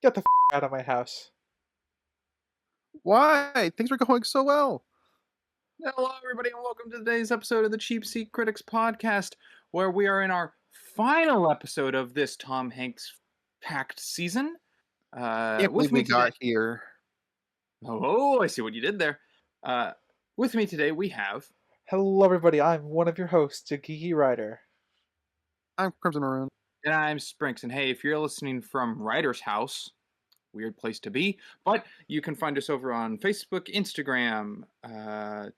Get the out of my house. Why? Things were going so well. Hello, everybody, and welcome to today's episode of the Cheap Seat Critics Podcast, where we are in our final episode of this Tom Hanks packed season. Can't With believe me we today. got here. Oh, I see what you did there. With me today, we have. Hello, everybody. I'm one of your hosts, a geeky writer. I'm Crimson Maroon. And I'm Sprinks. And hey, if you're listening from Writer's House, weird place to be, but you can find us over on Facebook, Instagram,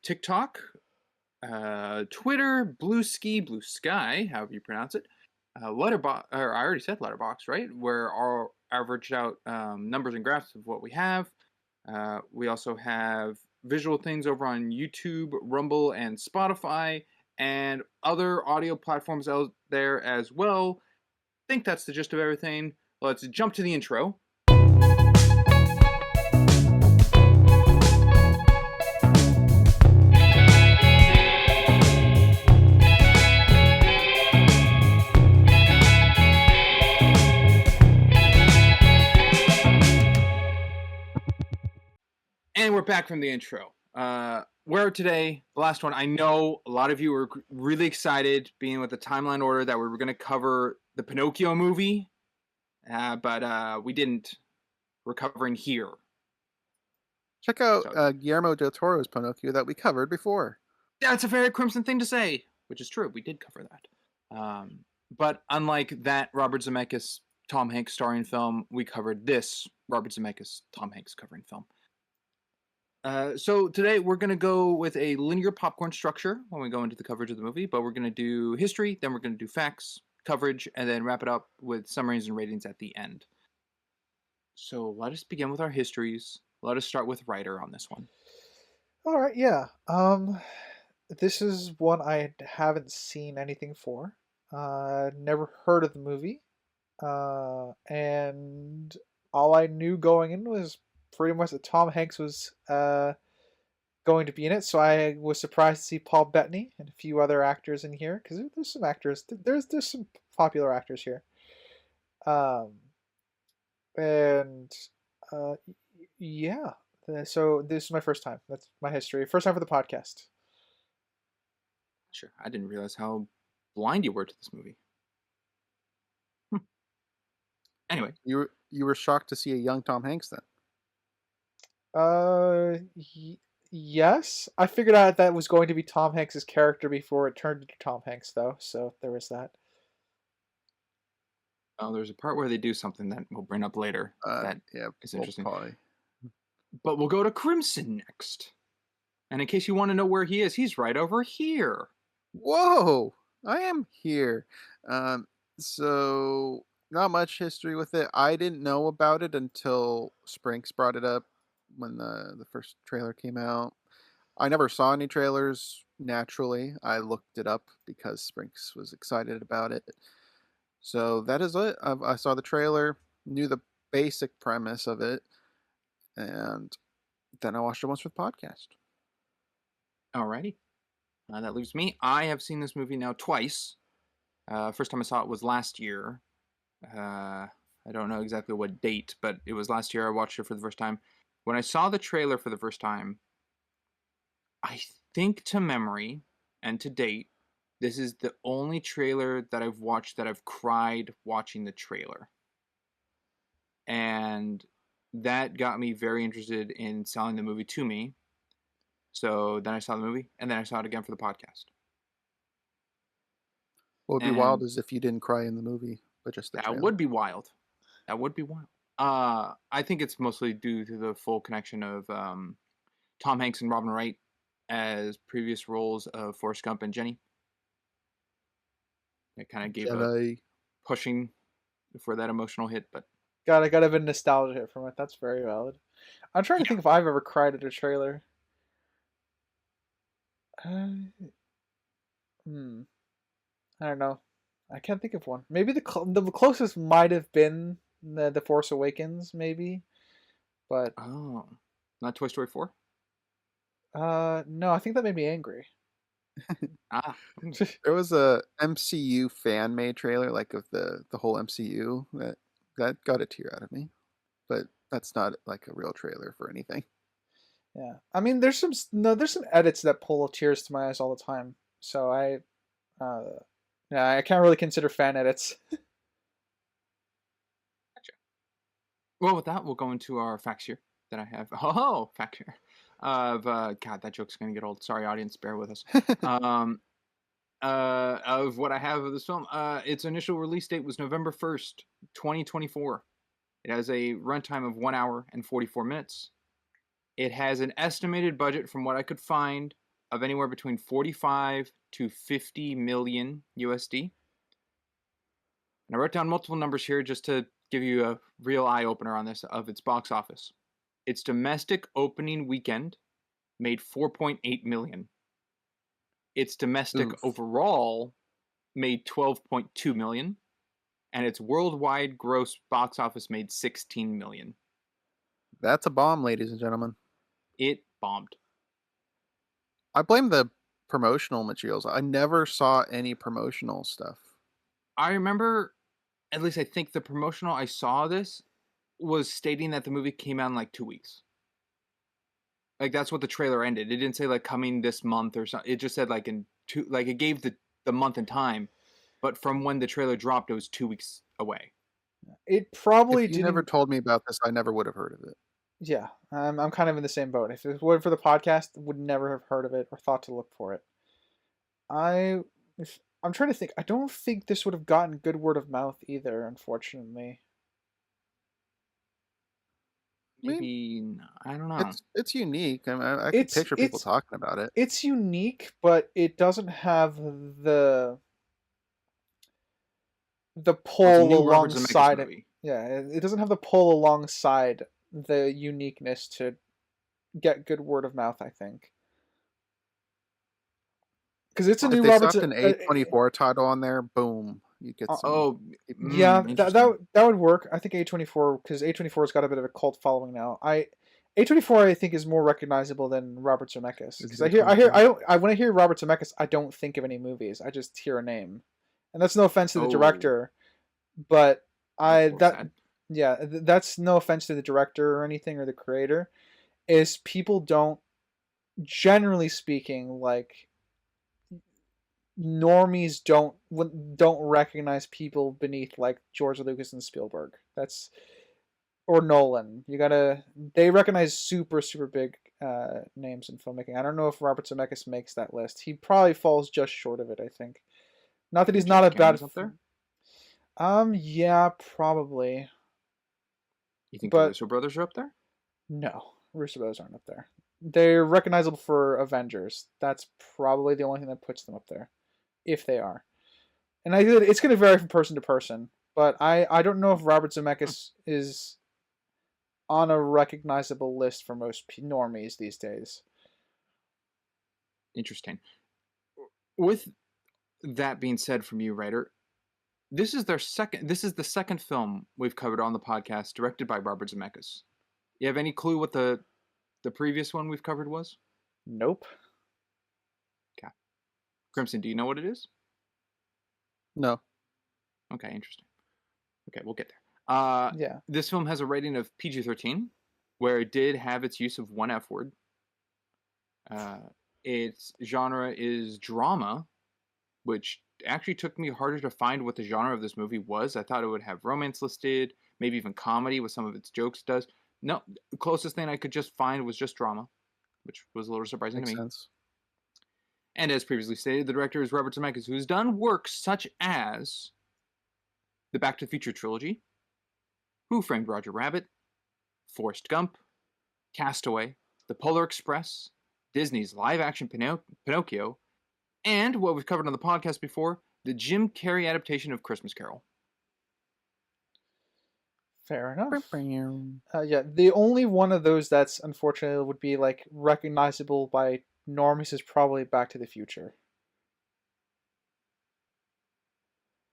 TikTok, Twitter, Blue Sky, however you pronounce it. LetterBoxd, or I already said LetterBoxd, right? Where our averaged out numbers and graphs of what we have. We also have visual things over on YouTube, Rumble, and Spotify, and other audio platforms out there as well. I think that's the gist of everything. Let's jump to the intro. And we're back from the intro. Where today, the last one, I know a lot of you were really excited, being with the timeline order, that we were going to cover the Pinocchio movie, but we didn't. We're covering here. Check out Guillermo del Toro's Pinocchio that we covered before. That's a very Crimson thing to say, which is true. We did cover that. But unlike that Robert Zemeckis, Tom Hanks starring film, we covered this Robert Zemeckis, Tom Hanks covering film. So today we're going to go with a linear popcorn structure when we go into the coverage of the movie, but we're going to do history, then we're going to do facts, coverage, and then wrap it up with summaries and ratings at the end. So let us begin with our histories. Let us start with writer on this one. All right, yeah. This is one I haven't seen anything for. Never heard of the movie. And all I knew going in was pretty much that Tom Hanks was going to be in it, so I was surprised to see Paul Bettany and a few other actors in here, because there's some actors, there's some popular actors here. Yeah, so this is my first time. That's my history. First time for the podcast. Sure, I didn't realize how blind you were to this movie. Anyway. You were shocked to see a young Tom Hanks then? Yes. I figured out that was going to be Tom Hanks' character before it turned into Tom Hanks, though, so there was that. Oh, there's a part where they do something that we'll bring up later. That is interesting. Probably. But we'll go to Crimson next. And in case you want to know where he is, he's right over here. Whoa! I am here. So not much history with it. I didn't know about it until Sprinks brought it up when the first trailer came out. I never saw any trailers, naturally. I looked it up because Sprinks was excited about it. So that is it. I saw the trailer, knew the basic premise of it, and then I watched it once for the podcast. Alrighty. That leaves me. I have seen this movie now twice. First time I saw it was last year. I don't know exactly what date, but it was last year I watched it for the first time. When I saw the trailer for the first time, I think to memory and to date, this is the only trailer that I've watched that I've cried watching the trailer. And that got me very interested in selling the movie to me. So then I saw the movie, and then I saw it again for the podcast. What would be wild is if you didn't cry in the movie, but just the trailer. That would be wild. That would be wild. I think it's mostly due to the full connection of Tom Hanks and Robin Wright as previous roles of Forrest Gump and Jenny. It kind of gave a pushing for that emotional hit, but I got a bit of nostalgia hit from it. That's very valid. I'm trying to think if I've ever cried at a trailer. I don't know. I can't think of one. Maybe the closest might have been the Force Awakens, maybe. But not Toy Story 4? No, I think that made me angry. There was a MCU fan made trailer, like of the whole MCU, that got a tear out of me. but that's not like a real trailer for anything. Yeah, I mean, there's some edits that pull tears to my eyes all the time. So I can't really consider fan edits. Well, with that, we'll go into our facts here that I have. Oh, fact here. God, that joke's going to get old. Sorry, audience, bear with us. Of what I have of this film, its initial release date was November 1st, 2024. It has a runtime of 1 hour and 44 minutes. It has an estimated budget, from what I could find, of anywhere between 45 to 50 million USD. And I wrote down multiple numbers here just to give you a real eye-opener on this, of its box office. Its domestic opening weekend made 4.8 million. Its domestic overall made 12.2 million. And its worldwide gross box office made 16 million. That's a bomb, ladies and gentlemen. It bombed. I blame the promotional materials. I never saw any promotional stuff. I remember, at least I think the promotional I saw this was stating that the movie came out in like 2 weeks. Like, that's what the trailer ended. It didn't say like coming this month or something. It just said like in two, like it gave the month and time, but from when the trailer dropped, it was 2 weeks away. It probably If you never told me about this, I never would have heard of it. Yeah, I'm kind of in the same boat. If it weren't for the podcast, would never have heard of it or thought to look for it. I'm trying to think. I don't think this would have gotten good word of mouth either, unfortunately. Maybe, I don't know. It's unique. I mean, I can picture people talking about it. It's unique, but it doesn't have the pull alongside it. Yeah, it doesn't have the pull alongside the uniqueness to get good word of mouth, I think. Because it's a new Robert Zemeckis. An A24 title on there, boom, you get some. Yeah, that would work. I think A24, because A24's got a bit of a cult following now. A24 I think is more recognizable than Robert Zemeckis, because when I hear Robert Zemeckis, I don't think of any movies. I just hear a name, and that's no offense to the director, but that's no offense to the director or anything, or the creator, is people don't, generally speaking, like, normies don't recognize people beneath like George Lucas and Spielberg. Or Nolan. They recognize super big names in filmmaking. I don't know if Robert Zemeckis makes that list. He probably falls just short of it, I think. Not that he's not a bad up there. Yeah, probably. You think the Russo brothers are up there? No, Russo brothers aren't up there. They're recognizable for Avengers. That's probably the only thing that puts them up there, if they are. And it's going to vary from person to person, but I don't know if Robert Zemeckis is on a recognizable list for most normies these days. Interesting. With that being said from you, writer, this is the second film we've covered on the podcast directed by Robert Zemeckis. You have any clue what the previous one we've covered was? Nope. Okay. Crimson, do you know what it is? No. Okay, interesting. Okay, we'll get there. Yeah. This film has a rating of PG-13, where it did have its use of one F word. Its genre is drama, which actually took me harder to find what the genre of this movie was. I thought it would have romance listed, maybe even comedy with some of its jokes does. No, the closest thing I could just find was just drama, which was a little surprising to me. Sense. And as previously stated, the director is Robert Zemeckis, who's done works such as the Back to the Future trilogy, Who Framed Roger Rabbit, Forrest Gump, Castaway, The Polar Express, Disney's live-action Pinocchio, and what we've covered on the podcast before, the Jim Carrey adaptation of Christmas Carol. Fair enough. Yeah, the only one of those that's unfortunately would be like recognizable by normies is probably Back to the Future.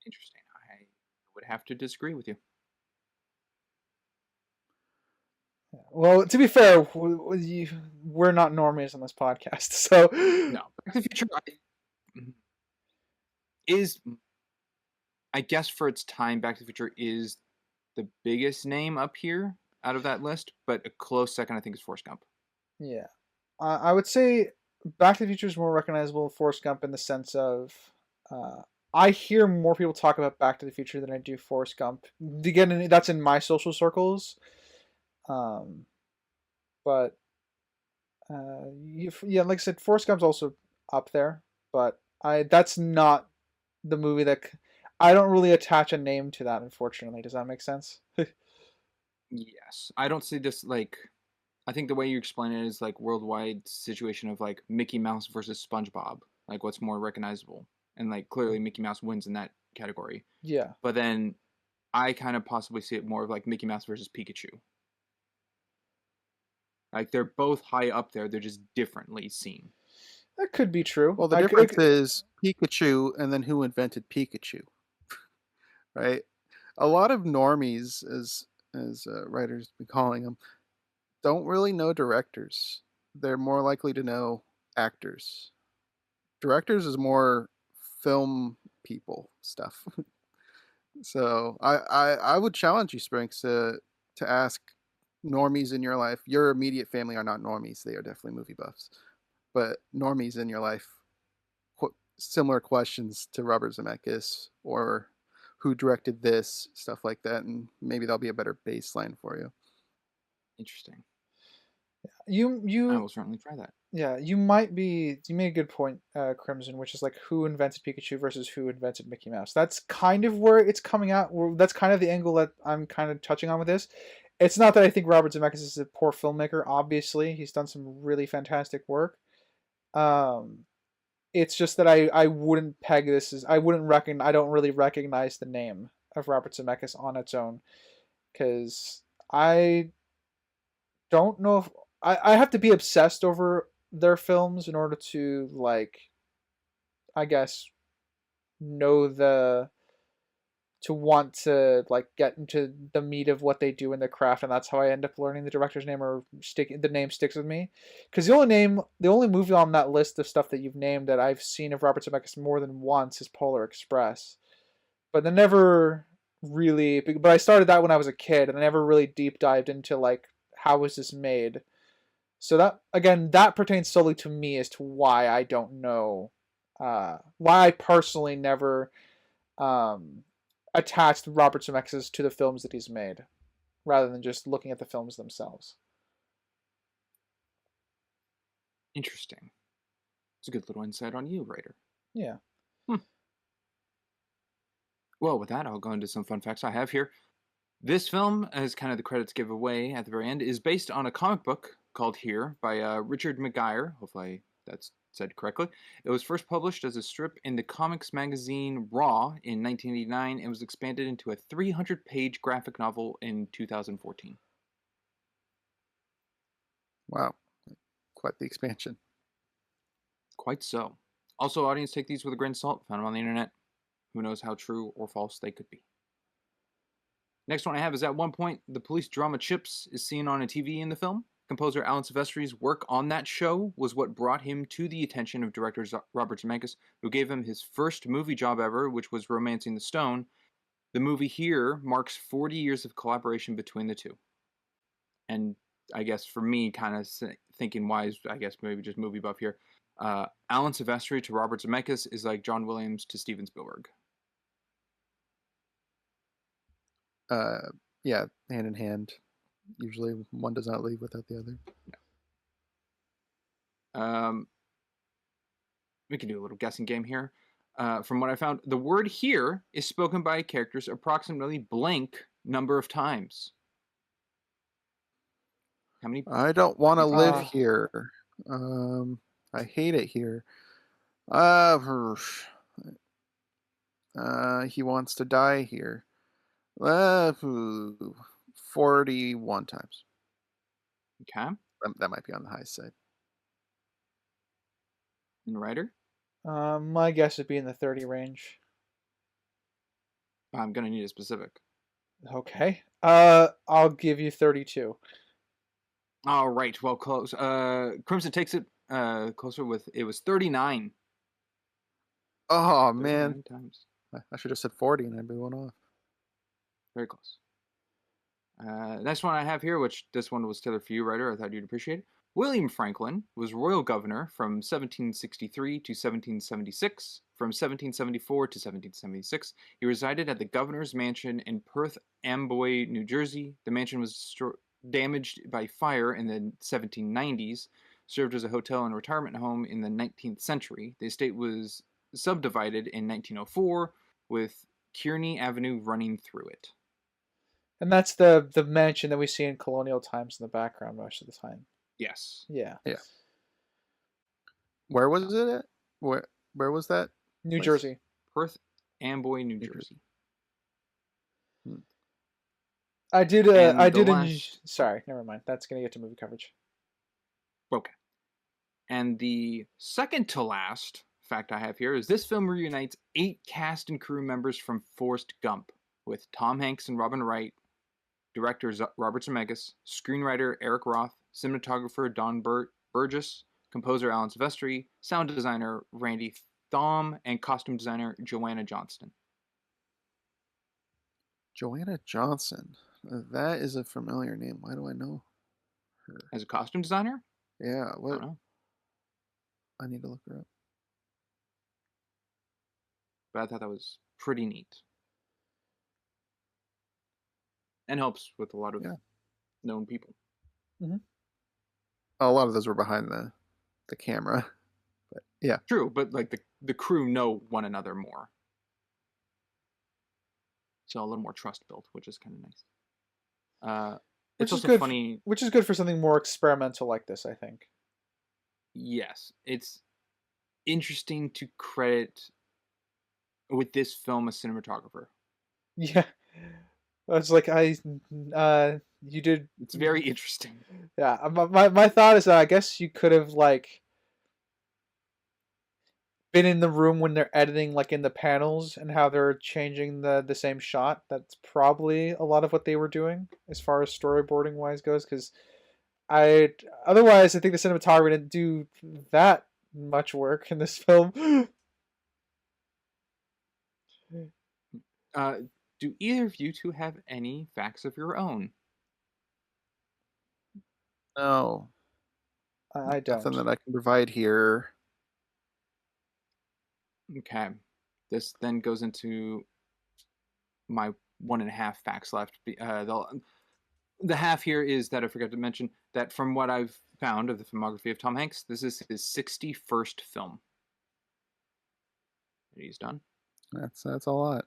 Interesting. I would have to disagree with you. Well, to be fair, we're not normies on this podcast, so no. Back to the Future is, I guess, for its time, Back to the Future is the biggest name up here. out of that list, but a close second I think is Forrest Gump. Yeah. I would say Back to the Future is more recognizable than Forrest Gump in the sense of I hear more people talk about Back to the Future than I do Forrest Gump. Again, that's in my social circles. But yeah, like I said, Forrest Gump's also up there, but that's not the movie that I don't really attach a name to that. Unfortunately, does that make sense? Yes, I don't see this like. I think the way you explain it is like worldwide situation of like Mickey Mouse versus SpongeBob. Like what's more recognizable, and like clearly Mickey Mouse wins in that category. Yeah. But then I kind of possibly see it more of like Mickey Mouse versus Pikachu. Like they're both high up there. They're just differently seen. That could be true. Well, the difference is Pikachu and then who invented Pikachu, right? A lot of normies, as writers be calling them, don't really know directors. They're more likely to know actors. Directors is more film people stuff. So I would challenge you, Sprinks, to ask normies in your life. Your immediate family are not normies; they are definitely movie buffs. But normies in your life, similar questions to Robert Zemeckis or who directed this, stuff like that, and maybe that'll be a better baseline for you. Interesting. I You will certainly try that. Yeah, you made a good point, Crimson, which is like who invented Pikachu versus who invented Mickey Mouse. That's kind of where it's coming out. That's kind of the angle that I'm kind of touching on with this. It's not that I think Robert Zemeckis is a poor filmmaker. Obviously, he's done some really fantastic work. It's just that I wouldn't peg this as I don't really recognize the name of Robert Zemeckis on its own, because I don't know if I have to be obsessed over their films in order to, like, I guess, know to want to, like, get into the meat of what they do in their craft, and that's how I end up learning the director's name, or the name sticks with me. Because the only movie on that list of stuff that you've named that I've seen of Robert Zemeckis more than once is Polar Express, but but I started that when I was a kid, and I never really deep dived into, like, how was this made. So that pertains solely to me as to why I don't know, why I personally never attached Robert Zemeckis to the films that he's made, rather than just looking at the films themselves. Interesting. It's a good little insight on you, writer. Yeah. Well, with that, I'll go into some fun facts I have here. This film, as kind of the credits give away at the very end, is based on a comic book called Here by Richard McGuire. Hopefully that's said correctly. It was first published as a strip in the comics magazine Raw in 1989 and was expanded into a 300-page graphic novel in 2014. Wow. Quite the expansion. Quite so. Also, audience, take these with a grain of salt. Found them on the internet. Who knows how true or false they could be. Next one I have is at one point, the police drama Chips is seen on a TV in the film. Composer Alan Silvestri's work on that show was what brought him to the attention of director Robert Zemeckis, who gave him his first movie job ever, which was Romancing the Stone. The movie Here marks 40 years of collaboration between the two. And I guess for me, kind of thinking wise, I guess maybe just movie buff here, Alan Silvestri to Robert Zemeckis is like John Williams to Steven Spielberg. Yeah, hand in hand. Usually one does not leave without the other. We can do a little guessing game here. From what I found, the word here is spoken by characters approximately blank number of times. How many? I don't want to live here. I hate it here. He wants to die here. 41 times. Okay. That might be on the high side. And writer? My guess would be in the 30 range. I'm gonna need a specific. Okay. I'll give you 32. All right. Well, close. Crimson takes it closer with it was 39. Oh man. 39 times. I should have said 40 and I'd be one off. Very close. Next one I have here, which this one was tailored for you, writer. I thought you'd appreciate it. William Franklin was royal governor from 1763 to 1776. From 1774 to 1776, he resided at the governor's mansion in Perth Amboy, New Jersey. The mansion was damaged by fire in the 1790s, served as a hotel and retirement home in the 19th century. The estate was subdivided in 1904, with Kearney Avenue running through it. And that's the mansion that we see in colonial times in the background most of the time. Yes. Yeah. Yeah. Where was it at? Where was that? New Place? Jersey. Perth Amboy, New Jersey. I did. And I the did. last- Sorry, never mind. That's gonna get to movie coverage. Okay. And the second to last fact I have here is this film reunites 8 cast and crew members from Forrest Gump with Tom Hanks and Robin Wright, director Robert Zemeckis, screenwriter Eric Roth, cinematographer Don Burgess, composer Alan Silvestri, sound designer Randy Thom, and costume designer Joanna Johnston. Joanna Johnson. That is a familiar name. Why do I know her? As a costume designer? Yeah, I what? don't know. I need to look her up. But I thought that was pretty neat. And helps with a lot of known people. A lot of those were behind the camera, but yeah, True, but like the crew know one another more. So a little more trust built, which is kind of nice. It's Which is also good. funny. Which is good for something more experimental like this, I think. Yes, it's interesting to credit with this film a cinematographer. Yeah. It's like you did. It's very interesting. Yeah. My thought is that I guess you could have like been in the room when they're editing, like in the panels and how they're changing the same shot. That's probably a lot of what they were doing as far as storyboarding wise goes. Because otherwise I think the cinematographer didn't do that much work in this film. Do either of you two have any facts of your own? no, I don't. nothing that I can provide here. Okay. This then goes into my 1.5 facts left. The half here is that I forgot to mention that from what I've found of the filmography of Tom Hanks, this is his 61st film that he's done. That's a lot.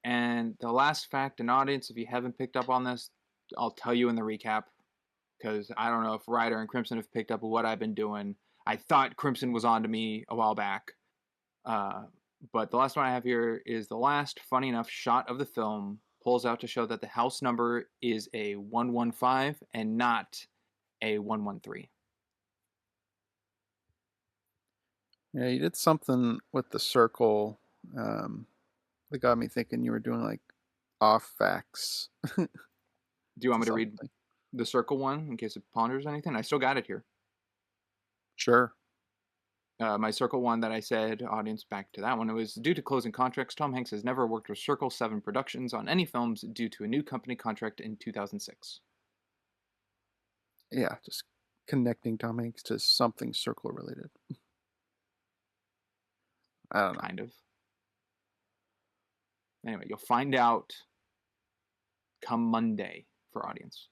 And the last fact, and audience, if you haven't picked up on this, I'll tell you in the recap, because I don't know if Ryder and Crimson have picked up what I've been doing. I thought Crimson was on to me a while back. But the last one I have here is the last, funny enough, shot of the film pulls out to show that the house number is a 115 and not a 113. Yeah, you did something with the circle that got me thinking you were doing like off facts. Do you want me to read the circle one in case it ponders anything? I still got it here. Sure. My Circle one that I said, audience, back to that one. It was due to closing contracts. Tom Hanks has never worked with Circle 7 Productions on any films due to a new company contract in 2006. Yeah, just connecting Tom Hanks to something circle related. I don't know. Kind of. Anyway, you'll find out come Monday for audience.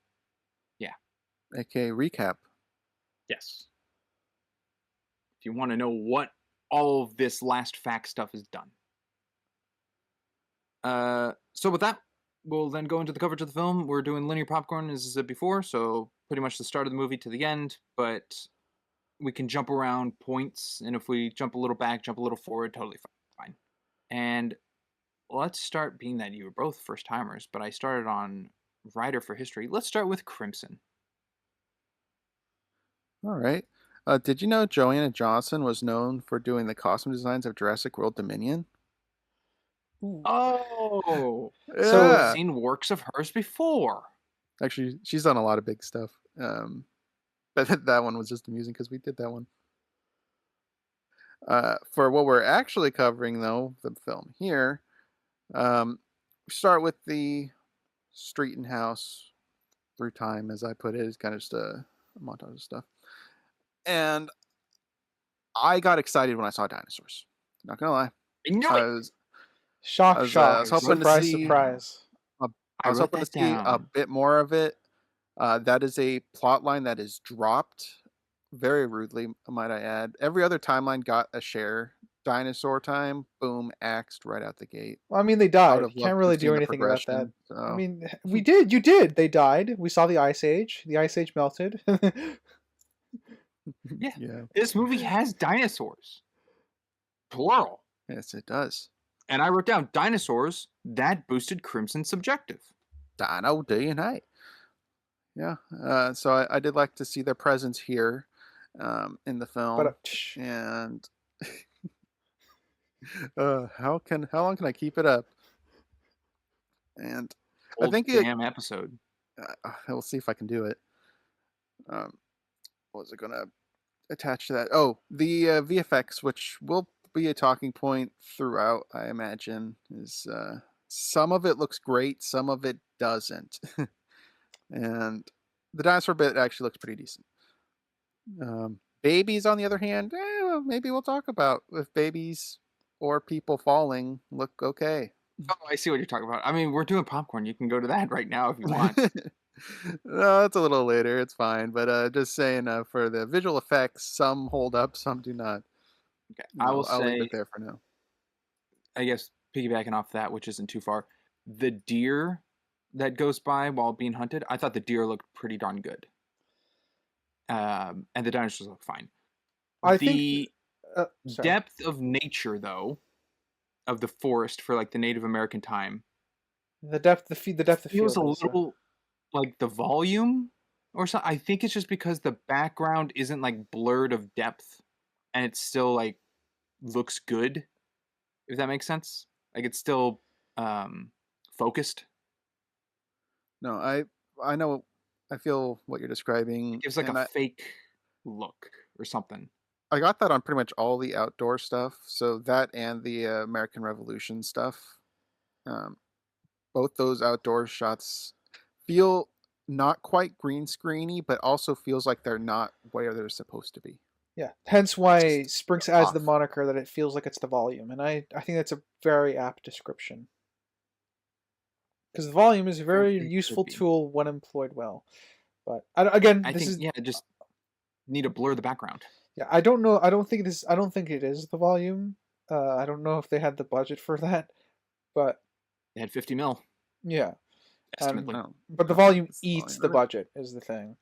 Yeah. Okay, recap. Yes. If you want to know what all of this last fact stuff is done. So with that, we'll then go into the coverage of the film. We're doing linear popcorn, as I said before, so pretty much the start of the movie to the end, but we can jump around points, and if we jump a little back, jump a little forward, totally fine. And let's start, being that you were both first-timers, but I started on Writer for History. Let's start with Crimson. All right. Did you know Joanna Johnson was known for doing the costume designs of Jurassic World Dominion? Oh! Yeah. So I've seen works of hers before. Actually, she's done a lot of big stuff. But that one was just amusing because we did that one. For what we're actually covering, though, the film here, we start with the street and house through time, as I put it. It's kind of just a montage of stuff. And I got excited when I saw dinosaurs. Not gonna lie. I knew I it. was Shock, I shock. was hoping to Surprise, see surprise. a, I I was wrote hoping to that see a down. bit more of it. That is a plot line that is dropped very rudely, might I add. Every other timeline got a share. Dinosaur time, boom, axed right out the gate. Well, I mean, they I died. would have You can't loved to really have seen do the anything about that. progression. I So mean, we did. You did. They died. We saw the Ice Age. The Ice Age melted. Yeah. yeah, This movie has dinosaurs. Plural. yes, it does. And I wrote down dinosaurs that boosted Crimson's subjective. Dino DNA. Yeah. So I did like to see their presence here in the film. But And how long can I keep it up? And I Whole think it. damn episode. We'll see if I can do it. What was it gonna attach to that? Oh, the VFX, which will be a talking point throughout, I imagine, is some of it looks great, some of it doesn't, and the dinosaur bit actually looks pretty decent. Babies, on the other hand, well, maybe we'll talk about if babies or people falling look okay. Oh, I see what you're talking about. I mean, we're doing popcorn. You can go to that right now if you want. No, it's a little later. It's fine. But just saying, for the visual effects, some hold up, some do not. Okay. I will I'll leave say, it there for now. I guess, piggybacking off that, which isn't too far, the deer that goes by while being hunted, I thought the deer looked pretty darn good. And the dinosaurs look fine. I The think sorry. depth of nature, though, of the forest for like the Native American time, The depth of feels a field is, little like the volume or something. I think it's just because the background isn't like blurred of depth, and it still like looks good. If that makes sense, like it's still focused. No, I know. I feel what you're describing. It gives like and a fake look or something. I got that on pretty much all the outdoor stuff. So that and the American Revolution stuff. Both those outdoor shots feel not quite green screeny, but also feels like they're not where they're supposed to be. yeah. Hence why Just Sprinks adds the off. moniker that it feels like it's the volume, and I think that's a very apt description. Because the volume is a very It could useful be. tool when employed well. But again, I this think is yeah, just need to blur the background. yeah. I don't know. I don't think it is the volume. I don't know if they had the budget for that, but They had 50 mil yeah. estimately. No, But the no, volume it's the eats volume. the budget is the thing.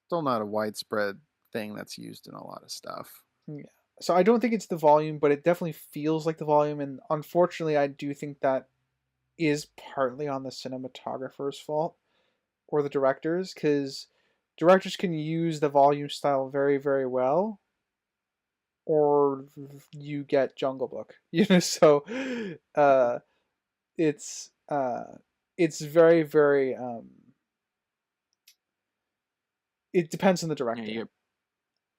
Still not a widespread thing that's used in a lot of stuff. So I don't think it's the volume, but it definitely feels like the volume, and unfortunately, I do think that is partly on the cinematographer's fault or the directors, because directors can use the volume style very, very well, or you get Jungle Book. So it's very, very it depends on the Yeah, director. you get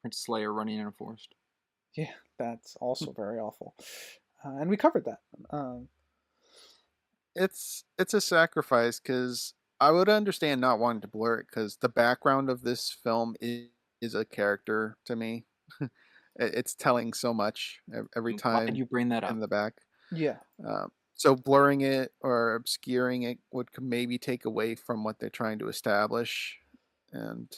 Princess Leia running in a forest. Yeah, that's also very awful, and we covered that. It's a sacrifice because I would understand not wanting to blur it because the background of this film is a character to me. It's telling so much every I'm glad time you bring that up. in the back. Yeah, So blurring it or obscuring it would maybe take away from what they're trying to establish. And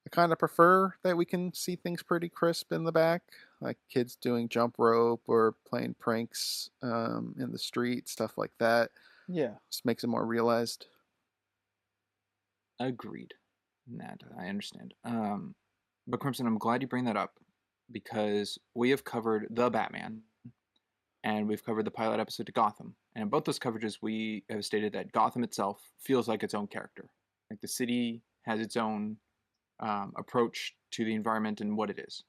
I kind of prefer that we can see things pretty crisp in the back, like kids doing jump rope or playing pranks in the street, stuff like that. yeah. Just makes it more realized. Agreed. That I understand. But Crimson, I'm glad you bring that up because we have covered the Batman and we've covered the pilot episode to Gotham. And in both those coverages, we have stated that Gotham itself feels like its own character. Like the city has its own approach to the environment and what it is.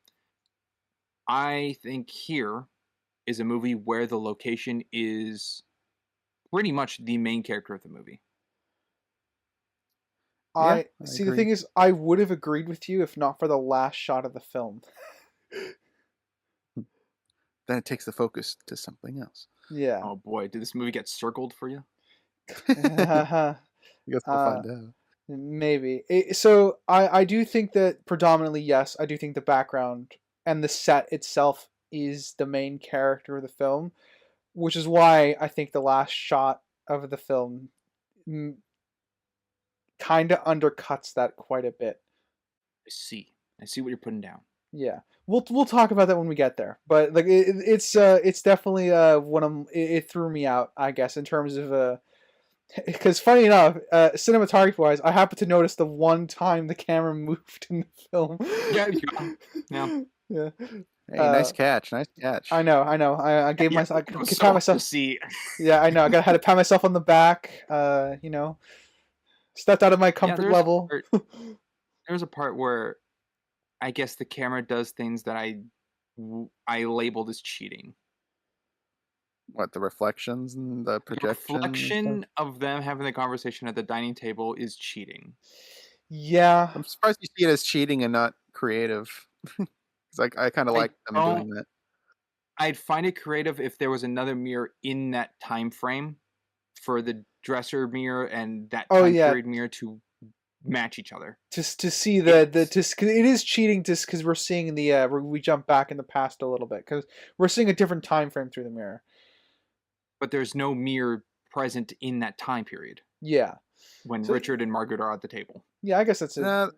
I think here is a movie where the location is pretty much the main character of the movie. I See. The agree. thing is, I would have agreed with you if not for the last shot of the film. Then it takes the focus to something else. Yeah. Oh boy, did this movie get circled for you? I guess we'll uh, find out. maybe. So I do think that predominantly, yes, I do think the background and the set itself is the main character of the film, which is why I think the last shot of the film kind of undercuts that quite a bit. I see what you're putting down. Yeah, we'll talk about that when we get there. But like it's definitely one of it threw me out, I guess, in terms of because funny enough, cinematography wise, I happened to notice the one time the camera moved in the film. Yeah, yeah. Yeah. Hey, nice catch, nice catch. I know. I gave Yeah, myself. it I was could so pat hard myself. to see. Yeah, I know. Had to pat myself on the back. Stepped out of my Yeah, comfort level. there's a part where I guess the camera does things that I labeled as cheating. What, the reflections and the The projection? reflection of them having the conversation at the dining table is cheating. Yeah. I'm surprised you see it as cheating and not creative. Because I kind of like them doing that. I'd find it creative if there was another mirror in that time frame for the dresser mirror and that time period mirror to match each other. Just to see cause it is cheating just because we're seeing we jump back in the past a little bit because we're seeing a different time frame through the mirror. But there's no mirror present in that time period. Yeah. When Richard and Margaret are at the table. Yeah, I guess that's it.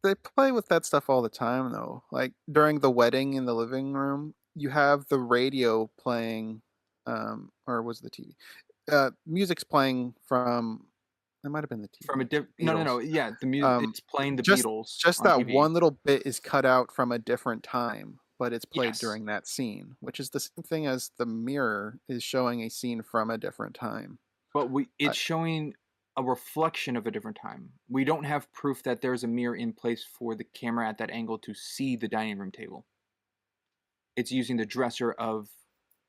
They play with that stuff all the time, though. Like during the wedding in the living room, you have the radio playing, or was the TV? Music's playing from. It might have been the TV. From a no. Yeah, the music. It's playing the Beatles. Just on that TV. one little bit is cut out from a different time, but it's played Yes. during that scene, which is the same thing as the mirror is showing a scene from a different time. But it's showing a reflection of a different time. We don't have proof that there's a mirror in place for the camera at that angle to see the dining room table. It's using the dresser of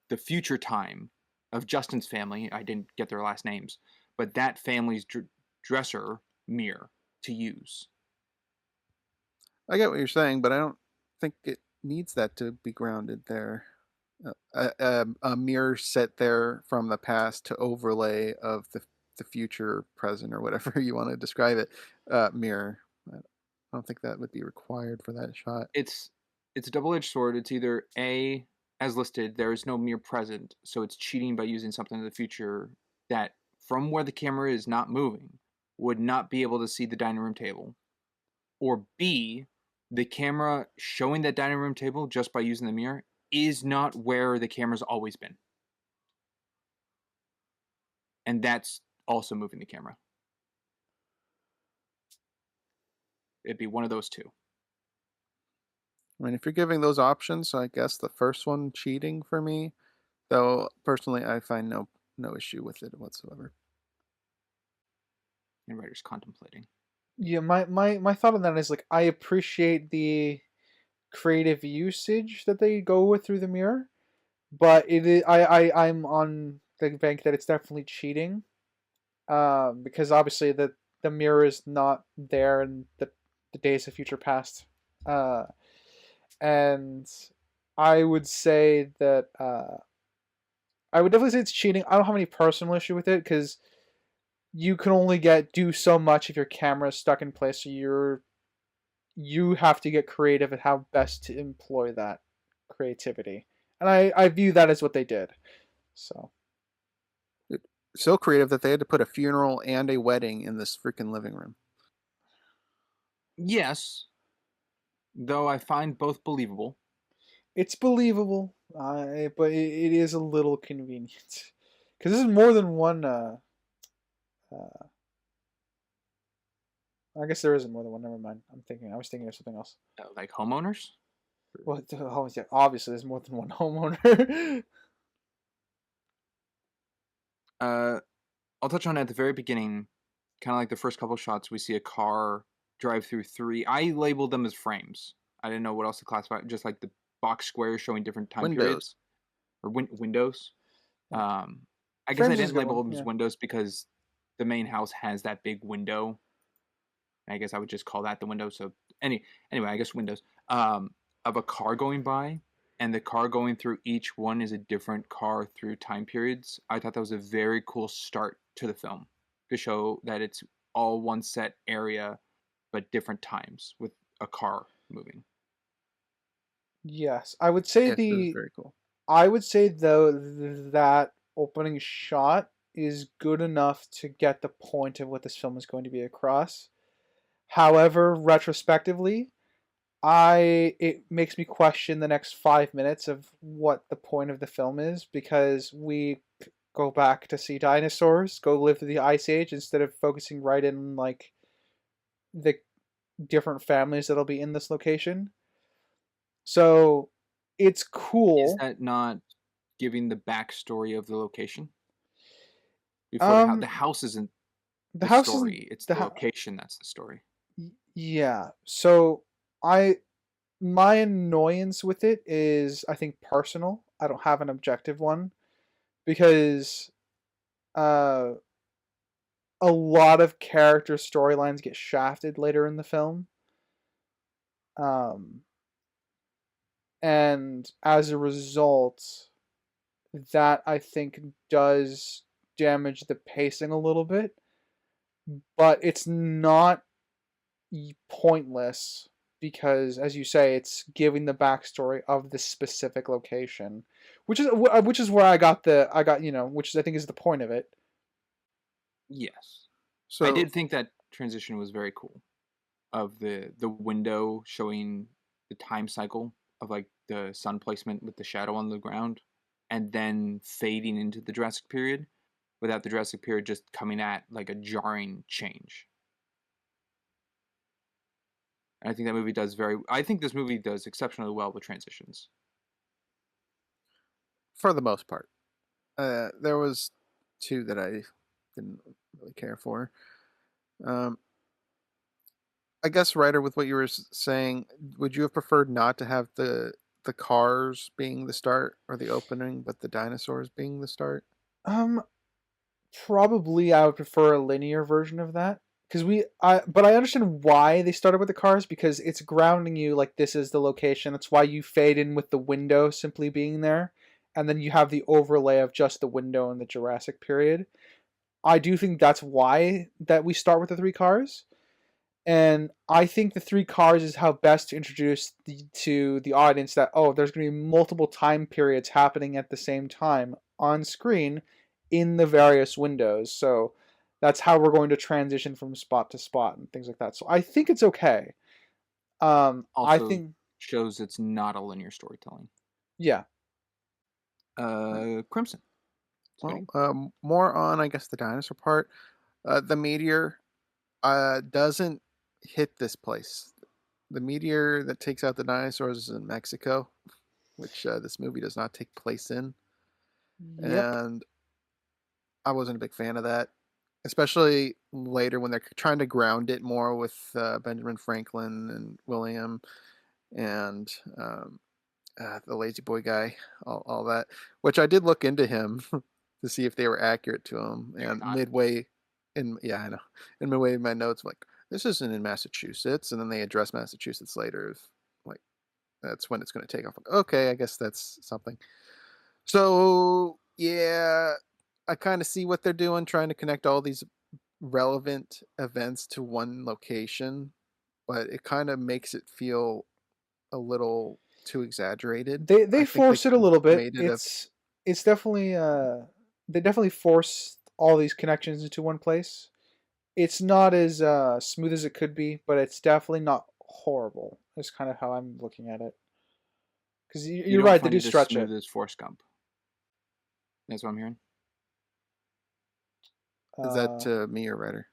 the future time of Justin's family. I didn't get their last names, but that family's dresser mirror to use. I get what you're saying, but I don't think it needs that to be grounded there. A mirror set there from the past to overlay of the future, present, or whatever you want to describe it, mirror. I don't think that would be required for that shot. It's a double-edged sword. It's either A, as listed, there is no mirror present, so it's cheating by using something in the future that, from where the camera is not moving, would not be able to see the dining room table. Or B, the camera showing that dining room table just by using the mirror is not where the camera's always been. And that's also moving the camera. It'd be one of those two. I mean, if you're giving those options, I guess the first one cheating for me, though personally I find no issue with it whatsoever. And writer's contemplating. Yeah, my thought on that is like I appreciate the creative usage that they go with through the mirror, but it is I'm on the bank that it's definitely cheating, because obviously the mirror is not there in the days of future past, and I would say that I would definitely say it's cheating. I don't have any personal issue with it because you can only do so much if your camera is stuck in place. So you have to get creative at how best to employ that creativity, and I view that as what they did. So creative that they had to put a funeral and a wedding in this freaking living room. Yes, though I find both believable. It's believable, but it is a little convenient because this is more than one. I guess there isn't more than one. Never mind. I was thinking of something else. Like homeowners? Well, yeah, obviously there's more than one homeowner. I'll touch on it at the very beginning, kind of like the first couple shots. We see a car drive through three. I labeled them as frames. I didn't know what else to classify. Just like the box squares showing different time periods or windows. I guess I didn't label them as windows because the main house has that big window. I guess I would just call that the window. So anyway, I guess windows of a car going by, and the car going through each one is a different car through time periods. I thought that was a very cool start to the film to show that it's all one set area, but different times with a car moving. Yes, I would say Yes, it was very cool. I would say though that opening shot is good enough to get the point of what this film is going to be across. However, retrospectively, it makes me question the next 5 minutes of what the point of the film is, because we go back to see dinosaurs, go live through the Ice Age, instead of focusing right in like the different families that'll be in this location. So it's Is cool. that not giving the backstory of the location? Before the house isn't The the house isn't story; it's the the location that's the story. yeah. So I my annoyance with it is, I think, personal. I don't have an objective one, because uh a lot of character storylines get shafted later in the film. Um and as a result, that I think does damage the pacing a little bit, but it's not pointless, because, as you say, it's giving the backstory of this specific location, which is where I got which is, I think, is the point of it. Yes, I So did think that transition was very cool. Of the window showing the time cycle of like the sun placement with the shadow on the ground, and then fading into the Jurassic period, without the Jurassic period just coming at like a jarring change. And I think that movie does I think this movie does exceptionally well with transitions. for the most part, there was two that I didn't really care for. Um, I guess, Ryder, with what you were saying, would you have preferred not to have the cars being the start or the opening, but the dinosaurs being the start? Um, Probably I would prefer a linear version of that, because but I understand why they started with the cars, because it's grounding you, like, this is the location. That's why you fade in with the window simply being there, and then you have the overlay of just the window in the Jurassic period. I do think that's why that we start with the three cars. And I think the three cars is how best to introduce to the audience that, oh, there's going to be multiple time periods happening at the same time on screen in the various windows. So that's how we're going to transition from spot to spot and things like that. So I think it's okay. I Also think, shows it's not a linear storytelling. yeah. Crimson. Well, more on, I guess, the dinosaur part. The meteor doesn't hit this place. The meteor that takes out the dinosaurs is in Mexico, which this movie does not take place in. Yep. And I wasn't a big fan of that, especially later when they're trying to ground it more with Benjamin Franklin and William and the lazy boy guy, all that, which I did look into him to see if they were accurate to him. And midway in midway in my notes, like, this isn't in Massachusetts, and then they address Massachusetts later. Like, that's when it's going to take off. Like, okay, I guess that's something. So yeah, I kind of see what they're doing, trying to connect all these relevant events to one location, but it kind of makes it feel a little too exaggerated. They I think they force it a could little have bit. made it a It's definitely they definitely force all these connections into one place. It's not as smooth as it could be, but it's definitely not horrible. Is kind of how I'm looking at it. Because You you're don't right, they find do it as stretch smooth it. as Forrest Gump. That's what I'm hearing. Is that to me or Ryder?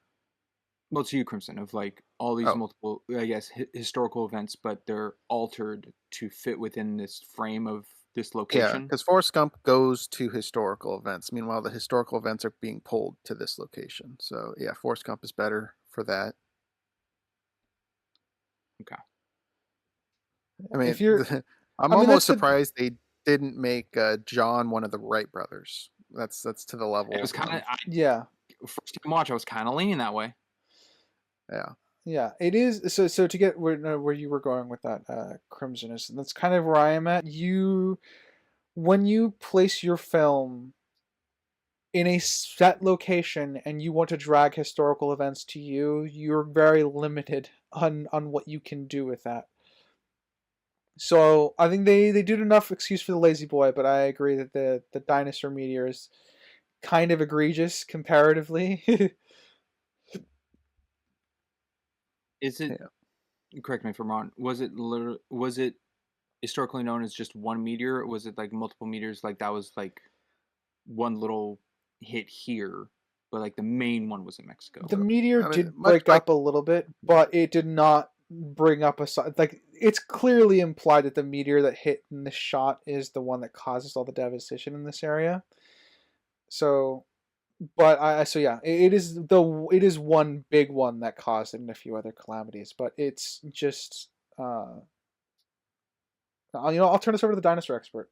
Well, to you, Crimson, of like all these multiple, I guess, historical events, but they're altered to fit within this frame of this Yeah, location. because Forrest Gump goes to historical events. Meanwhile, the historical events are being pulled to this location. So yeah, Forrest Gump is better for that. Okay. I mean, If you're, I'm I mean, almost that's surprised they didn't make John one of the Wright brothers. That's to the level. It was kind of, yeah, first time watch, I was kind of leaning that way. Yeah. yeah. It is. So to get where you were going with that Crimson is, and that's kind of where I am at. When you place your film in a set location and you want to drag historical events to you, you're very limited on what you can do with that. So I think they did enough excuse for the lazy boy, but I agree that the dinosaur meteor is kind of egregious comparatively. Is it? Yeah. Correct me if I'm wrong. Was it historically known as just one meteor, or was it like multiple meteors? Like that was like one little hit here, but like the main one was in Mexico. The meteor I mean, did much break like up a little bit, but it did not bring up a like. It's clearly implied that the meteor that hit in this shot is the one that causes all the devastation in this area. So, but so yeah, it is one big one that caused it and a few other calamities, but it's just I'll turn this over to the dinosaur expert.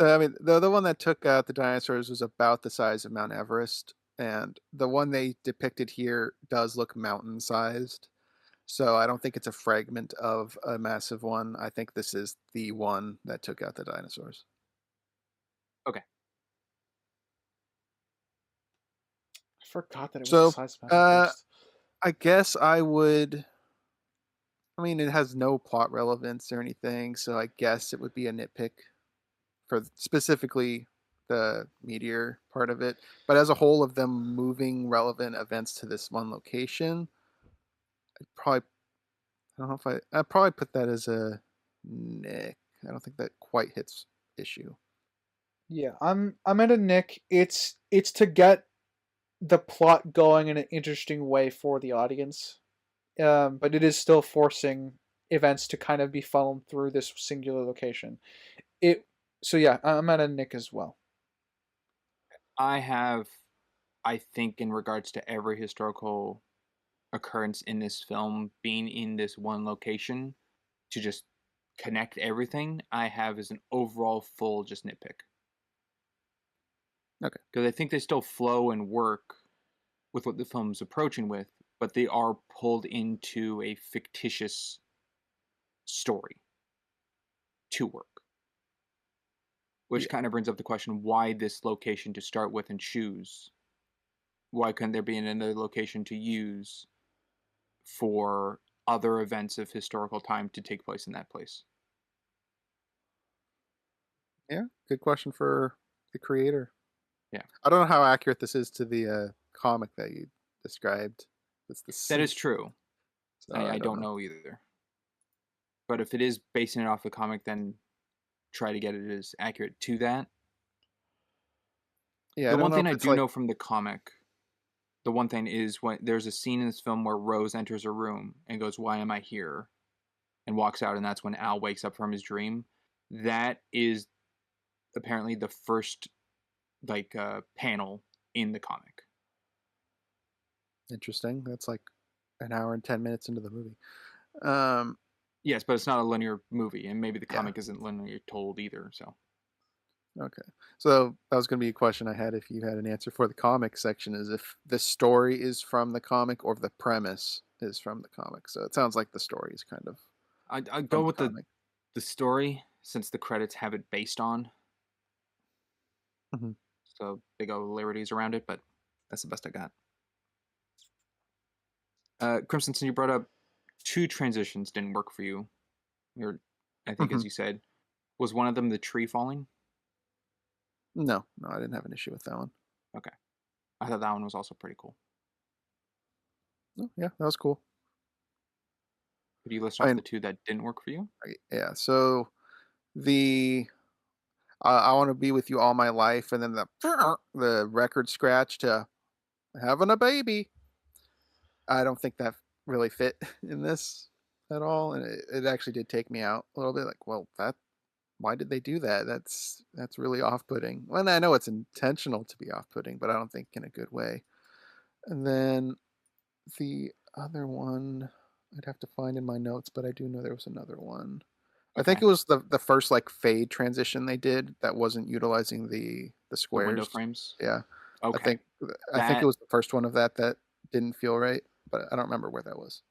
I mean, the one that took out the dinosaurs was about the size of Mount Everest, and the one they depicted here does look mountain-sized. So I don't think it's a fragment of a massive one. I think this is the one that took out the dinosaurs. I forgot that it was So, the size of Mount Everest. I guess I would. I mean, it has no plot relevance or anything, so I guess it would be a nitpick for specifically the meteor part of it. But as a whole of them moving relevant events to this one location, I'd probably I don't know if I'd probably put that as a nick. I don't think that quite hits issue. Yeah, I'm at a nick. It's to get the plot going in an interesting way for the audience. But it is still forcing events to kind of be funneled through this singular location. So yeah, I'm at a nick as well. I think, in regards to every historical occurrence in this film being in this one location, to just connect everything, I have as an overall full just nitpick. Okay. Because I think they still flow and work with what the film's approaching with, but they are pulled into a fictitious story to work. Which kind of brings up the question, why this location to start with and choose? Why couldn't there be another location to use for other events of historical time to take place in that place? Yeah, good question for the creator. Yeah. I don't know how accurate this is to the comic that you described. That is true. So I don't know either. But if it is basing it off the comic, then try to get it as accurate to that. Yeah, the one thing I do know from the comic, the one thing is when there's a scene in this film where Rose enters a room and goes, "Why am I here?" and walks out, and that's when Al wakes up from his dream. That is apparently the first panel in the comic. Interesting. That's like an hour and 10 minutes into the movie. Yes, but it's not a linear movie, and maybe the comic isn't linearly told either. So, okay. So that was going to be a question I had if you had an answer for the comic section, is if the story is from the comic or if the premise is from the comic. So it sounds like the story is kind of. I go with the story, since the credits have it based on. Mm-hmm. So big old liberties around it, but that's the best I got. Crimson, since you brought up 2 transitions didn't work for you, or I think as you said, was one of them the tree falling? No, I didn't have an issue with that one. Okay. I thought that one was also pretty cool. Oh, yeah, that was cool. Could you list off the 2 that didn't work for you? Yeah, so the I want to be with you all my life, and then the record scratch to having a baby. I don't think that really fit in this at all, and it actually did take me out a little bit. Like, well, why did they do that? That's really off-putting. Well, I know it's intentional to be off-putting, but I don't think in a good way. And then the other one I'd have to find in my notes, but I do know there was another one. Okay. I think it was the first like fade transition they did that wasn't utilizing the squares. The window frames? Yeah. Okay. I think it was the first one of that didn't feel right, but I don't remember where that was.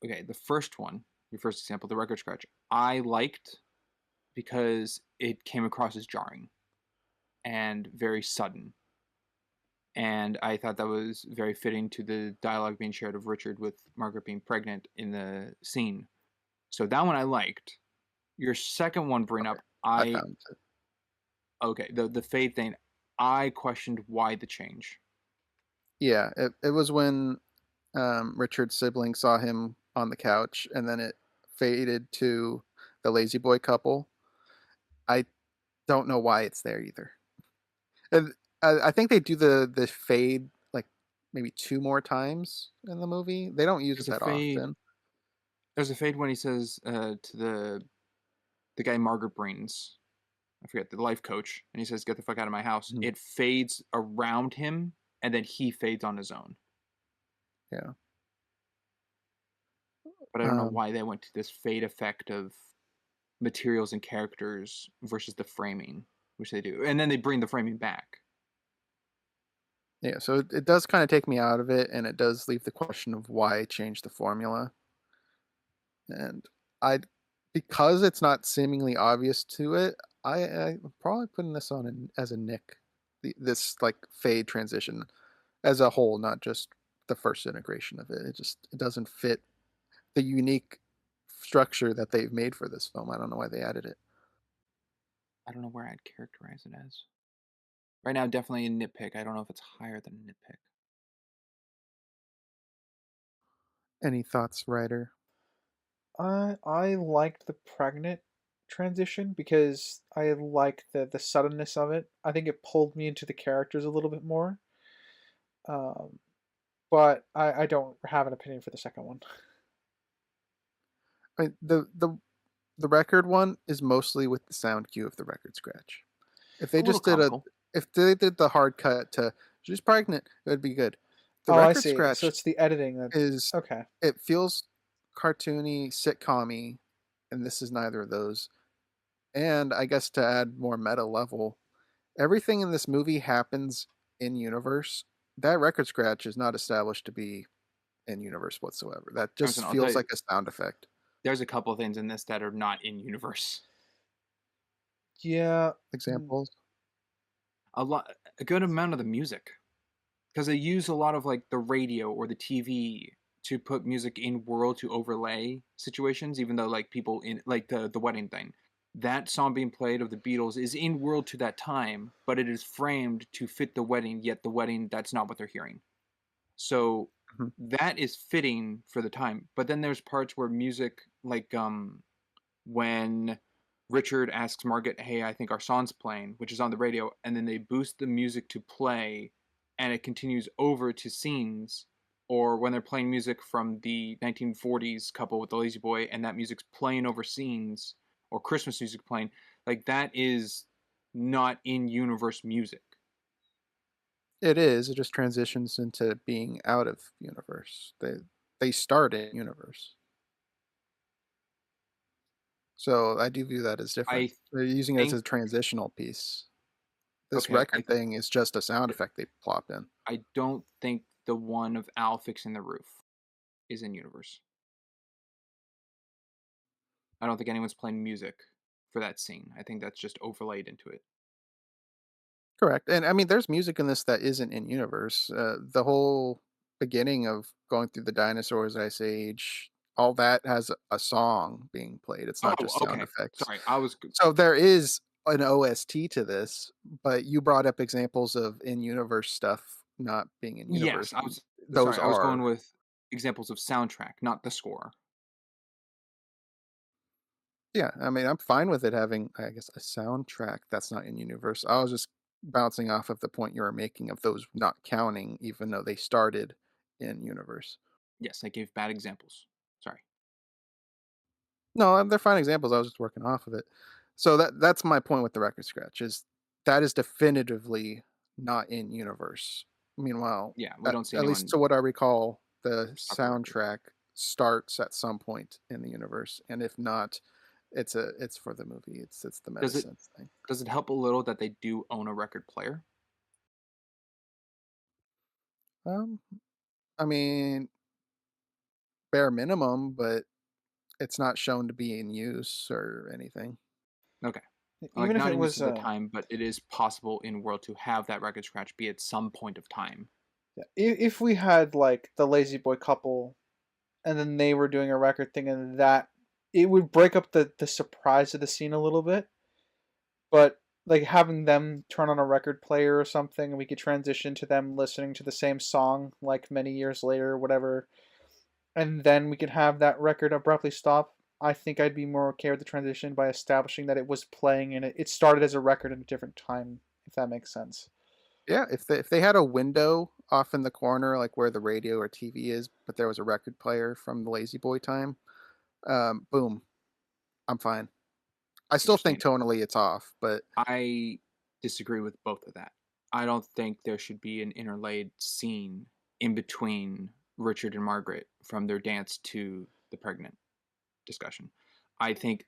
Okay, the first one, your first example, the record scratch, I liked because it came across as jarring and very sudden. And I thought that was very fitting to the dialogue being shared of Richard with Margaret being pregnant in the scene. So that one I liked. Your second one, bring up, I found it. okay, the fade thing, I questioned why the change. Yeah, it was when Richard's sibling saw him on the couch, and then it faded to the lazy boy couple. I don't know why it's there either. And I think they do the fade like maybe 2 more times in the movie. They don't use it There's a that fade. often. There's a fade when he says to the guy Margaret brings, I forget, the life coach, and he says, "Get the fuck out of my house." Mhm. It fades around him, and then he fades on his own. Yeah. But I don't know Um, why they went to this fade effect of materials and characters versus the framing, which they do, and then they bring the framing back. yeah, so it does kind of take me out of it, and it does leave the question of why change the formula. And I, because it's not seemingly obvious to it, I'm probably putting this on as a Nick. This like fade transition as a whole, not just the first integration of it. It doesn't fit the unique structure that they've made for this film. I don't know why they added it. I don't know where I'd characterize it as. Right now, definitely a nitpick. I don't know if it's higher than a nitpick. Any thoughts, writer? I liked the pregnant transition because I liked the suddenness of it. I think it pulled me into the characters a little bit more. Um, but I don't have an opinion for the second one. I mean, the record one is mostly with the sound cue of the record scratch. If they A little just did comical. if they did the hard cut to she's pregnant, it would be good. The Oh, I record see. So scratch it's the editing that. is Okay. it feels cartoony, sitcom-y, and this is neither of those. And I guess to add more meta level, everything in this movie happens in universe. That record scratch is not established to be in universe whatsoever. That Emerson, just I'll tell feels you, like a sound effect. there's a couple of things in this that are not in universe. Yeah. Examples? A good amount of the music, because they use a lot of like the radio or the TV to put music in world to overlay situations, even though like people in like the wedding thing. That song being played of the Beatles is in world to that time, but it is framed to fit the wedding, yet the wedding, that's not what they're hearing. So Mhm. that is fitting for the time. But then there's parts where music, like when Richard asks Margaret, "Hey, I think our song's playing," which is on the radio, and then they boost the music to play, and it continues over to scenes. Or when they're playing music from the 1940s couple with the Lazy Boy, and that music's playing over scenes, or Christmas music playing, like that is not in universe music. It is. It just transitions into being out of universe. They start in universe. So I do view that as different. I They're using it as think a transitional piece. This okay, record thing is just a sound effect they plop in. I don't think the one of Al fixing the roof is in universe. I don't think anyone's playing music for that scene. I think that's just overlaid into it. Correct. And I mean, there's music in this that isn't in universe. The whole beginning of going through the dinosaurs, Ice Age, all that has a song being played. It's not Oh, just sound okay. effects. Sorry, I was. So there is an OST to this, but you brought up examples of in-universe stuff not being in Yes, universe. I was. Those Sorry, I was going are. with examples of soundtrack, not the score. Yeah, I mean, I'm fine with it having, I guess, a soundtrack that's not in universe. I was just bouncing off of the point you were making of those not counting, even though they started in universe. Yes, I gave bad examples. Sorry. No, they're fine examples. I was just working off of it. So that's my point with the record scratch is that is definitively not in universe. Meanwhile, Yeah, we don't see at least anyone to what I recall, the stop the record. soundtrack starts at some point in the universe, and if not, it's for the movie. It's the Does it medicine thing. does it help a little that they do own a record player? Um, I mean, bare minimum, but it's not shown to be in use or anything. Okay. Like, Even if not it in was use of the time, but it is possible in World to have that record scratch be at some point of time. if we had like the Lazy Boy couple, and then they were doing a record thing, and that it would break up the surprise of the scene a little bit. But like having them turn on a record player or something, and we could transition to them listening to the same song like many years later, or whatever, and then we could have that record abruptly stop. I think I'd be more okay with the transition by establishing that it was playing and it started as a record at a different time, if that makes sense. Yeah, if they had a window off in the corner, like where the radio or TV is, but there was a record player from the Lazy Boy time, boom, I'm fine. I still think tonally it's off, but I disagree with both of that. I don't think there should be an interlaid scene in between Richard and Margaret from their dance to the pregnant discussion. I think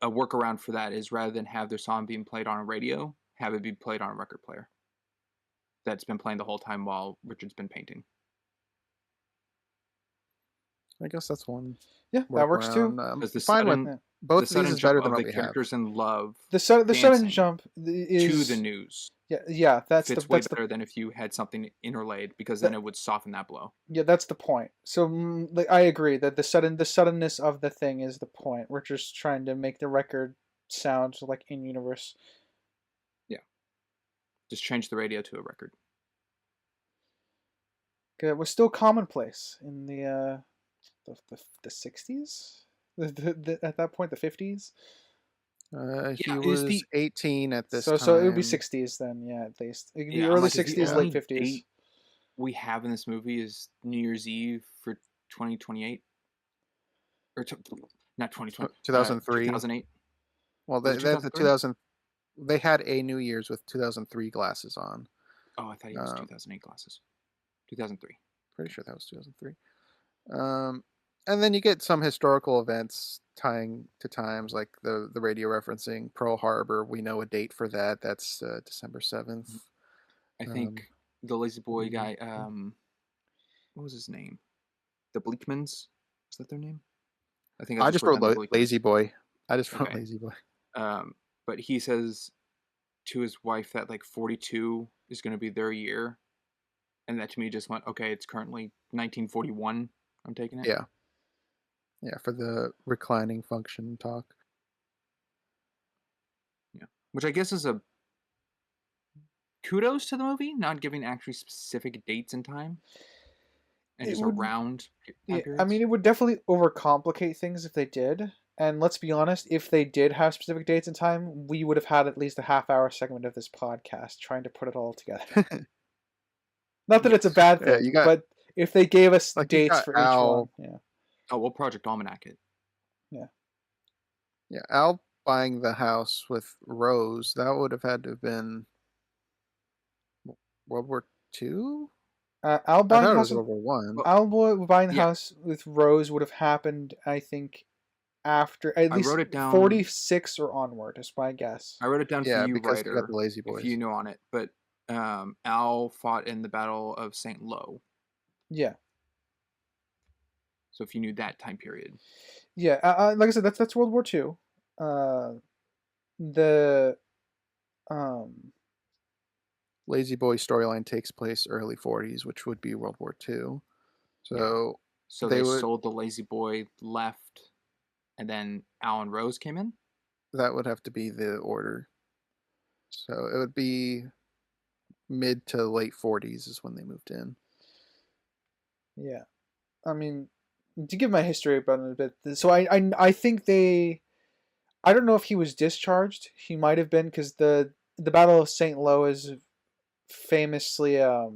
a workaround for that is rather than have their song being played on a radio, have it be played on a record player that's been playing the whole time while Richard's been painting. I guess that's one. Yeah, that works too. Because the fine sudden, with both the of these is better than what the we have. characters in love. The sudden dancing jump is to the news. Yeah, that's fits way better than if you had something interlaid, because then it would soften that blow. Yeah, that's the point. So like, I agree that the suddenness of the thing is the point. We're just trying to make the record sound like in universe. Yeah, just change the radio to a record. It was still commonplace in the 60s. At that point, the 50s. He was 18 at this time. So it would be 60s then, yeah, at least. It could be early 60s, late 50s. We have in this movie is New Year's Eve for 2028. Or not 2020. 2003. 2008. Well, they had a New Year's with 2003 glasses on. Oh, I thought it was 2008 glasses. 2003. Pretty sure that was 2003. And then you get some historical events tying to times, like the radio referencing Pearl Harbor. We know a date for that. That's December 7th. I think the Lazy Boy guy, what was his name? The Bleakmans? Is that their name? I think I just wrote Lazy Boy. I just wrote Lazy Boy. But he says to his wife that like 42 is going to be their year. And that to me just went, okay, it's currently 1941. I'm taking it. Yeah. Yeah, for the reclining function talk. Yeah. Which I guess is a kudos to the movie, not giving actually specific dates and time. And just around time periods. I mean, it would definitely overcomplicate things if they did. And let's be honest, if they did have specific dates and time, we would have had at least a half-hour segment of this podcast trying to put it all together. Not that it's a bad thing, but if they gave us dates for each one. Yeah. Oh, we'll Project Almanac it. Yeah. Yeah, Al buying the house with Rose, that would have had to have been World War II? Al buying the house World War I. Al buying the house with Rose would have happened, I think, after at least 46 or onward, is my guess. I wrote it down for you, because writer, the Lazy Boys. if you know on it. But Al fought in the Battle of St. Lo. Yeah. So if you knew that time period. Yeah, like I said, that's World War II. The Lazy Boy storyline takes place early 40s, which would be World War II. So they sold the Lazy Boy, left, and then Al and Rose came in? That would have to be the order. So it would be mid to late 40s is when they moved in. Yeah. I mean, to give my history about it a bit, so I think I don't know if he was discharged. He might have been, because the Battle of St. Lo is famously a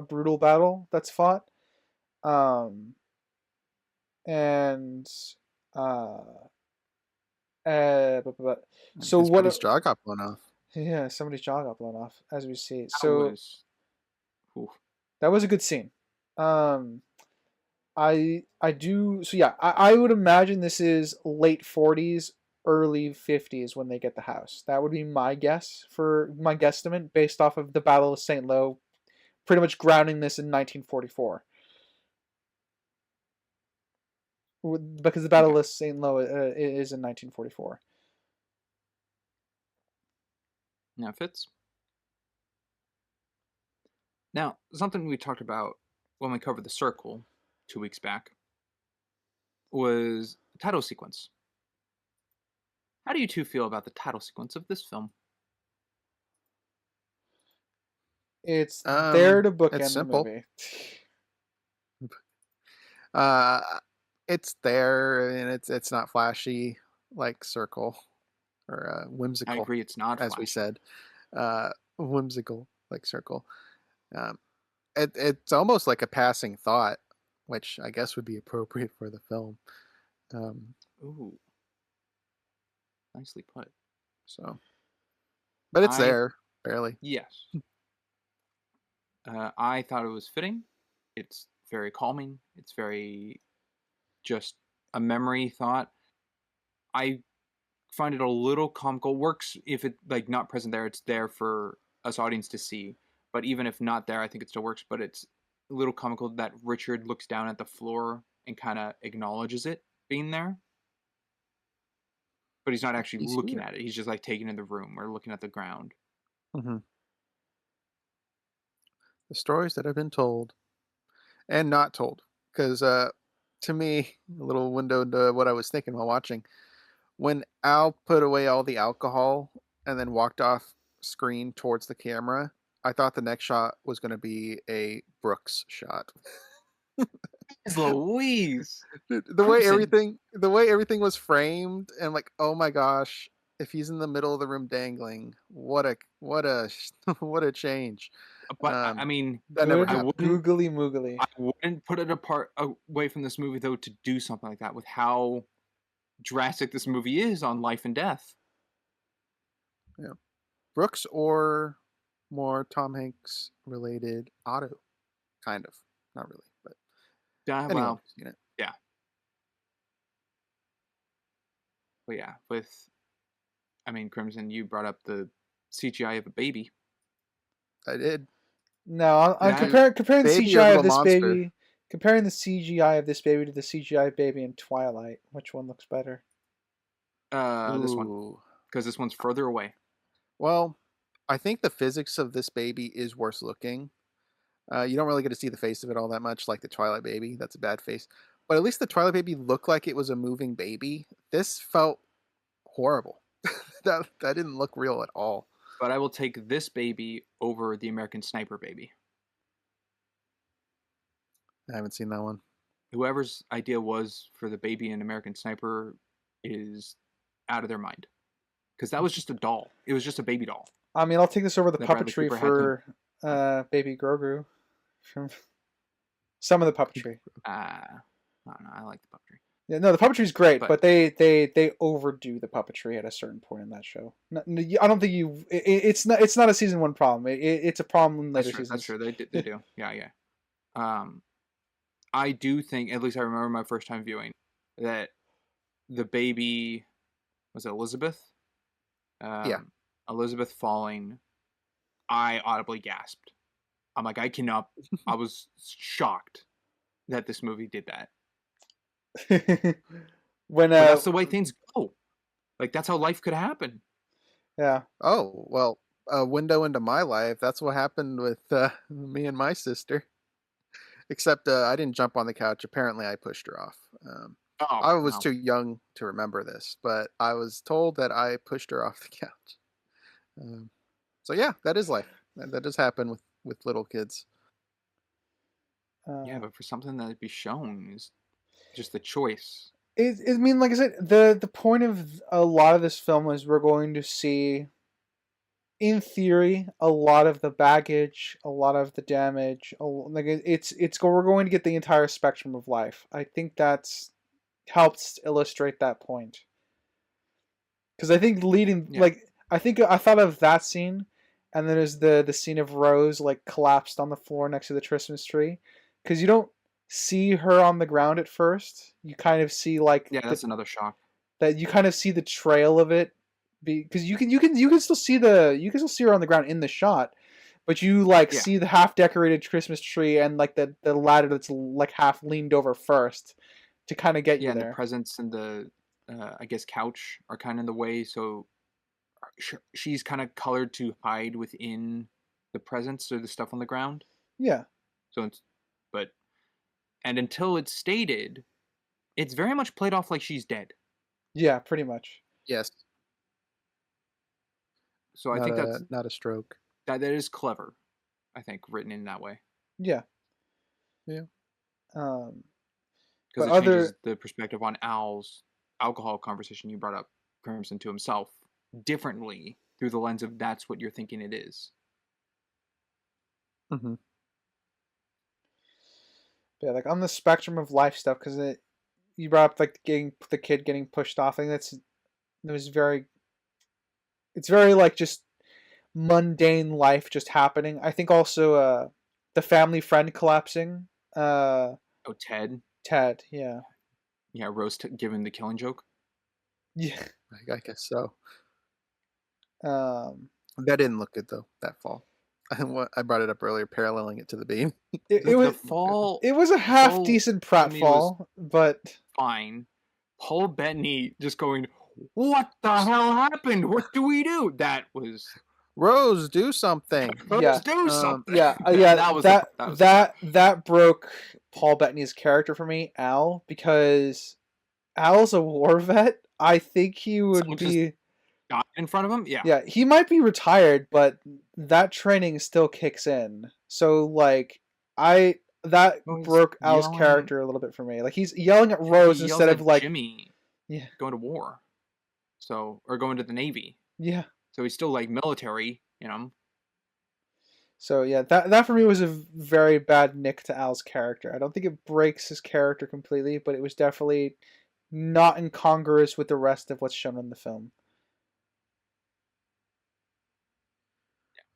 brutal battle that's fought, and so somebody's jaw got blown off. Yeah, somebody's jaw got blown off, as we see. So that was a good scene. I would imagine this is late 40s, early 50s when they get the house. That would be my guess, for my guesstimate, based off of the Battle of St. Lo, pretty much grounding this in 1944. because the Battle Okay. of St. Lo is in 1944. Yeah, it fits. Now, something we talked about when we covered The Circle 2 weeks back was the title sequence. How do you two feel about the title sequence of this film? It's there to It's bookend the simple. movie. It's there, and it's not flashy like Circle or I whimsical, agree, it's not as we flashy. said. Whimsical like Circle. It's almost like a passing thought, which I guess would be appropriate for the film. Ooh, nicely put. So, but it's I there barely. Yes. I thought it was fitting. It's very calming. It's very just a memory thought. I find it a little comical. Works if it like not present there. It's there for us audience to see. But even if not there, I think it still works. But it's a little comical that Richard looks down at the floor and kind of acknowledges it being there. But he's not actually He's looking here. at it. He's just like taking in the room or looking at the ground. Mm-hmm. The stories that have been told and not told, because to me, a little window into what I was thinking while watching. When Al put away all the alcohol and then walked off screen towards the camera, I thought the next shot was going to be a Brooks shot. It's Louise. The way Crimson. the way everything was framed, and like, oh my gosh, if he's in the middle of the room dangling, what a what a change. But I mean, That never Good I happened. wouldn't googly moogly. I wouldn't put it apart away from this movie though to do something like that with how drastic this movie is on life and death. Yeah, Brooks or more Tom Hanks related Otto, kind of, not really, but Yeah, anyone well, who's seen it. yeah, but yeah, I mean, Crimson, you brought up the CGI of a baby. I did. No, I'm That comparing the Baby or CGI of little this monster? baby. Comparing the CGI of this baby to the CGI of baby in Twilight. Which one looks better? this one, Ooh. because this one's further away. Well, I think the physics of this baby is worse looking. You don't really get to see the face of it all that much, like the Twilight baby. That's a bad face. But at least the Twilight baby looked like it was a moving baby. This felt horrible. That didn't look real at all. But I will take this baby over the American Sniper baby. I haven't seen that one. Whoever's idea was for the baby in American Sniper is out of their mind. Because that was just a doll. It was just a baby doll. I mean, I'll take this over the That Bradley puppetry Cooper had for Baby Grogu. From some of the puppetry. I don't know. I like the puppetry. Yeah, no, the puppetry's great, But- but they overdo the puppetry at a certain point in that show. I don't think it's not a season one problem. It's a problem in later seasons. That's true. They do. Yeah. I do think, at least I remember my first time viewing, that the baby, was it Elizabeth? Yeah. Elizabeth falling, I audibly gasped. I'm like, I was shocked that this movie did that. When But that's the way things go. Like, that's how life could happen. yeah. Oh, well, a window into my life. That's what happened with me and my sister. Except I didn't jump on the couch. Apparently, I pushed her off. Oh, I was wow. too young to remember this, but I was told that I pushed her off the couch. So yeah, that is life. That does happen with little kids. Yeah, but for something that be shown is just the choice. I mean, like I said, the point of a lot of this film is we're going to see, in theory, a lot of the baggage, a lot of the damage. We're going to get the entire spectrum of life. I think that's helps illustrate that point. Because I think I thought of that scene, and then there's the scene of Rose like collapsed on the floor next to the Christmas tree. Because you don't see her on the ground at first. You kind of see That's another shock. that you kind of see the trail of it, because you can still see her on the ground in the shot, but you see the half decorated Christmas tree and like the ladder that's like half leaned over first, to kind of get you and the there. presents and the I guess couch are kind of in the way, so she's kind of colored to hide within the presents or the stuff on the ground. Yeah. So it's, but and until it's stated, it's very much played off like she's dead. Yeah, pretty much. Yes. So I think that's not a stroke. that is clever. I think written in that way. Yeah. Yeah. Because But it changes the perspective on Al's alcohol conversation you brought up, Crimson, to himself differently through the lens of that's what you're thinking it is. Mm-hmm. Yeah, like on the spectrum of life stuff, because you brought up like the kid getting pushed off. I think it was very. It's very like just mundane life just happening. I think also the family friend collapsing. Oh, Ted. Ted, yeah. Yeah, Rose giving the killing joke. Yeah. I guess so. Um, That didn't look good though. That fall. I brought it up earlier, paralleling it to the beam. it was the fall. It was a half fall decent to pratfall, me was but fine. Paul Bettany just going, "What the hell happened? What do we do?" That was Rose, do something. Rose, Yeah. do something. yeah, that broke Paul Bettany's character for me, Al, because Al's a war vet. I think he would Someone be. Got in front of him. Yeah. Yeah, he might be retired, but that training still kicks in. So like, that Oh, he's broke Al's yelling- character a little bit for me. Like he's yelling at He Rose yells instead at of like, Jimmy yeah, going to war. So or going to the Navy. yeah. So he's still like military, you know. So yeah, that for me was a very bad nick to Al's character. I don't think it breaks his character completely, but it was definitely not incongruous with the rest of what's shown in the film.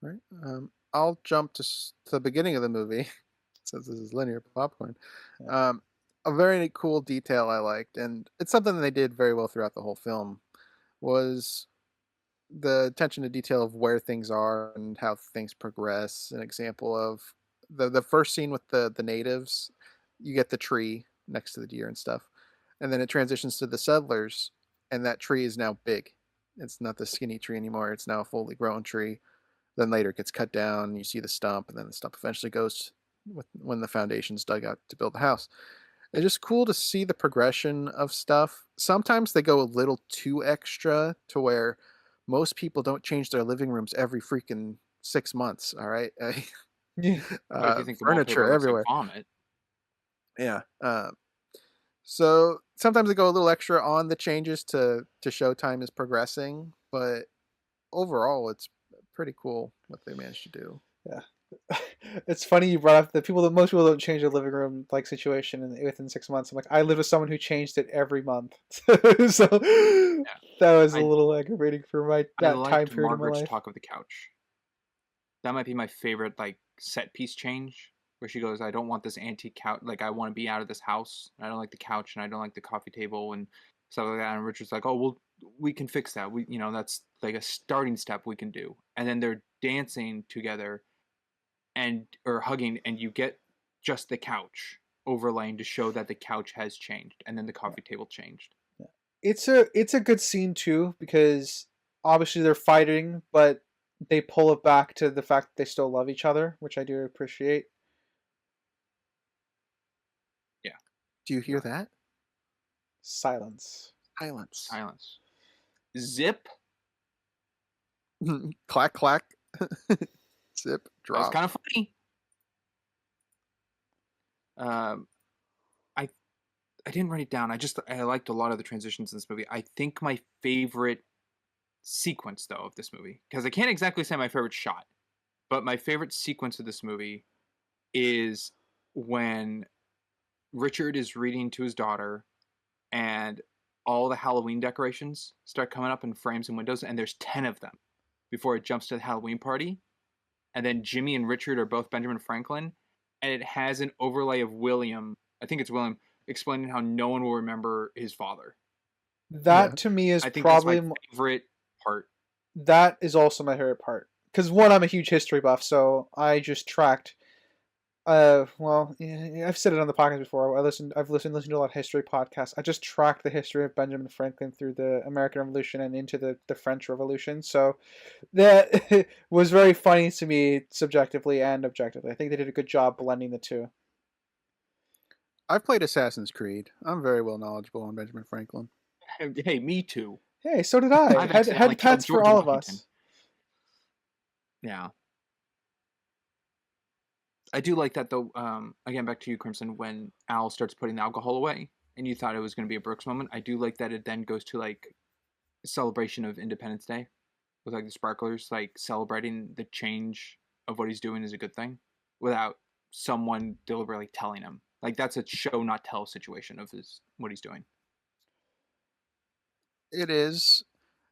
Right. I'll jump to the beginning of the movie, since this is linear popcorn. Yeah. A very cool detail I liked, and it's something that they did very well throughout the whole film, was the attention to detail of where things are and how things progress. An example of the first scene with the natives, you get the tree next to the deer and stuff, and then it transitions to the settlers, and that tree is now big. It's not the skinny tree anymore. It's now a fully grown tree. Then later it gets cut down. You see the stump, and then the stump eventually goes when the foundation's dug out to build the house. It's just cool to see the progression of stuff. Sometimes they go a little too extra to where most people don't change their living rooms every freaking 6 months. All right, Yeah. But if you think the furniture wallpaper looks like everywhere. vomit. Yeah. So sometimes they go a little extra on the changes to show time is progressing, but overall, it's pretty cool what they managed to do. Yeah. It's funny you brought up the people that most people don't change their living room like situation within 6 months. I'm like, I live with someone who changed it every month, so that was a little aggravating for that time period in my Margaret's life. talk of the couch. That might be my favorite like set piece change, where she goes, "I don't want this antique couch. Like I want to be out of this house. I don't like the couch, and I don't like the coffee table and stuff like that." And Richard's like, "Oh, well, we can fix that. That's like a starting step we can do." And then they're dancing together or hugging, and you get just the couch overlaying to show that the couch has changed, and then the coffee table changed. Yeah. It's a good scene too, because obviously they're fighting, but they pull it back to the fact that they still love each other, which I do appreciate. Yeah. Do you hear that? Silence. Silence. Zip. Clack clack. Zip. That Drop. was kind of funny. I didn't write it down. I liked a lot of the transitions in this movie. I think my favorite sequence though of this movie, because I can't exactly say my favorite shot, but my favorite sequence of this movie is when Richard is reading to his daughter and all the Halloween decorations start coming up in frames and windows, and there's 10 of them before it jumps to the Halloween party. And then Jimmy and Richard are both Benjamin Franklin, and it has an overlay of William, I think it's William, explaining how no one will remember his father. That to me is I think probably that's my favorite part. That is also my favorite part. Because one, I'm a huge history buff, so I just tracked Well, yeah, I've said it on the podcast before. I've listened to a lot of history podcasts. I just tracked the history of Benjamin Franklin through the American Revolution and into the French Revolution. So that was very funny to me, subjectively and objectively. I think they did a good job blending the two. I've played Assassin's Creed. I'm very well knowledgeable on Benjamin Franklin. Hey, me too. Hey, so did I. I've accidentally Had killed pets for George all of Washington. us. Yeah. I do like that though. Again, back to you, Crimson. When Al starts putting the alcohol away, and you thought it was going to be a Brooks moment, I do like that it then goes to like a celebration of Independence Day, with like the sparklers, like celebrating the change of what he's doing is a good thing, without someone deliberately telling him. Like that's a show not tell situation of what he's doing. It is.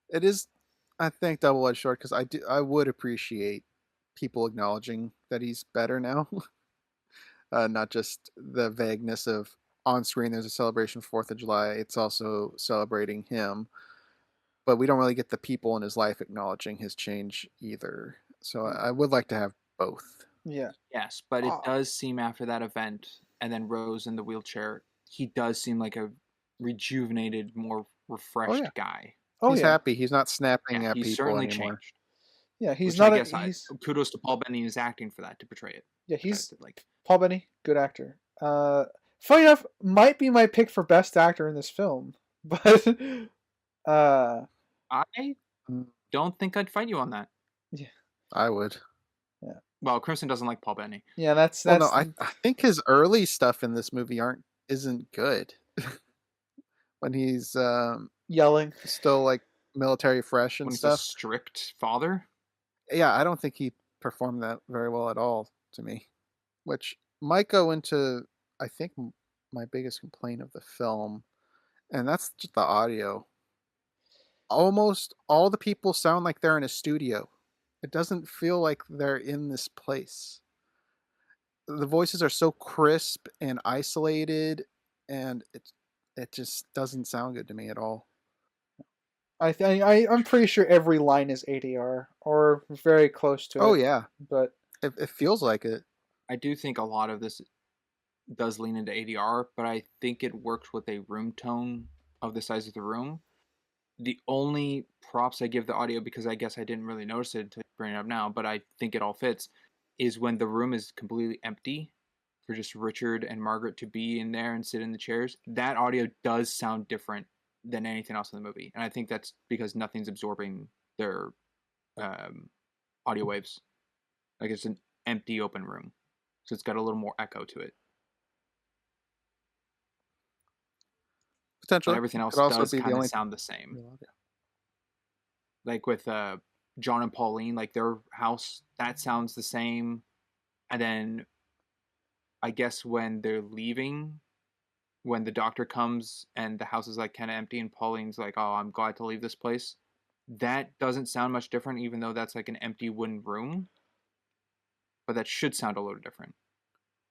It is. I think double-edged sword because I would appreciate people acknowledging that he's better now, not just the vagueness of on screen. There's a celebration for 4th of July. It's also celebrating him, but we don't really get the people in his life acknowledging his change either. So I would like to have both. Yeah. Yes, but it Ah. does seem after that event, and then Rose in the wheelchair, he does seem like a rejuvenated, more refreshed yeah. guy. Oh He's yeah. happy. He's not snapping Yeah, at he's people certainly anymore. changed. Yeah, he's Which not I a guess he's kudos to Paul Bettany and his acting for that to portray it. yeah, he's like Paul Bettany, good actor. Funny enough, might be my pick for best actor in this film. But I Mm, don't think I'd fight you on that. yeah. I would. Well, Crimson doesn't like Paul Bettany. Yeah, that's Well, no, I think his early stuff in this movie isn't good. When he's yelling. still like military fresh and When he's a stuff. strict father. Yeah, I don't think he performed that very well at all to me, which might go into I think my biggest complaint of the film, and that's just the audio. Almost all the people sound like they're in a studio. It doesn't feel like they're in this place. The voices are so crisp and isolated, and it just doesn't sound good to me at all. I'm pretty sure every line is ADR or very close to Oh it. yeah, But it feels like it. I do think a lot of this does lean into ADR, but I think it works with a room tone of the size of the room. The only props I give the audio, because I guess I didn't really notice it to bring it up now, but I think it all fits, is when the room is completely empty for just Richard and Margaret to be in there and sit in the chairs. That audio does sound different than anything else in the movie, and I think that's because nothing's absorbing their audio waves. Like it's an empty open room, so it's got a little more echo to it. But Potentially, everything else could also does be the kind of only sound the same. real audio. Like with John and Pauline, like their house, that sounds the same. And then I guess when they're leaving, when the doctor comes and the house is like kind of empty and Pauline's like, oh, I'm glad to leave this place. That doesn't sound much different, even though that's like an empty wooden room. But that should sound a little different.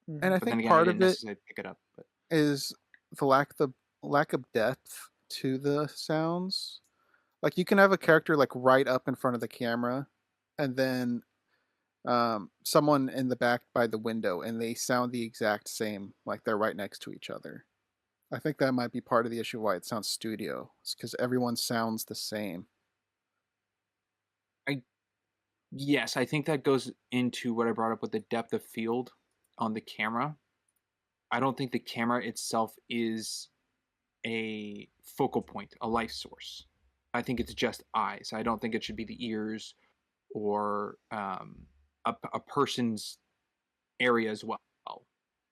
And I But then think again, I part didn't of it necessarily pick it up. But is the lack of depth to the sounds. Like you can have a character like right up in front of the camera, and then someone in the back by the window, and they sound the exact same, like they're right next to each other. I think that might be part of the issue why it sounds studio. It's because everyone sounds the same. yes, I think that goes into what I brought up with the depth of field on the camera. I don't think the camera itself is a focal point, a light source. I think it's just eyes. I don't think it should be the ears or a person's area as well.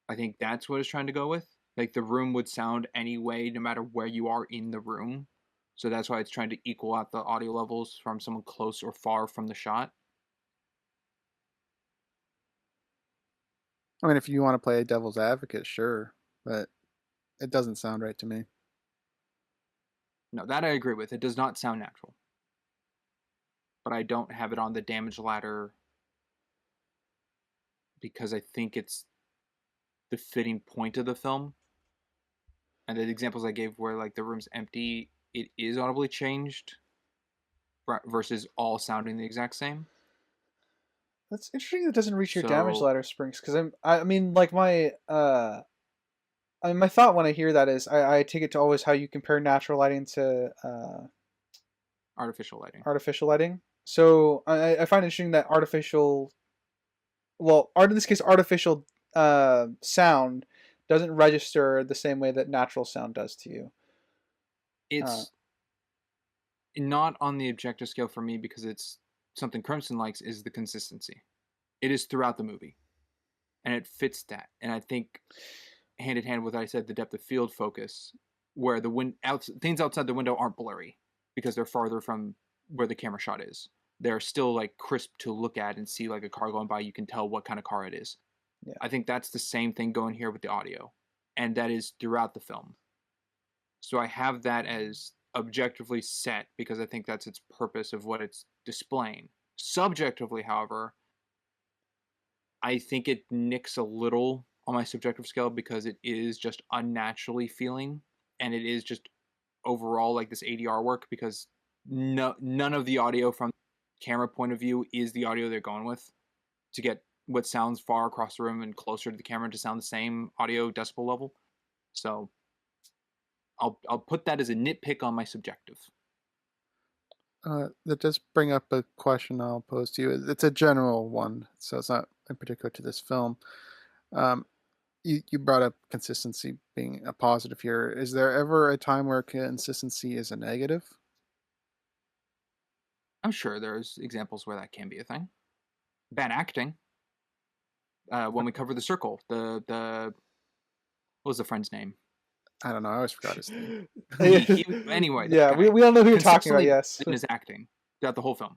I think that's what it's trying to go with. Like the room would sound anyway, no matter where you are in the room. So that's why it's trying to equal out the audio levels from someone close or far from the shot. I mean, if you want to play devil's advocate, sure, but it doesn't sound right to me. No, that I agree with. It does not sound natural. But I don't have it on the damage ladder because I think it's the fitting point of the film. And the examples I gave where like the room's empty, it is audibly changed versus all sounding the exact same. That's interesting. It doesn't reach your damage So ladder, Springs. Because I mean, like my I mean, my thought when I hear that is I take it to always how you compare natural lighting to artificial lighting. artificial lighting. So I find it interesting that in this case, artificial sound doesn't register the same way that natural sound does to you. It's not on the objective scale for me because it's something Crimson likes is the consistency. It is throughout the movie, and it fits that. And I think hand in hand with what I said, the depth of field focus, where the things outside the window aren't blurry because they're farther from where the camera shot is. They're still like crisp to look at and see, like a car going by. You can tell what kind of car it is. Yeah. I think that's the same thing going here with the audio, and that is throughout the film. So I have that as objectively set because I think that's its purpose of what it's displaying. Subjectively, however, I think it nicks a little on my subjective scale because it is just unnaturally feeling, and it is just overall like this ADR work because none of the audio from camera point of view is the audio they're going with to get what sounds far across the room and closer to the camera to sound the same audio decibel level. So I'll put that as a nitpick on my subjective. That does bring up a question I'll pose to you. It's a general one, so it's not in particular to this film. You brought up consistency being a positive here. Is there ever a time where consistency is a negative? I'm sure there's examples where that can be a thing. Bad acting. When we cover The Circle, the what was the friend's name? I don't know. I always forgot his name. Anyway, yeah, we all know who you're talking about. Yes, in his acting throughout the whole film.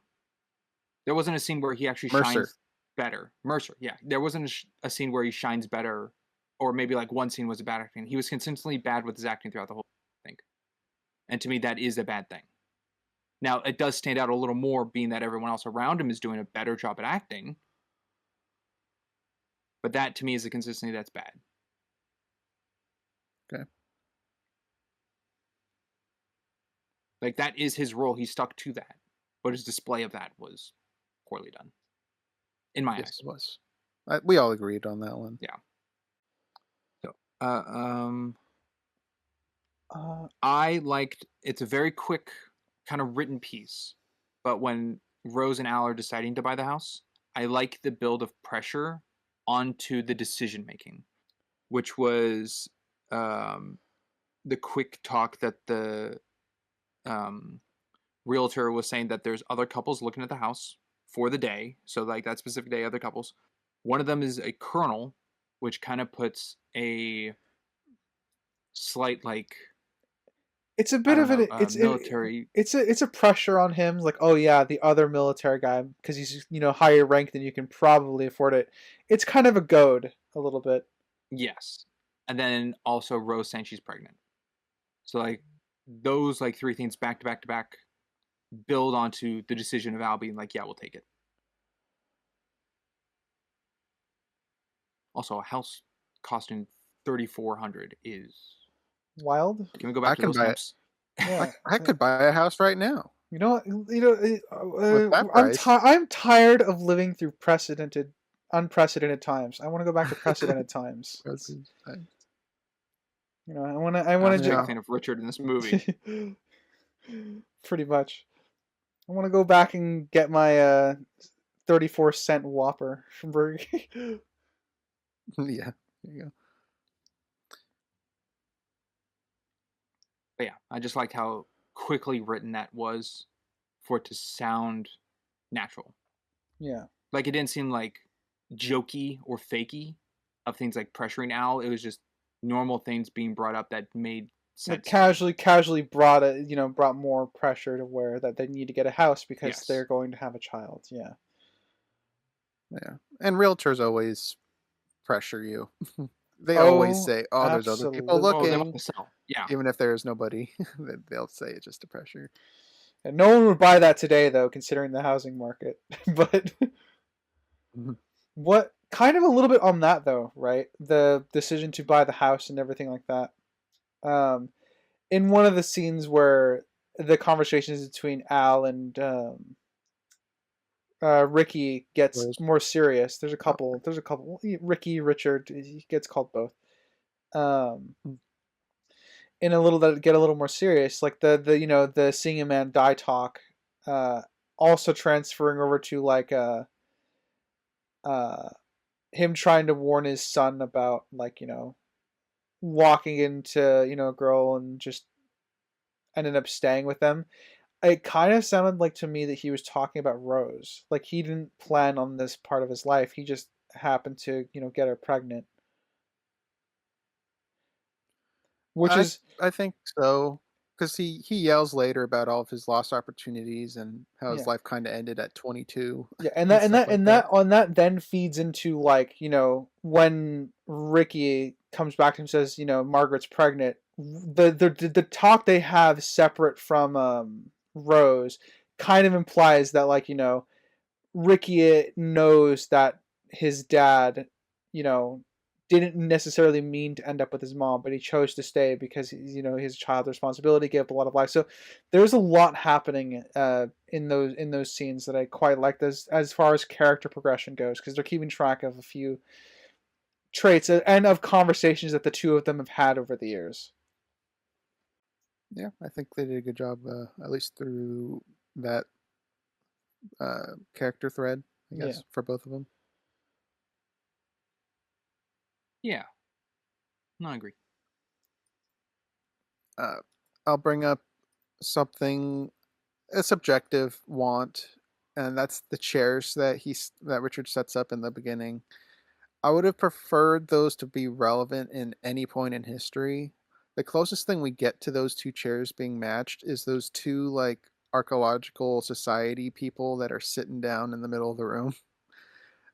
There wasn't a scene where he actually Mercer. shines better. Mercer, yeah, there wasn't a scene where he shines better, or maybe like one scene was a bad acting. He was consistently bad with his acting throughout the whole thing, and to me, that is a bad thing. Now, it does stand out a little more, being that everyone else around him is doing a better job at acting. But that, to me, is a consistency that's bad. Okay. Like, that is his role. He stuck to that. But his display of that was poorly done. In my eyes. It was. We all agreed on that one. Yeah. So, I liked, it's a very quick kind of written piece. But when Rose and Al are deciding to buy the house, I like the build of pressure onto the decision making, which was the quick talk that the realtor was saying that there's other couples looking at the house for the day. So like that specific day, other couples. One of them is a colonel, which kind of puts a slight like it's a bit of an military. It's a pressure on him, like, oh yeah, the other military guy, because he's higher ranked than you can probably afford it. It's kind of a goad a little bit. Yes, and then also Rose saying she's pregnant. So like those like three things back to back to back build onto the decision of Al being like, yeah, we'll take it. Also, a house costing $3,400 is wild. Can we go back to those times? Yeah. I could buy a house right now. I'm tired of living through unprecedented times. I want to go back to precedented times. I want to just kind of Richard in this movie. Pretty much. I want to go back and get my 34-cent Whopper from Burger King. Yeah, there you go. But yeah, I just liked how quickly written that was for it to sound natural. Yeah. Like it didn't seem like jokey or fakey of things like pressuring Al. It was just normal things being brought up that made sense. Like casually brought more pressure to where that they need to get a house because they're going to have a child. Yeah. Yeah. And realtors always pressure you. They always say, "Oh, there's other people looking." They want to sell. Yeah. Even if there's nobody, they'll say it just to pressure. And no one would buy that today, though, considering the housing market. But what kind of a little bit on that, though, right? The decision to buy the house and everything like that. In one of the scenes where the conversations between Al and Ricky gets Rose. more serious. There's a couple. Ricky, Richard, he gets called both. In a little that get a little more serious, like the seeing a man die talk, also transferring over to like him trying to warn his son about like walking into a girl and just ended up staying with them. It kind of sounded like to me that he was talking about Rose. Like he didn't plan on this part of his life. He just happened to get her pregnant, which I is I think so, because he yells later about all of his lost opportunities and how his yeah. life kind of ended at 22 Yeah, and and that and stuff that like and that. that on that then feeds into like when Ricky comes back and says Margaret's pregnant. The talk they have separate from Rose kind of implies that like Ricky knows that his dad you know didn't necessarily mean to end up with his mom, but he chose to stay because his child's responsibility, gave up a lot of life. So there's a lot happening in those scenes that I quite like as far as character progression goes, because they're keeping track of a few traits and of conversations that the two of them have had over the years. Yeah, I think they did a good job, at least through that character thread, I Yeah. guess, for both of them. Yeah. No, I agree. I'll bring up something, a subjective want, and that's the chairs that Richard sets up in the beginning. I would have preferred those to be relevant in any point in history. The closest thing we get to those two chairs being matched is those two like archaeological society people that are sitting down in the middle of the room.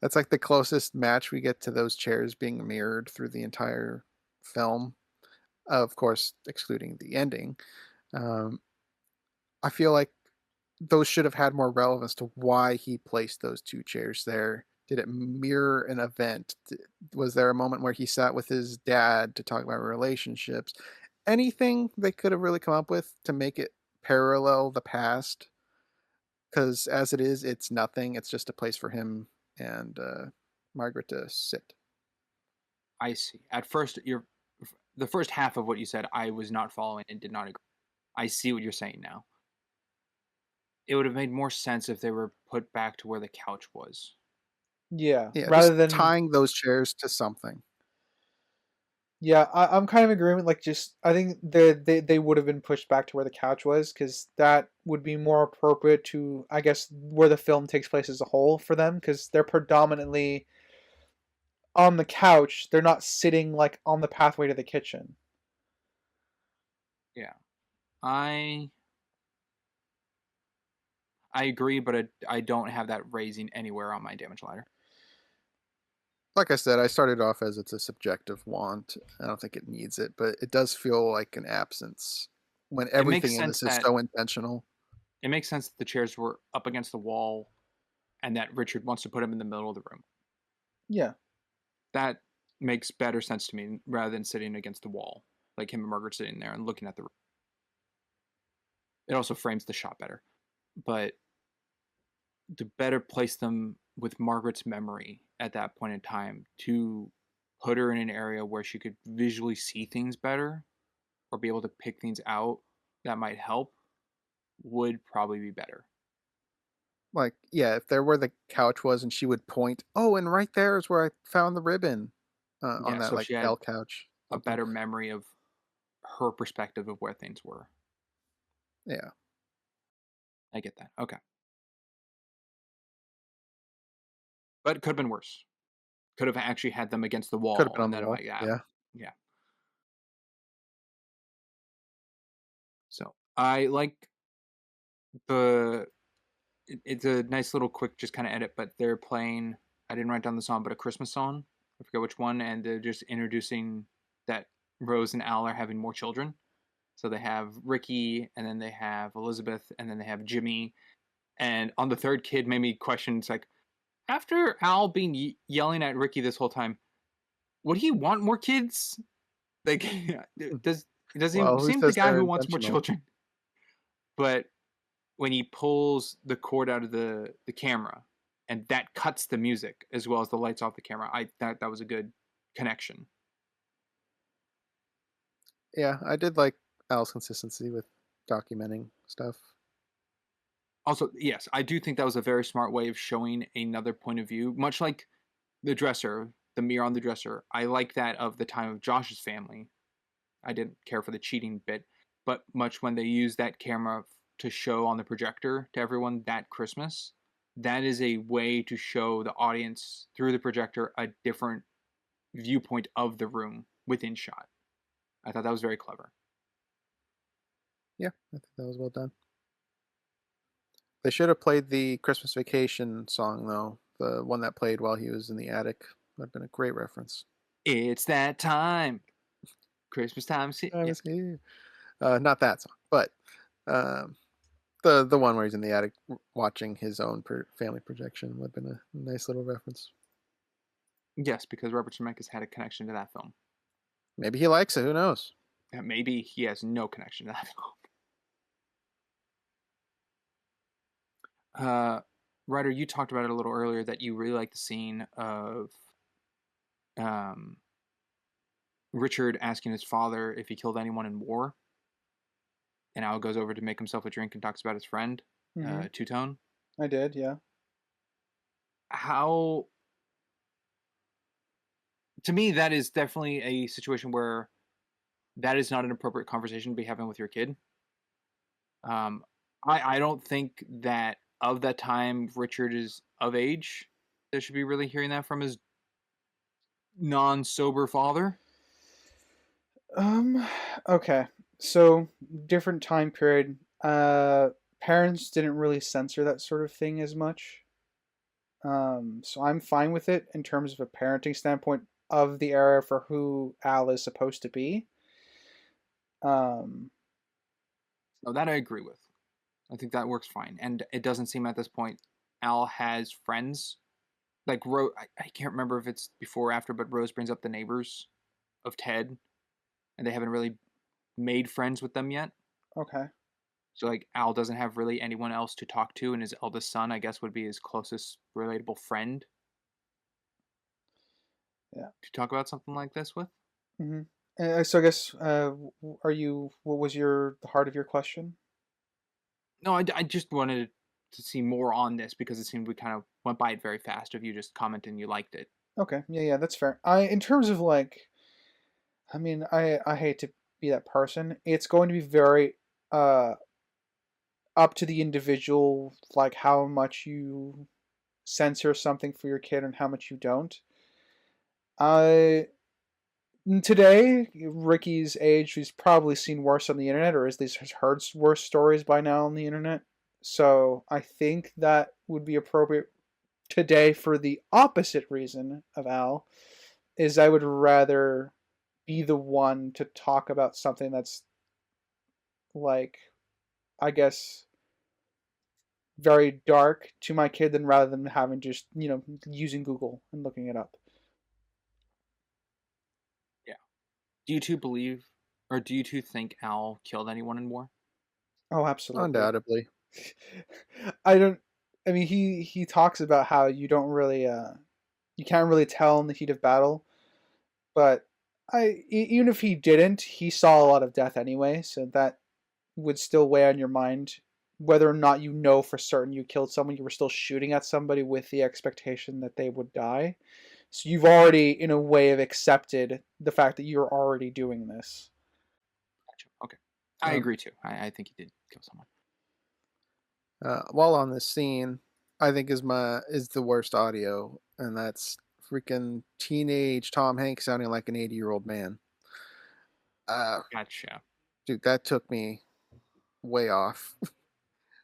That's like the closest match we get to those chairs being mirrored through the entire film. Of course, excluding the ending. Um, I feel like those should have had more relevance to why he placed those two chairs there. Did it mirror an event? Was there a moment where he sat with his dad to talk about relationships? Anything they could have really come up with to make it parallel the past? Because as it is, it's nothing. It's just a place for him and Margaret to sit. I see. At first, the first half of what you said, I was not following and did not agree. I see what you're saying now. It would have made more sense if they were put back to where the couch was. Yeah, Yeah, rather just than tying those chairs to something. yeah, I'm kind of in agreement. Like, just I think they would have been pushed back to where the couch was, because that would be more appropriate to, I guess, where the film takes place as a whole for them, because they're predominantly on the couch. They're not sitting like on the pathway to the kitchen. Yeah, I agree, but I don't have that raising anywhere on my damage ladder. Like I said, I started off as it's a subjective want. I don't think it needs it, but it does feel like an absence when everything in this is so intentional. It makes sense that the chairs were up against the wall and that Richard wants to put him in the middle of the room. Yeah. That makes better sense to me rather than sitting against the wall, like him and Margaret sitting there and looking at the room. It also frames the shot better. But to better place them with Margaret's memory at that point in time, to put her in an area where she could visually see things better or be able to pick things out that might help, would probably be better. Like, yeah, if there where the couch was and she would point, oh, and right there is where I found the ribbon on that so like she had L couch. a Something. better memory of her perspective of where things were. Yeah. I get that. Okay. But it could have been worse. Could have actually had them against the wall. Could have been on And the then I'm wall. like, Yeah. yeah. So I like it's a nice little quick just kind of edit, but they're playing, I didn't write down the song, but a Christmas song. I forget which one. And they're just introducing that Rose and Al are having more children. So they have Ricky, and then they have Elizabeth, and then they have Jimmy. And on the third kid made me question, it's like, after Al being yelling at Ricky this whole time, would he want more kids? Like, does he Well, who seem the says guy they're who wants more intentional? children? But when he pulls the cord out of the camera and that cuts the music as well as the lights off the camera. That was a good connection. Yeah, I did like Al's consistency with documenting stuff. Also, yes, I do think that was a very smart way of showing another point of view, much like the dresser, the mirror on the dresser. I like that of the time of Josh's family. I didn't care for the cheating bit, but much when they use that camera to show on the projector to everyone that Christmas, that is a way to show the audience through the projector a different viewpoint of the room within shot. I thought that was very clever. Yeah, I think that was well done. They should have played the Christmas Vacation song, though. The one that played while he was in the attic. That would have been a great reference. It's that time. Christmas time. I was here. Not that song, but the one where he's in the attic watching his own family projection would have been a nice little reference. Yes, because Robert Zemeckis had a connection to that film. Maybe he likes it. Who knows? Maybe he has no connection to that film. Ryder, you talked about it a little earlier that you really like the scene of Richard asking his father if he killed anyone in war. And Al goes over to make himself a drink and talks about his friend, Two-Tone. I did, yeah. How... To me, that is definitely a situation where that is not an appropriate conversation to be having with your kid. I don't think that of that time Richard is of age that should be really hearing that from his non-sober father. Okay. So, different time period. Parents didn't really censor that sort of thing as much. So I'm fine with it in terms of a parenting standpoint of the era for who Al is supposed to be. No, that I agree with. I think that works fine. And it doesn't seem at this point Al has friends. Like, I can't remember if it's before or after, but Rose brings up the neighbors of Ted, and they haven't really made friends with them yet. Okay. So, like, Al doesn't have really anyone else to talk to, and his eldest son, I guess, would be his closest relatable friend. Yeah. To talk about something like this with. Mm-hmm. So I guess, what was the heart of your question? No, I just wanted to see more on this because it seemed we kind of went by it very fast of you just commenting you liked it. Okay, yeah, that's fair. In terms of like, I mean, I hate to be that person. It's going to be very up to the individual, like how much you censor something for your kid and how much you don't. Today, Ricky's age, he's probably seen worse on the internet, or at least has heard worse stories by now on the internet. So I think that would be appropriate today for the opposite reason of Al, is I would rather be the one to talk about something that's, like, I guess, very dark to my kid than rather than having just, using Google and looking it up. Yeah. Do you two believe, or do you two think Al killed anyone in war? Oh, absolutely. Undoubtedly. I mean, he talks about how you don't really, you can't really tell in the heat of battle, but even if he didn't, he saw a lot of death anyway, so that would still weigh on your mind. Whether or not you know for certain you killed someone, you were still shooting at somebody with the expectation that they would die. So you've already, in a way, have accepted the fact that you're already doing this. Gotcha. Okay. I agree too. I think he did kill someone. While on this scene, I think is the worst audio, and that's freaking teenage Tom Hanks sounding like an 80-year-old man. Gotcha. Dude, that took me way off.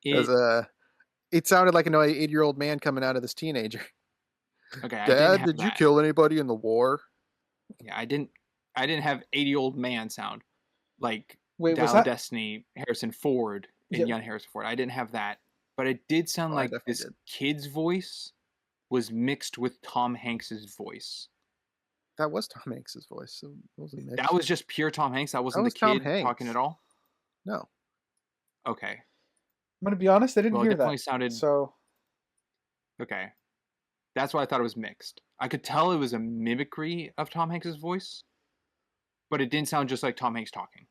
It sounded like an 80-year-old man coming out of this teenager. Okay, Dad, did you kill anybody in the war? Yeah, I didn't have 80-year-old man sound like Destiny, Harrison Ford, and young Harrison Ford. I didn't have that, but it did sound like this kid's voice was mixed with Tom Hanks's voice. That was Tom Hanks's voice. It wasn't mixed. That was just pure Tom Hanks. That wasn't the kid talking at all. No. Okay. I'm gonna be honest. I didn't hear that. Sounded so. Okay. That's why I thought it was mixed. I could tell it was a mimicry of Tom Hanks' voice, but it didn't sound just like Tom Hanks talking.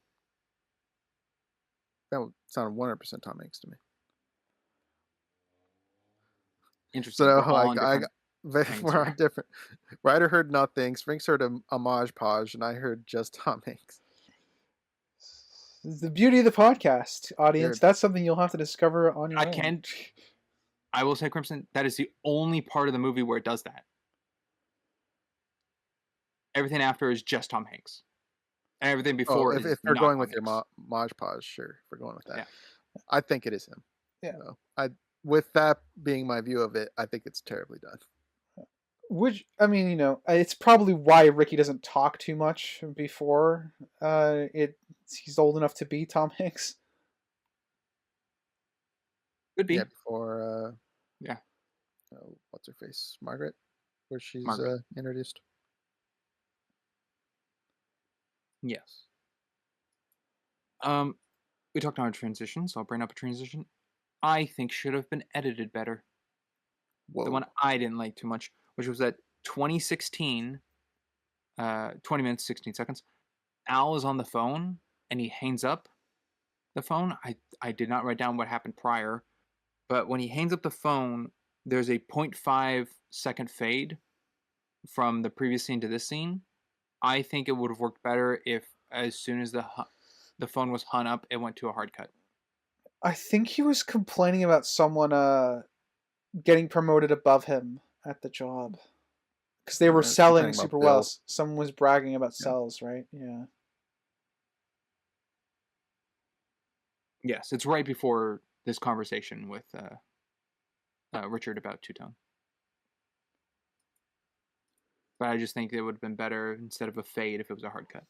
That would sound 100% Tom Hanks to me. Interesting. So We're all on I different things we're on here. different. Ryder heard nothing. Sprinks heard a homage page, and I heard just Tom Hanks. It's the beauty of the podcast, audience. Weird. That's something you'll have to discover on your own. I will say, Crimson, that is the only part of the movie where it does that. Everything after is just Tom Hanks. And everything before is if they're not going Tom with your Hanks. Maj Paj, sure. If we're going with that. Yeah. I think it is him. Yeah. So, with that being my view of it, I think it's terribly done. Which, I mean, you know, it's probably why Ricky doesn't talk too much before he's old enough to be Tom Hanks. Could be. Yeah, before Yeah. What's her face? Margaret, where she's Margaret. introduced. Yes. We talked on a transition, so I'll bring up a transition I think should have been edited better. Whoa. The one I didn't like too much, which was that 2016, 20 minutes, 16 seconds, Al is on the phone, and he hangs up the phone. I did not write down what happened prior, but when he hangs up the phone, there's a 0.5 second fade from the previous scene to this scene. I think it would have worked better if, as soon as the phone was hung up, it went to a hard cut. I think he was complaining about someone getting promoted above him at the job. Because they were selling super well. Someone was bragging about sales, right? Yeah. Yes, it's right before this conversation with Richard about Two-Tone. But I just think it would have been better instead of a fade if it was a hard cut.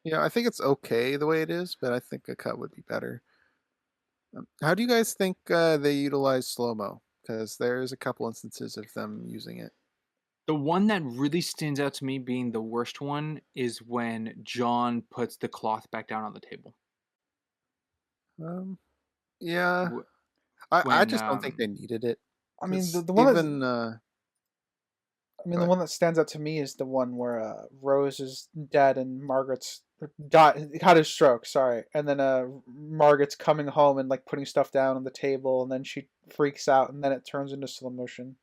Yeah, I think it's okay the way it is, but I think a cut would be better. How do you guys think they utilize slow-mo? Because there's a couple instances of them using it. The one that really stands out to me being the worst one is when John puts the cloth back down on the table. Yeah. I just don't think they needed it. I mean, the one even the one that stands out to me is the one where Rose is dead and Margaret's had a stroke. Sorry, and then Margaret's coming home and like putting stuff down on the table, and then she freaks out, and then it turns into slow motion.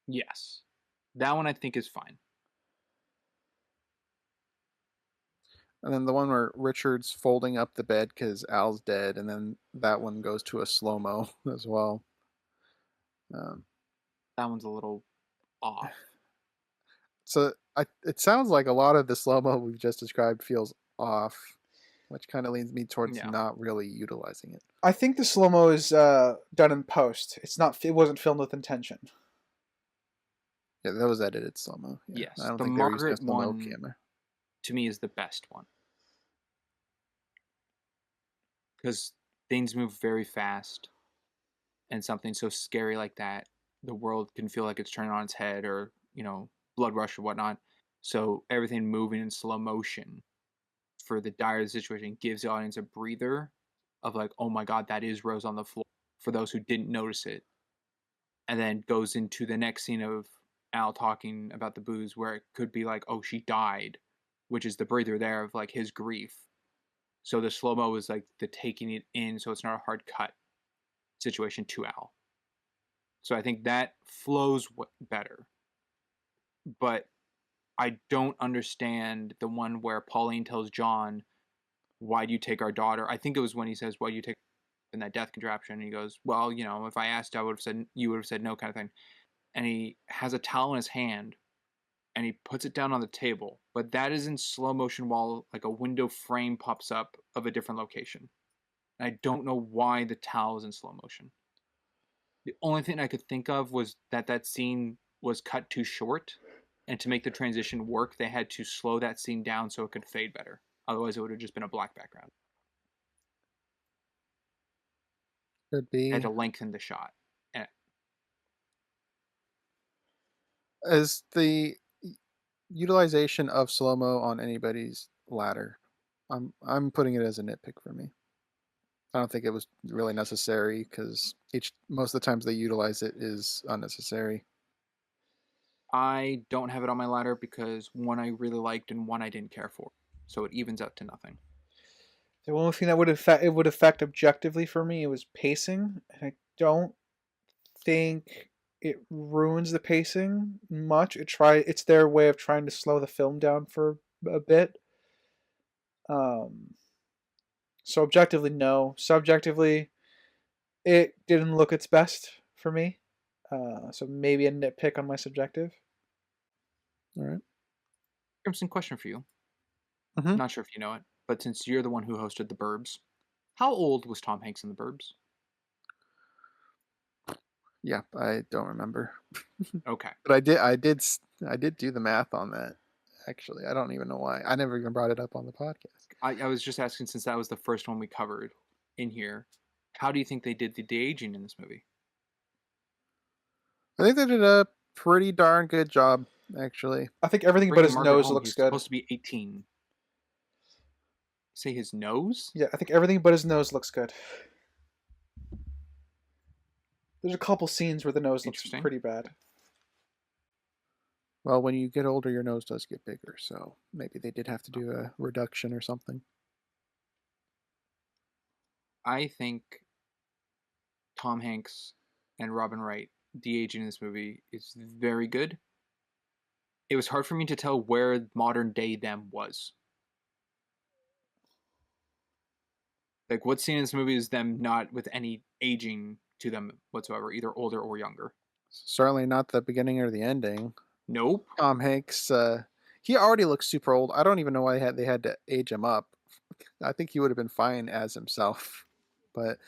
Yes, that one I think is fine. And then the one where Richard's folding up the bed because Al's dead, and then that one goes to a slow mo as well. That one's a little off. So it sounds like a lot of the slow mo we've just described feels off, which kind of leads me towards not really utilizing it. I think the slow mo is done in post. It wasn't filmed with intention. Yeah, that was edited slow mo. Yeah. Yes, I don't the think Margaret there was just one a low camera. To me is the best one because things move very fast, and something so scary like that, the world can feel like it's turning on its head, or blood rush or whatnot. So everything moving in slow motion for the dire situation gives the audience a breather of like, oh my god, that is Rose on the floor, for those who didn't notice it. And then goes into the next scene of Al talking about the booze, where it could be like, oh, she died, which is the breather there of like his grief. So the slow-mo is like the taking it in, so it's not a hard cut situation to Al. So I think that flows better. But I don't understand the one where Pauline tells John, why do you take our daughter? I think it was when he says, why do you take in that death contraption? And he goes, well, if I asked, you would have said no, kind of thing. And he has a towel in his hand, and he puts it down on the table. But that is in slow motion while like a window frame pops up of a different location. And I don't know why the towel is in slow motion. The only thing I could think of was that scene was cut too short, and to make the transition work, they had to slow that scene down so it could fade better. Otherwise, it would have just been a black background. Could be. They had to lengthen the shot. Is the utilization of slow-mo on anybody's ladder? I'm putting it as a nitpick for me. I don't think it was really necessary because most of the times they utilize it is unnecessary. I don't have it on my ladder because one I really liked and one I didn't care for, so it evens out to nothing. The only thing that would affect objectively for me was pacing, and I don't think it ruins the pacing much. It's their way of trying to slow the film down for a bit. So objectively, no. Subjectively, it didn't look its best for me. So maybe a nitpick on my subjective. All right. Crimson, question for you. Mhm. Not sure if you know it, but since you're the one who hosted The Burbs, how old was Tom Hanks in The Burbs? Yeah, I don't remember, Okay. but I did do the math on that. Actually, I don't even know why. I never even brought it up on the podcast. I was just asking, since that was the first one we covered in here, how do you think they did the de-aging in this movie? I think they did a pretty darn good job, actually. I think everything but Bringing his Margaret nose home, looks he's good. supposed to be 18. Say his nose? Yeah, I think everything but his nose looks good. There's a couple scenes where the nose looks Interesting. pretty bad. Well, when you get older, your nose does get bigger, so maybe they did have to do a reduction or something. I think Tom Hanks and Robin Wright de-aging in this movie is very good. It was hard for me to tell where modern day them was. Like, what scene in this movie is them not with any aging to them whatsoever, either older or younger? Certainly not the beginning or the ending. Nope. Tom Hanks, he already looks super old. I don't even know why they had to age him up. I think he would have been fine as himself, but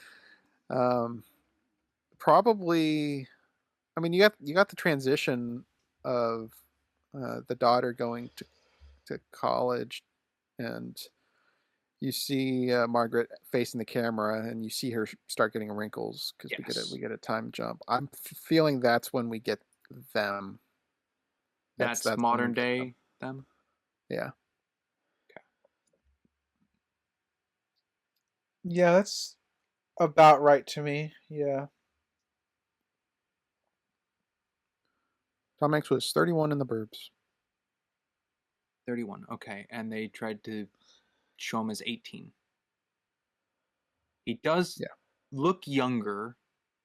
probably. I mean, you got the transition of the daughter going to college, and you see Margaret facing the camera, and you see her start getting wrinkles because Yes. we get a time jump. I'm feeling that's when we get them. That's when we modern get day them. Yeah. Yeah, that's about right to me. Yeah. Tom Hanks was 31 in The Burbs. 31. Okay. And they tried to show him as 18. He does Yeah. look younger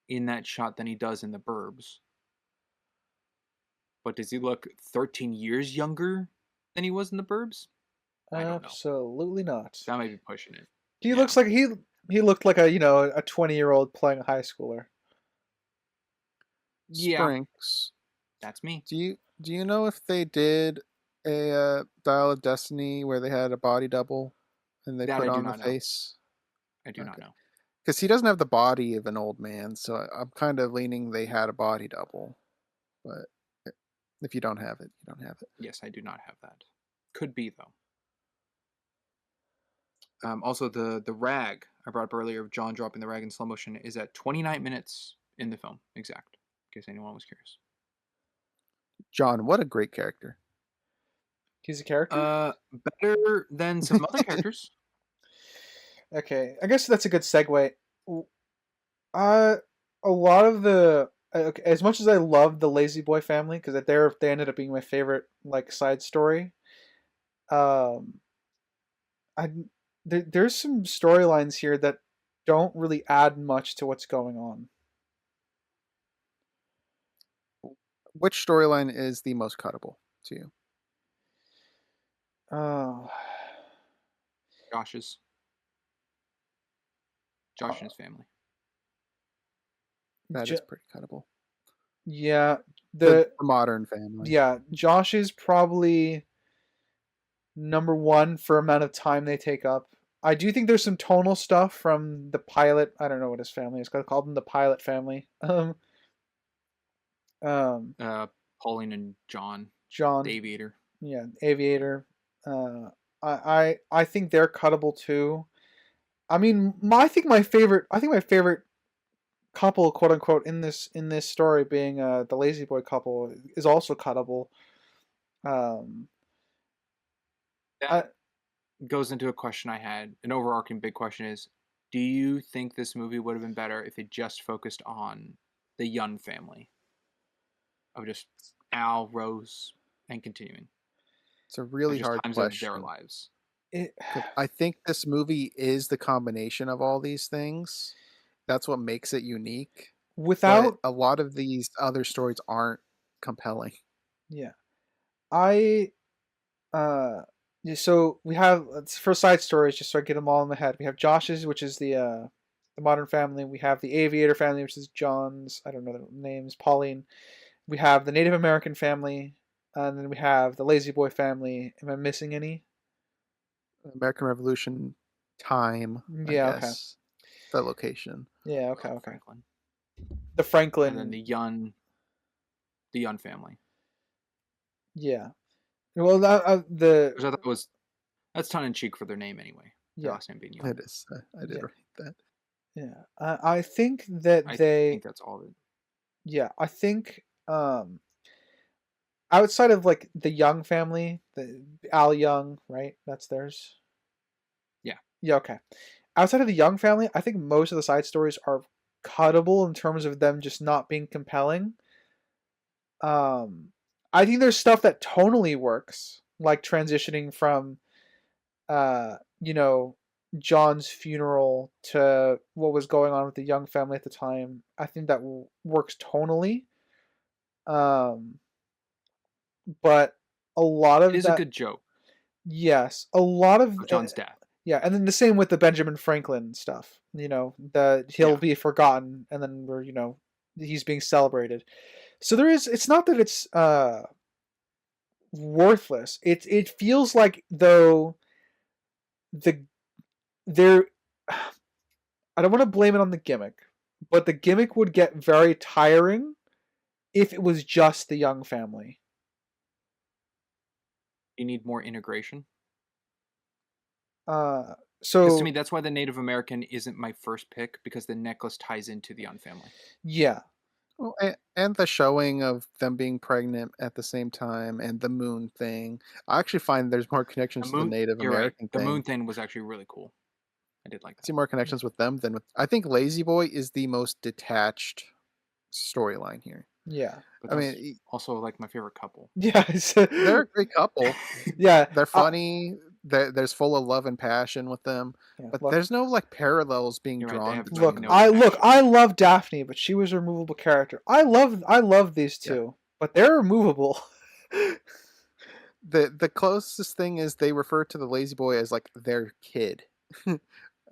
in that shot than he does in The Burbs. But does he look 13 years younger than he was in The Burbs? I don't know. Absolutely not. That might be pushing it. He looks like he looked like a 20-year-old playing a high schooler. Yeah. Sprinks. That's me. Do you know if they did a Dial of Destiny where they had a body double and they That put I do on the not know. face? I do not know. Because he doesn't have the body of an old man, so I'm kind of leaning they had a body double. But if you don't have it, you don't have it. Yes, I do not have that. Could be, though. Also, the rag I brought up earlier of John dropping the rag in slow motion is at 29 minutes in the film, exact, in case anyone was curious. John, what a great character. He's a character? Better than some other characters. Okay, I guess that's a good segue. A lot of the as much as I love the Lazy Boy family because they ended up being my favorite side story. There's some storylines here that don't really add much to what's going on. Which storyline is the most cuttable to you? Josh's Josh and his family. That is pretty cuttable. Yeah, the modern family. Yeah, Josh is probably number one for amount of time they take up. I do think there's some tonal stuff from the pilot. I don't know what his family is. I called them the pilot family. Pauline and John. John. The aviator. Yeah, aviator. I think they're cuttable too. I mean, I think my favorite couple, quote unquote, in this story being the Lazy Boy couple is also cuttable. That goes into a question I had. An overarching big question is, Do you think this movie would have been better if it just focused on the Young family of just Al, Rose, and continuing? It's a really just hard times question. of their lives. I think this movie is the combination of all these things. That's what makes it unique. Without But a lot of these other stories aren't compelling. Yeah. So we have for side stories, just so I get them all in my head. We have Josh's, which is the Modern Family. We have the Aviator family, which is John's. I don't know the names. Pauline. We have the Native American family, and then we have the Lazy Boy family. Am I missing any? American Revolution time, Yeah. I Okay. guess. The location. Yeah. Okay. Okay. Franklin. The Franklin. And then the Young family. Yeah. Well, Which I thought that's tongue in cheek for their name anyway. Their last name being Young. It is. I did write that. Yeah. I think that I think that's all of it. Yeah, I think outside of like the Young family, the Al Young, right? That's theirs. Yeah. Yeah. Okay. Outside of the Young family, I think most of the side stories are cuttable in terms of them just not being compelling. I think there's stuff that tonally works, like transitioning from, John's funeral to what was going on with the Young family at the time. I think that works tonally. But a lot of it is a good joke. Yes, a lot of John's death. Yeah, and then the same with the Benjamin Franklin stuff. That he'll be forgotten, and then he's being celebrated. So it's not that it's worthless. It feels like though there. I don't want to blame it on the gimmick, but the gimmick would get very tiring if it was just the Young family. You need more integration. So to me, that's why the Native American isn't my first pick, because the necklace ties into the Young family. Yeah. Well, and the showing of them being pregnant at the same time, and the moon thing. I actually find there's more connections to the Native American thing. The moon thing was actually really cool. I did like that. I see more connections with them than with. I think Lazy Boy is the most detached storyline here. Yeah. But I mean, also like my favorite couple. Yeah. They're a great couple. Yeah. They're funny. There's full of love and passion with them. Yeah, but there's no like parallels being drawn. Right, I love Daphne, but she was a removable character. I love these two, but they're removable. The closest thing is they refer to the Lazy Boy as like their kid.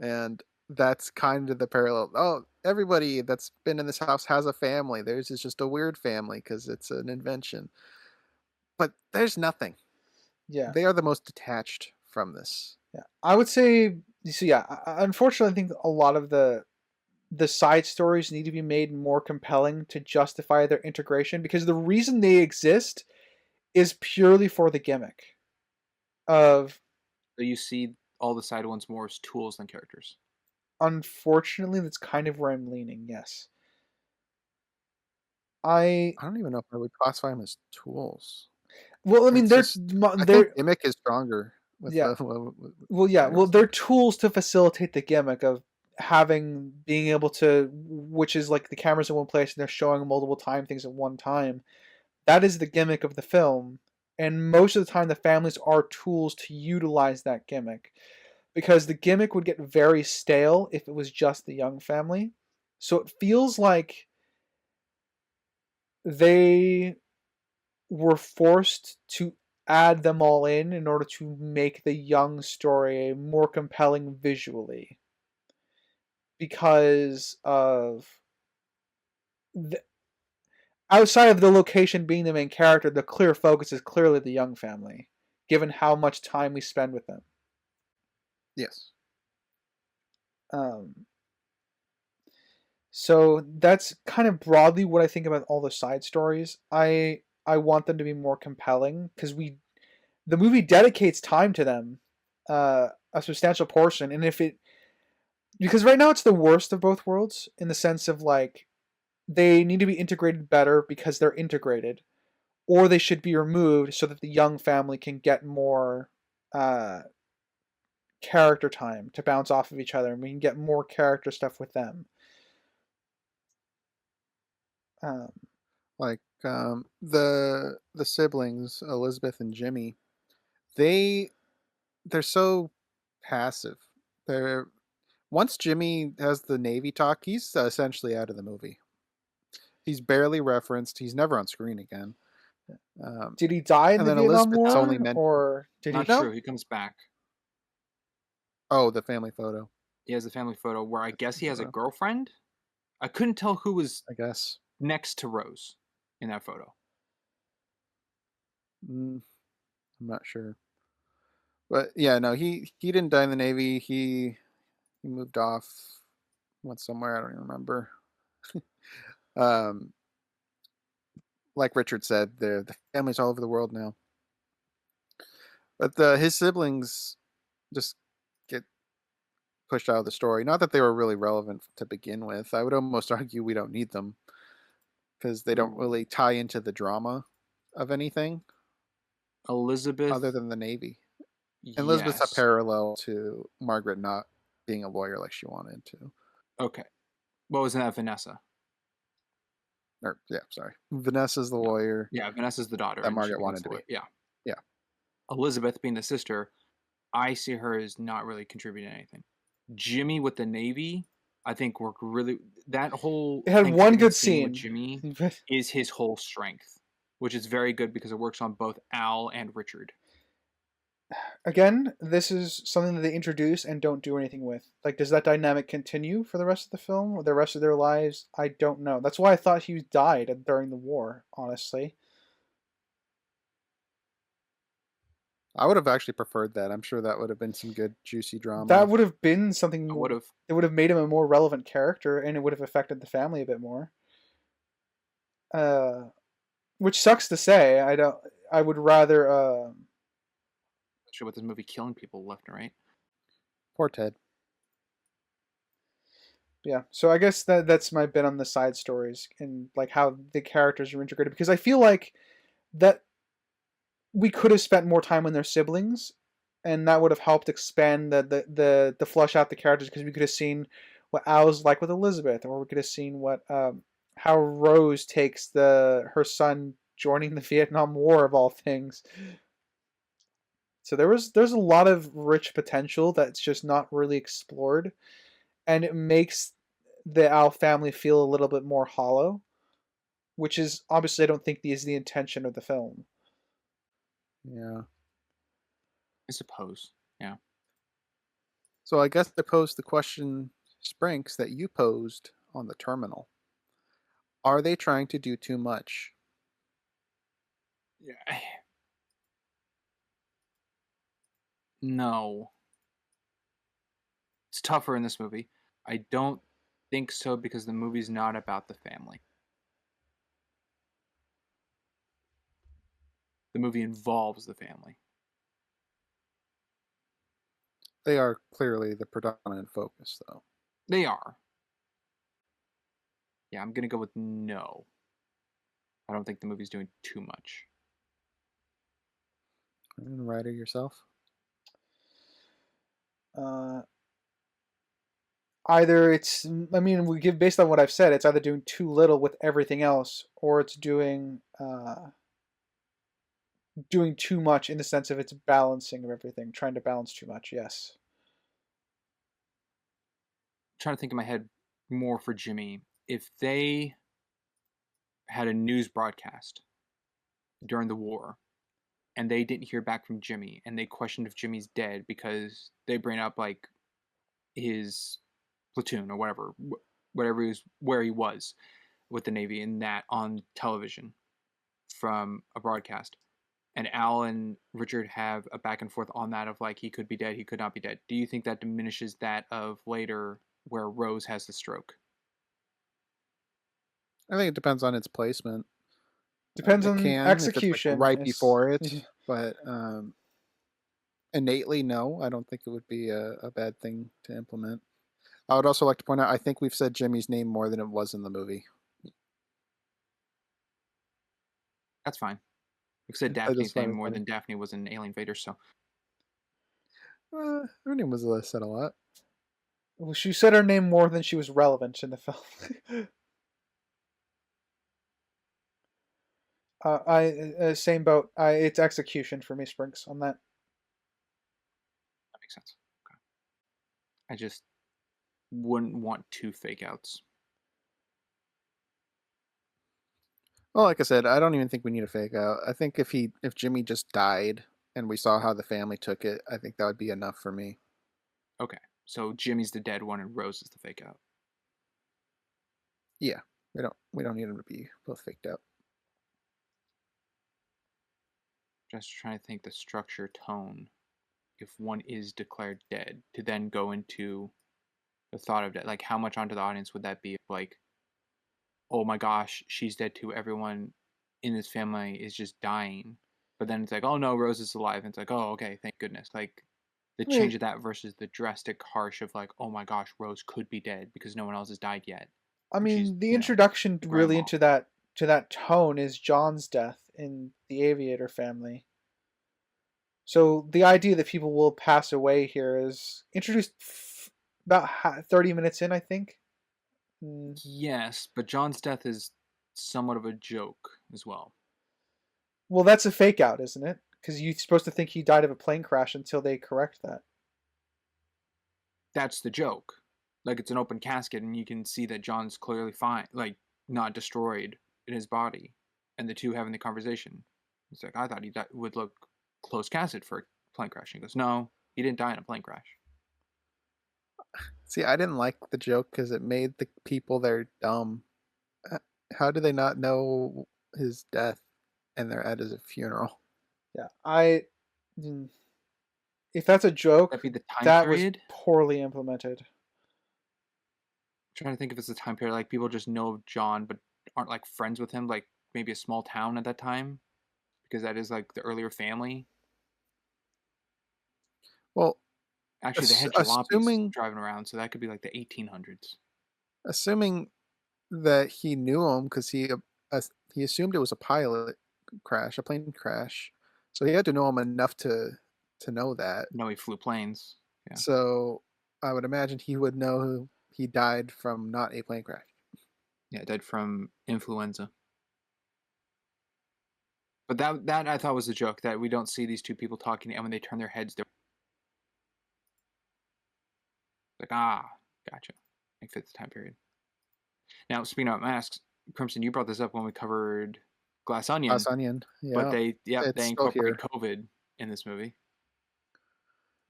And that's kind of the parallel. Oh, everybody that's been in this house has a family. Theirs is just a weird family because it's an invention. But there's nothing. Yeah. They are the most detached from this. Yeah. I would say, so yeah, unfortunately, I think a lot of the side stories need to be made more compelling to justify their integration, because the reason they exist is purely for the gimmick of... So you see all the side ones more as tools than characters. Unfortunately, that's kind of where I'm leaning, yes. I don't even know if I would classify them as tools. Well, I mean, I think gimmick is stronger. They're tools to facilitate the gimmick of being able to, which is like the camera's in one place and they're showing multiple things at one time. That is the gimmick of the film, and most of the time the families are tools to utilize that gimmick, because the gimmick would get very stale if it was just the Young family. So it feels like they were forced to add them all in order to make the Young story more compelling visually, because of outside of the location being the main character, the clear focus is clearly the Young family, given how much time we spend with them. Yes. So that's kind of broadly what I think about all the side stories. I want them to be more compelling, because the movie dedicates time to them, a substantial portion, and because right now it's the worst of both worlds, in the sense of like they need to be integrated better because they're integrated, or they should be removed so that the Young family can get more character time to bounce off of each other, and we can get more character stuff with them. Like the siblings, Elizabeth and Jimmy, they're so passive. They're Once Jimmy has the Navy talk, he's essentially out of the movie. He's barely referenced. He's never on screen again. Did he die in and the then Vietnam Elizabeth's War, only mentioned. or did Not he? true. He comes back. Oh, the family photo, He has a family photo where I guess he has a photo. girlfriend. I couldn't tell who was I guess. next to Rose in that photo. I'm not sure. But yeah, no, he didn't die in the Navy. He moved off, went somewhere. I don't even remember. Like Richard said, the family's all over the world now. But his siblings just get pushed out of the story. Not that they were really relevant to begin with. I would almost argue we don't need them because they don't really tie into the drama of anything Elizabeth. other than the Navy. And Elizabeth's a parallel to Margaret not being a lawyer like she wanted to. Okay. What was that, Vanessa? Sorry. Vanessa's the lawyer. Yeah, Vanessa's the daughter. That Margaret wanted to be. Yeah. Yeah. Elizabeth being the sister, I see her as not really contributing anything. Jimmy with the Navy, I think worked really. That whole. It had one good scene with Jimmy is his whole strength, which is very good because it works on both Al and Richard. Again, this is something that they introduce and don't do anything with. Like, does that dynamic continue for the rest of the film or the rest of their lives? I don't know. That's why I thought he died during the war, honestly. I would have actually preferred that. I'm sure that would have been some good, juicy drama. That would have been something. It would have. It would have made him a more relevant character, and it would have affected the family a bit more. Which sucks to say. I would rather. Especially with this movie killing people left and right. Poor Ted. Yeah, so I guess that's my bit on the side stories and like how the characters are integrated, because I feel like that we could have spent more time on their siblings, and that would have helped expand the flush out the characters, because we could have seen what Al's like with Elizabeth, or we could have seen what how Rose takes her son joining the Vietnam War of all things. So there's a lot of rich potential that's just not really explored, and it makes the Al family feel a little bit more hollow, which is obviously I don't think is the intention of the film. Yeah. I suppose. Yeah. So I guess I posed the question, Sprinks, that you posed on the terminal. Are they trying to do too much? Yeah. No. It's tougher in this movie. I don't think so because the movie's not about the family. The movie involves the family. They are clearly the predominant focus, though. They are. Yeah, I'm going to go with no. I don't think the movie's doing too much. Writer yourself? Either it's, I mean, we give based on what I've said, it's either doing too little with everything else, or it's doing too much in the sense of its balancing of everything, trying to balance too much. Yes. I'm trying to think in my head more for Jimmy. If they had a news broadcast during the war, and they didn't hear back from Jimmy, and they questioned if Jimmy's dead because they bring up like his platoon or whatever he was, where he was with the Navy, and that on television from a broadcast, and Al and Richard have a back and forth on that of like he could be dead, he could not be dead. Do you think that diminishes that of later where Rose has the stroke? I think it depends on its placement. Depends on execution. If it's like right before it, but innately, no, I don't think it would be a bad thing to implement. I would also like to point out, I think we've said Jimmy's name more than it was in the movie. That's fine. We said Daphne's name more than Daphne was in Alien Vader, so. Her name was said a lot. Well, she said her name more than she was relevant in the film. Same boat. It's execution for me, Sprinks, on that. That makes sense. Okay. I just wouldn't want 2 fake outs. Well, like I said, I don't even think we need a fake out. I think if Jimmy just died and we saw how the family took it, I think that would be enough for me. Okay. So Jimmy's the dead one and Rose is the fake out. Yeah, we don't need them to be both faked out. Just trying to think the structure tone. If one is declared dead, to then go into the thought of death, like how much onto the audience would that be? Like, oh my gosh, she's dead too. Everyone in this family is just dying. But then it's like, oh no, Rose is alive. And it's like, oh, okay, thank goodness. Like the Yeah. change of that versus the drastic harsh of like, oh my gosh, Rose could be dead because no one else has died yet. I And she's, mean, the you know, introduction the really grandma. into that tone is John's death in the Aviator family. So the idea that people will pass away here is introduced about 30 minutes in, I think. Yes, but John's death is somewhat of a joke as well. Well, that's a fake out, isn't it? Because you're supposed to think he died of a plane crash until they correct that. That's the joke. Like it's an open casket, and you can see that John's clearly fine, like not destroyed in his body, and the two having the conversation. It's like I thought he would look closed casket for a plane crash. And he goes, "No, he didn't die in a plane crash." See, I didn't like the joke because it made the people there dumb. How do they not know his death and they're at his funeral? Yeah, if that's a joke, That'd be the time that was period. poorly implemented. I'm trying to think if it's the time period, like people just know of John but aren't like friends with him, like maybe a small town at that time, because that is like the earlier family. Well, Actually, they had jalopies driving around, so that could be like the 1800s. assuming that he knew him because he assumed it was a plane crash, so he had to know him enough to know that. No, he flew planes. Yeah. So I would imagine he would know he died from not a plane crash. Yeah, died from influenza. But that I thought was a joke that we don't see these two people talking, and when they turn their heads, they're like, gotcha. It fits the time period. Now, speaking of masks, Crimson, you brought this up when we covered Glass Onion. Glass Onion, yeah. But they It's incorporate COVID in this movie.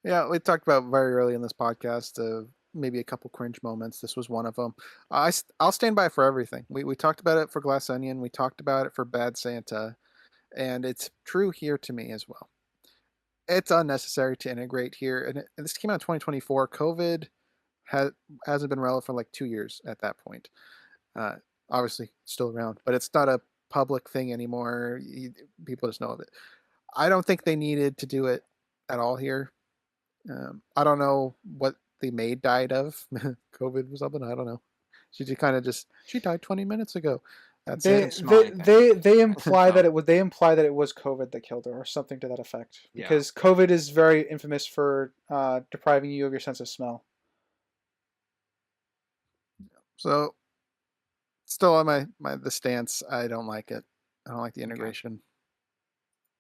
Yeah, we talked about very early in this podcast maybe a couple cringe moments. This was one of them. I'll stand by for everything. We talked about it for Glass Onion. We talked about it for Bad Santa. And it's true here to me as well. It's unnecessary to integrate here. And this came out in 2024. COVID hasn't been relevant for like 2 years at that point. Obviously, still around, but it's not a public thing anymore. People just know of it. I don't think they needed to do it at all here. I don't know what the maid died of. COVID or something. I don't know. She died 20 minutes ago. That's they imply that it was COVID that killed her, or something to that effect. Because COVID is very infamous for depriving you of your sense of smell. So, still on the stance, I don't like it. I don't like the integration.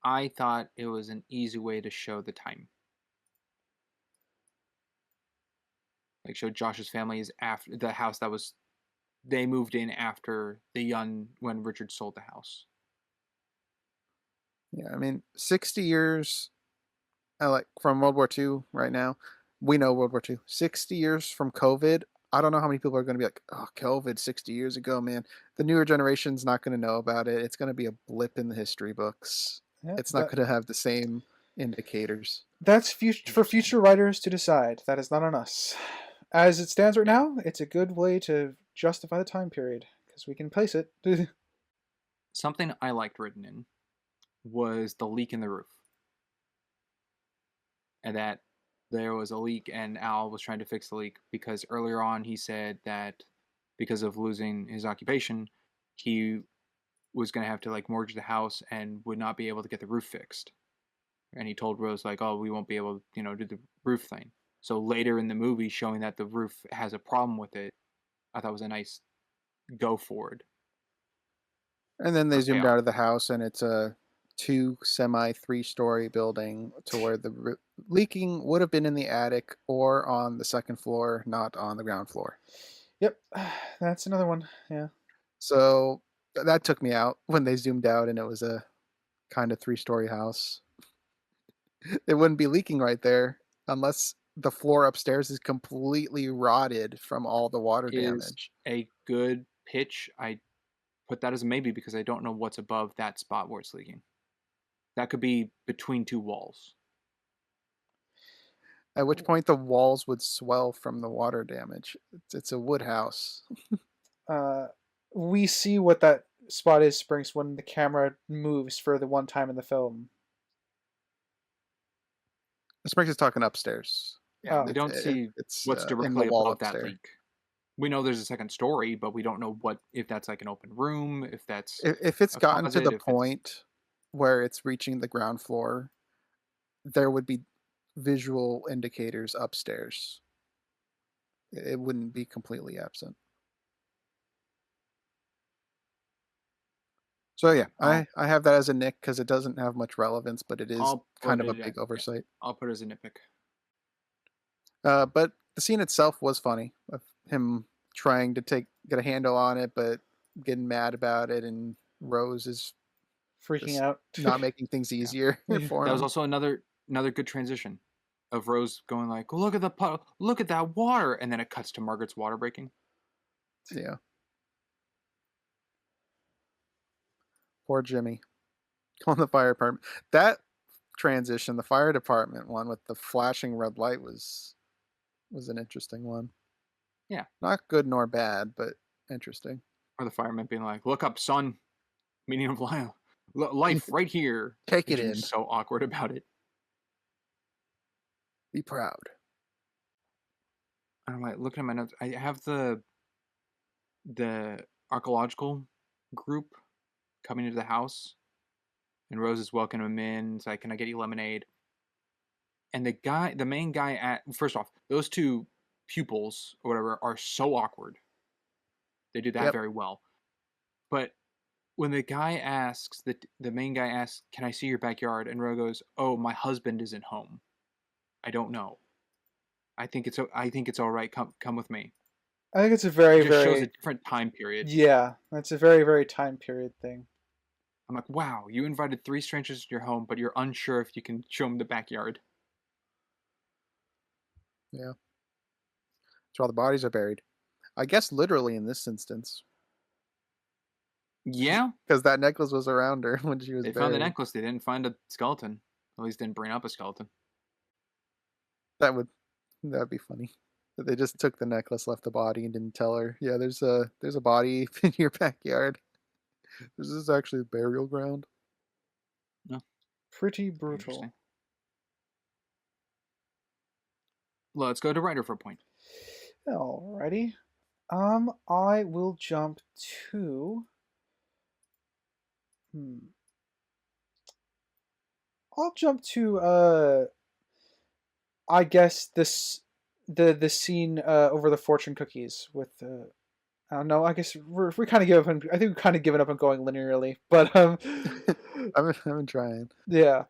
Okay. I thought it was an easy way to show the time. Like show Josh's family is after the house that was they moved in after when Richard sold the house. Yeah, I mean 60 years like from World War II right now. We know World War II. 60 years from COVID. I don't know how many people are going to be like, oh, COVID 60 years ago, man. The newer generation's not going to know about it. It's going to be a blip in the history books. Yeah, it's not going to have the same indicators. That's for future writers to decide. That is not on us. As it stands right now, it's a good way to justify the time period because we can place it. Something I liked written in was the leak in the roof. And that there was a leak and Al was trying to fix the leak because earlier on he said that because of losing his occupation, he was going to have to like mortgage the house and would not be able to get the roof fixed. and he told Rose like, "Oh, we won't be able to, do the roof thing." So later in the movie, showing that the roof has a problem with it, I thought was a nice go forward And then they or zoomed payoff. out of the house, and it's a 3-story building to where the leaking would have been in the attic or on the second floor, not on the ground floor. Yep, that's another one. Yeah. So that took me out when they zoomed out, and it was a kind of 3-story house. It wouldn't be leaking right there unless the floor upstairs is completely rotted from all the water Is damage. a good pitch. I put that as a maybe because I don't know what's above that spot where it's leaking. That could be between two walls. At which point the walls would swell from the water damage. It's a wood house. We see what that spot is, Sprinks, when the camera moves for the one time in the film. Springs is talking upstairs. Yeah, Oh. we don't see It's what's in the directly wall above that upstairs. leak. We know there's a second story, but we don't know if that's like an open room, if that's If it's a gotten to closet, the if it's point where it's reaching the ground floor, there would be visual indicators upstairs. It wouldn't be completely absent. So yeah, I have that as a nick because it doesn't have much relevance, but it is I'll kind put of a it big at, oversight. I'll put it as a nitpick. But the scene itself was funny, of him trying to get a handle on it, but getting mad about it, and Rose is Freaking just out. not making things easier Yeah. for That was him. also another good transition of Rose going like, "Look at the puddle, look at that water," and then it cuts to Margaret's water breaking. Yeah. Poor Jimmy. On the fire department. That transition, the fire department one with the flashing red light was an interesting one. Yeah. Not good nor bad, but interesting. Or the fireman being like, "Look up, son. Meaning of life right here." Take And it in. Jimmy's so awkward about it. Be proud. I'm like looking at my notes. I have the archaeological group coming into the house, and Rose is welcoming him in. It's like, "Can I get you lemonade?" And the main guy first off, those two pupils or whatever are so awkward. They do that Yep. very well. But when the main guy asks, "Can I see your backyard?" and Rose goes, "Oh, my husband isn't home. I don't know. I think it's all right. Come with me." I think it's a very, It just shows a very. different time period. Yeah, that's a very, very time period thing. I'm like, wow, you invited 3 strangers to your home, but you're unsure if you can show them the backyard. Yeah. That's where all the bodies are buried. I guess literally in this instance. Yeah, Because that necklace was around her when she was they buried. found the necklace. They didn't find a skeleton. At least didn't bring up a skeleton. That'd be funny. That they just took the necklace, left the body, and didn't tell her. Yeah, there's a body in your backyard. This is actually a burial ground. No, Pretty brutal. interesting. Let's go to writer for a point. Alrighty. I will jump to. I'll jump to I guess the scene over the fortune cookies with I don't know. I guess we kind of give up. I think we've kind of given up on going linearly, but I've been trying. yeah.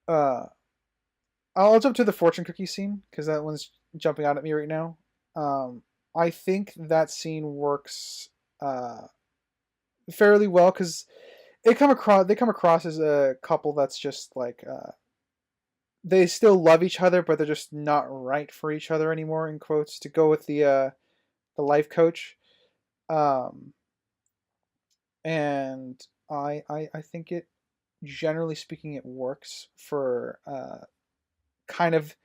I'll jump to the fortune cookie scene because that one's jumping out at me right now. I think that scene works fairly well because they come across as a couple that's just like they still love each other, but they're just not right for each other anymore. In quotes, to go with the life coach, and I think it, generally speaking, it works for kind of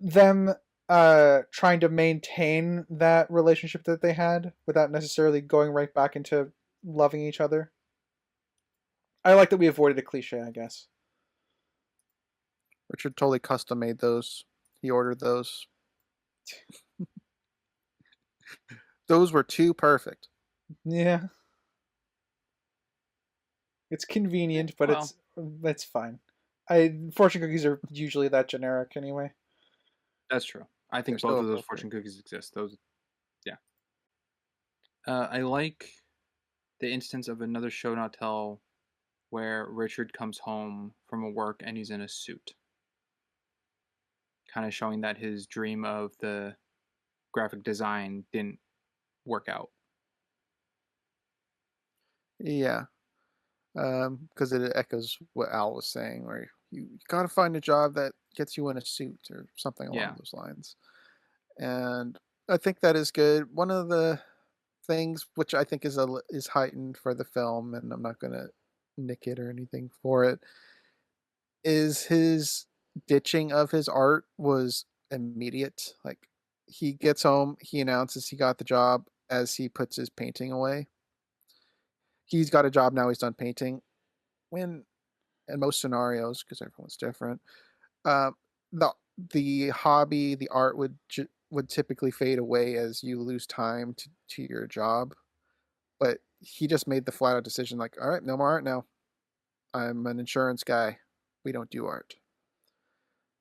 them trying to maintain that relationship that they had without necessarily going right back into loving each other. I like that we avoided a cliche, I guess. Richard totally custom made those. He ordered those. Those were too perfect. Yeah. It's convenient, but Well. it's That's fine. Fortune cookies are usually that generic anyway. That's true. I They're think so both of those appropriate. fortune cookies exist. Those, yeah. I like the instance of another show not tell where Richard comes home from work and he's in a suit, kind of showing that his dream of the graphic design didn't work out. Yeah, because it echoes what Al was saying, where you got to find a job that gets you in a suit or something along Yeah. those lines. And I think that is good. One of the things which I think is heightened for the film, and I'm not gonna nick it or anything for it, is his ditching of his art was immediate. Like he gets home, he announces he got the job as he puts his painting away. He's got a job now, he's done painting. When in most scenarios, because everyone's different, uh, the the hobby, the art would typically fade away as you lose time to your job. But he just made the flat out decision, like, all right, no more art now. I'm an insurance guy. We don't do art.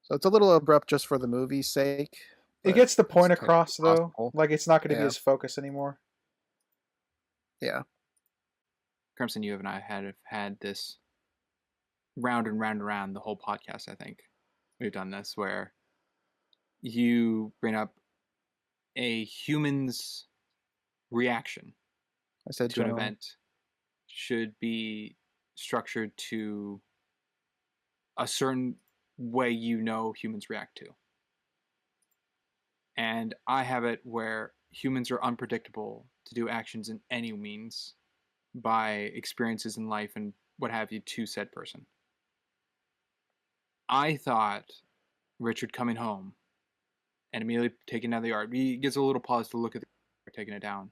So it's a little abrupt just for the movie's sake, It but gets the it's point technically across though. possible. Like it's not going to be Yeah, his focus anymore. yeah. Crimson, you and I have had this round and round and round the whole podcast. I think we've done this where you bring up a human's reaction I said to an general. event should be structured to a certain way humans react to. And I have it where humans are unpredictable to do actions in any means by experiences in life and what have you to said person. I thought Richard coming home and immediately taking down the art, he gets a little pause to look at the art, taking it down,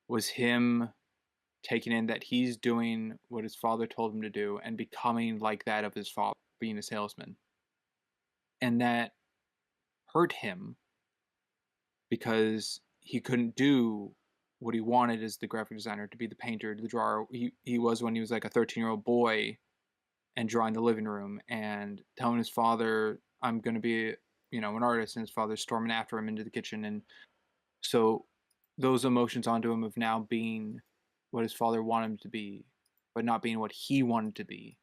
was him taking in that he's doing what his father told him to do and becoming like that of his father, being a salesman. And that hurt him because he couldn't do what he wanted as the graphic designer, to be the painter, the drawer. He was when he was like a 13-year-old boy and drawing the living room and telling his father, I'm going to be, an artist, and his father's storming after him into the kitchen. And so those emotions onto him of now being what his father wanted him to be, but not being what he wanted to be,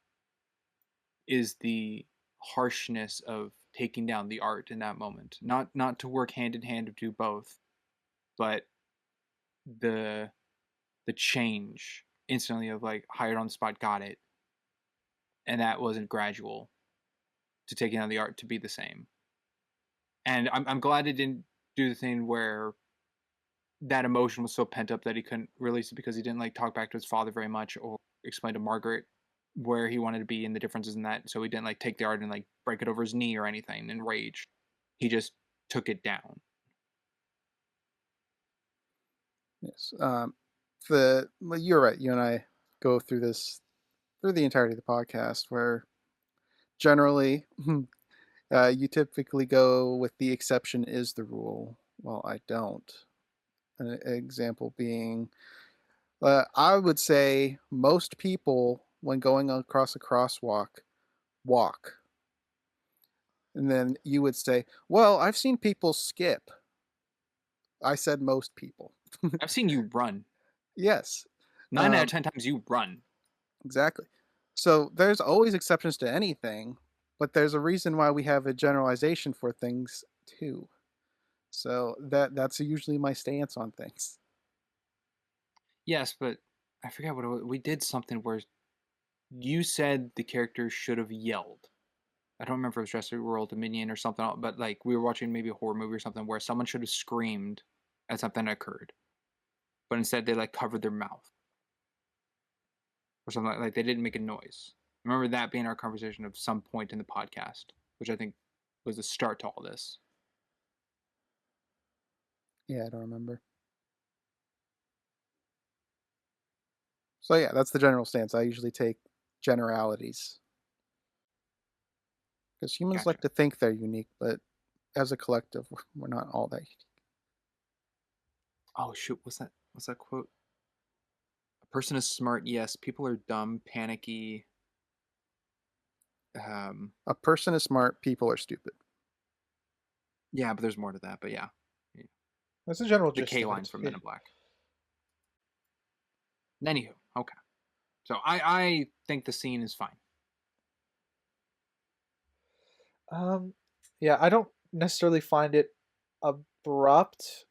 is the harshness of taking down the art in that moment. Not to work hand in hand to do both, but the change instantly of like hired on the spot, got it, and that wasn't gradual to taking down the art to be the same. And I'm glad it didn't do the thing where that emotion was so pent up that he couldn't release it because he didn't like talk back to his father very much or explain to Margaret where he wanted to be and the differences in that. So he didn't like take the art and like break it over his knee or anything in rage. He just took it down. Yes. Well, you're right. You and I go through this through the entirety of the podcast, where generally you typically go with the exception is the rule. Well, I don't. An example being, I would say most people, when going across a crosswalk, walk. And then you would say, well, I've seen people skip. I said most people. I've seen you run. Yes. 9 out of 10 times you run. Exactly. So there's always exceptions to anything, but there's a reason why we have a generalization for things too. So that's usually my stance on things. Yes, but I forget what it was. We did something where you said the character should have yelled. I don't remember if it was Jurassic World Dominion or something, but like we were watching maybe a horror movie or something where someone should have screamed at something that occurred, but instead they like covered their mouth or something like they didn't make a noise. I remember that being our conversation of some point in the podcast, which I think was the start to all this. Yeah, I don't remember. So yeah, that's the general stance. I usually take generalities because humans Gotcha. like to think they're unique, but as a collective, we're not all that unique. Oh shoot, what's that quote? A person is smart, yes. People are dumb, panicky. A person is smart, people are stupid. Yeah, but there's more to that. But yeah, That's the general the gist K of line it. from Men in Black. Anywho, okay. So I think the scene is fine. Yeah, I don't necessarily find it abrupt.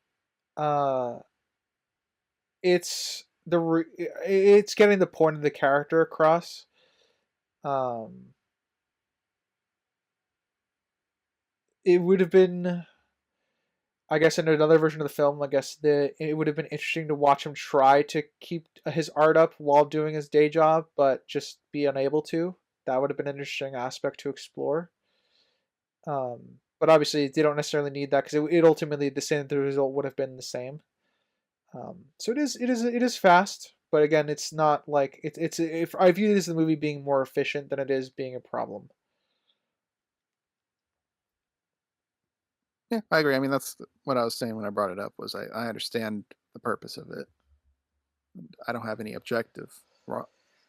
Uh, it's getting the point of the character across. Um, it would have been, I guess, in another version of the film, I guess it would have been interesting to watch him try to keep his art up while doing his day job, but just be unable to. That would have been an interesting aspect to explore. But obviously, they don't necessarily need that because it ultimately the result would have been the same. So it is fast, but again, it's not like it's if I view this as the movie being more efficient than it is being a problem. Yeah, I agree. I mean, that's what I was saying when I brought it up. Was I understand the purpose of it. I don't have any objective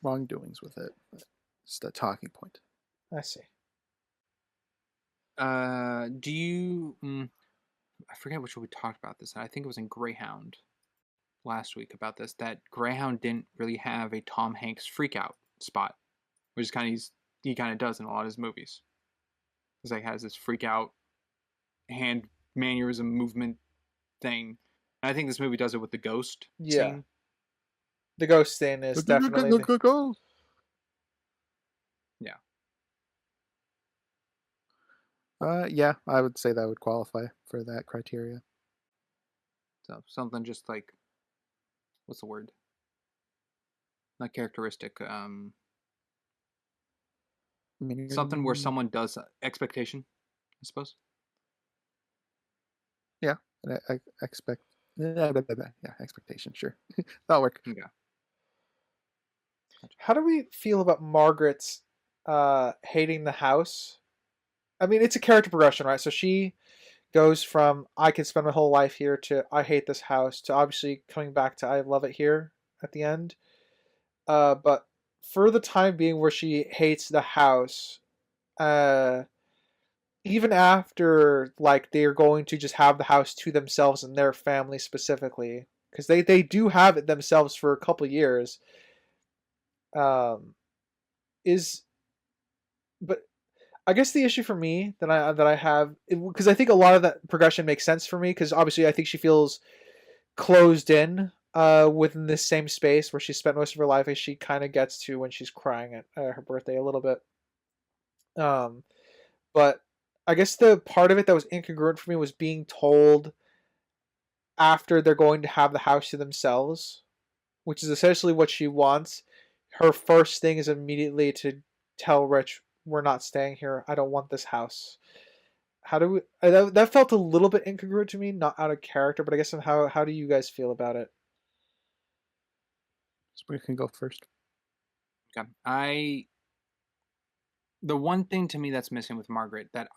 wrongdoings with it. But it's the talking point. I see. Do you? I forget which one we talked about this. I think it was in Greyhound last week about this. That Greyhound didn't really have a Tom Hanks freakout spot, which is kind of he kind of does in a lot of his movies. He's like has this freakout hand mannerism movement thing. And I think this movie does it with the ghost scene. The ghost scene is definitely yeah. Yeah, I would say that would qualify for that criteria. So something just like, what's the word? Not characteristic. Something where someone does expectation, I suppose. Yeah, I expect. Yeah, expectation. Sure, that'll work. Yeah. How do we feel about Margaret's hating the house? I mean, it's a character progression, right? So she goes from I could spend my whole life here to I hate this house to obviously coming back to I love it here at the end. But for the time being where she hates the house, uh, even after like they're going to just have the house to themselves and their family specifically, because they do have it themselves for a couple years. Um, is but I guess the issue for me that I have because I think a lot of that progression makes sense for me because obviously I think she feels closed in within this same space where she spent most of her life as she kind of gets to when she's crying at her birthday a little bit. Um, but I guess the part of it that was incongruent for me was being told after they're going to have the house to themselves, which is essentially what she wants. Her first thing is immediately to tell Rich, "We're not staying here. I don't want this house." How do we? That felt a little bit incongruent to me, not out of character, but I guess how do you guys feel about it? We can go first. Okay. The one thing to me that's missing with Margaret that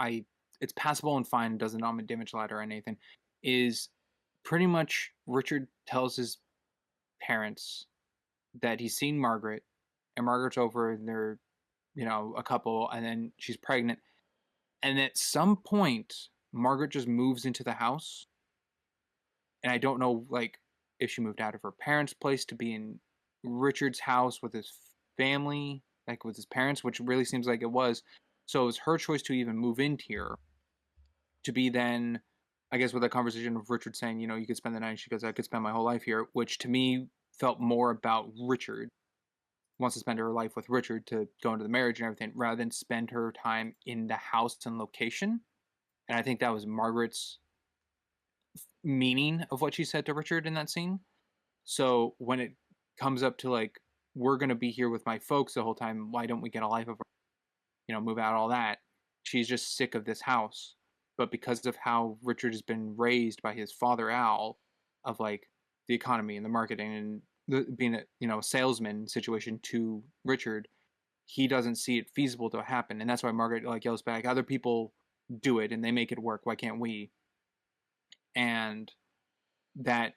it's passable and fine, doesn't damage ladder or anything, is pretty much Richard tells his parents that he's seen Margaret, and Margaret's over, and they're, a couple, and then she's pregnant, and at some point, Margaret just moves into the house, and I don't know, like, if she moved out of her parents' place to be in Richard's house with his family, like with his parents, which really seems like it was. So it was her choice to even move in here, to be then, I guess, with a conversation of Richard saying, you could spend the night. She goes, I could spend my whole life here, which to me felt more about Richard. Wants to spend her life with Richard to go into the marriage and everything, rather than spend her time in the house and location. And I think that was Margaret's meaning of what she said to Richard in that scene. So when it comes up to like, we're going to be here with my folks the whole time, why don't we get a life of move out, all that? She's just sick of this house. But because of how Richard has been raised by his father Al, of like the economy and the marketing and being a salesman situation to Richard, he doesn't see it feasible to happen, and that's why Margaret like yells back, other people do it and they make it work, why can't we? And that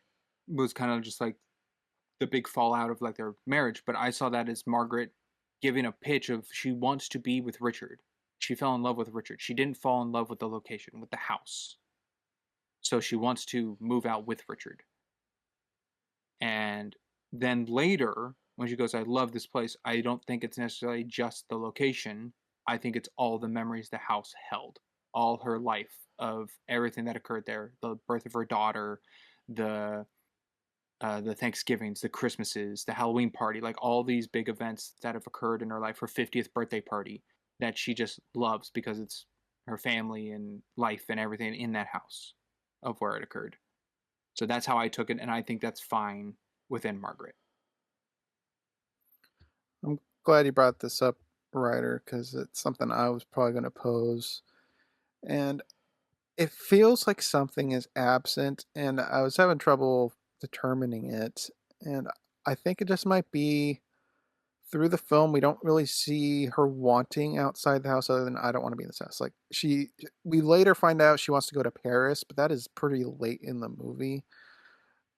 was kind of just like the big fallout of like their marriage. But I saw that as Margaret giving a pitch of she wants to be with Richard. She fell in love with Richard. She didn't fall in love with the location, with the house. So she wants to move out with Richard. And then later, when she goes, I love this place, I don't think it's necessarily just the location. I think it's all the memories the house held, all her life of everything that occurred there, the birth of her daughter, the Thanksgivings, the Christmases, the Halloween party, like all these big events that have occurred in her life, her 50th birthday party that she just loves because it's her family and life and everything in that house of where it occurred. So that's how I took it, and I think that's fine within Margaret. I'm glad you brought this up, Ryder, because it's something I was probably going to pose. And it feels like something is absent, and I was having trouble determining it. And I think it just might be through the film, we don't really see her wanting outside the house other than I don't want to be in this house. Like we later find out she wants to go to Paris, but that is pretty late in the movie.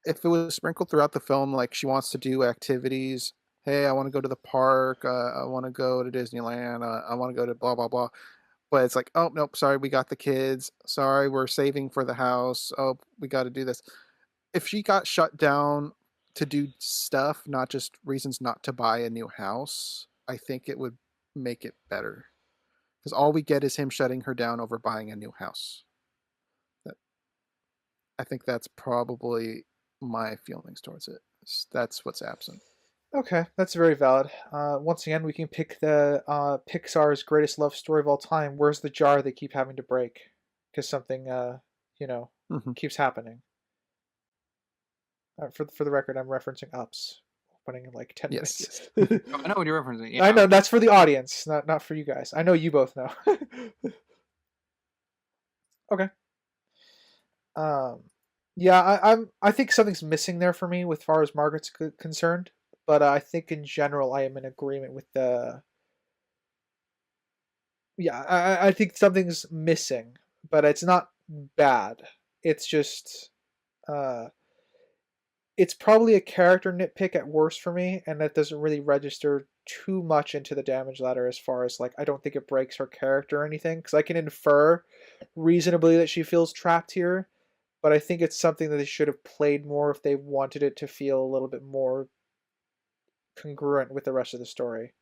If it was sprinkled throughout the film, like she wants to do activities. Hey, I want to go to the park. I want to go to Disneyland. I want to go to blah blah blah. But it's like, oh nope, sorry, we got the kids. Sorry, we're saving for the house. Oh, we got to do this. If she got shut down to do stuff, not just reasons not to buy a new house, I think it would make it better. Because all we get is him shutting her down over buying a new house. I think that's probably my feelings towards it. That's what's absent. Okay, that's very valid. Once again, we can pick the Pixar's greatest love story of all time. Where's the jar they keep having to break? Because something, keeps happening. For the record, I'm referencing Ups, opening in like 10 Yes. minutes. I know what you're referencing. Yeah. I know, that's for the audience, not for you guys. I know you both know. Okay. Yeah, I think something's missing there for me with far as Margaret's concerned, but I think in general I am in agreement with the. Yeah, I think something's missing, but it's not bad. It's just, uh, it's probably a character nitpick at worst for me, and that doesn't really register too much into the damage ladder as far as like I don't think it breaks her character or anything because I can infer reasonably that she feels trapped here, but I think it's something that they should have played more if they wanted it to feel a little bit more congruent with the rest of the story.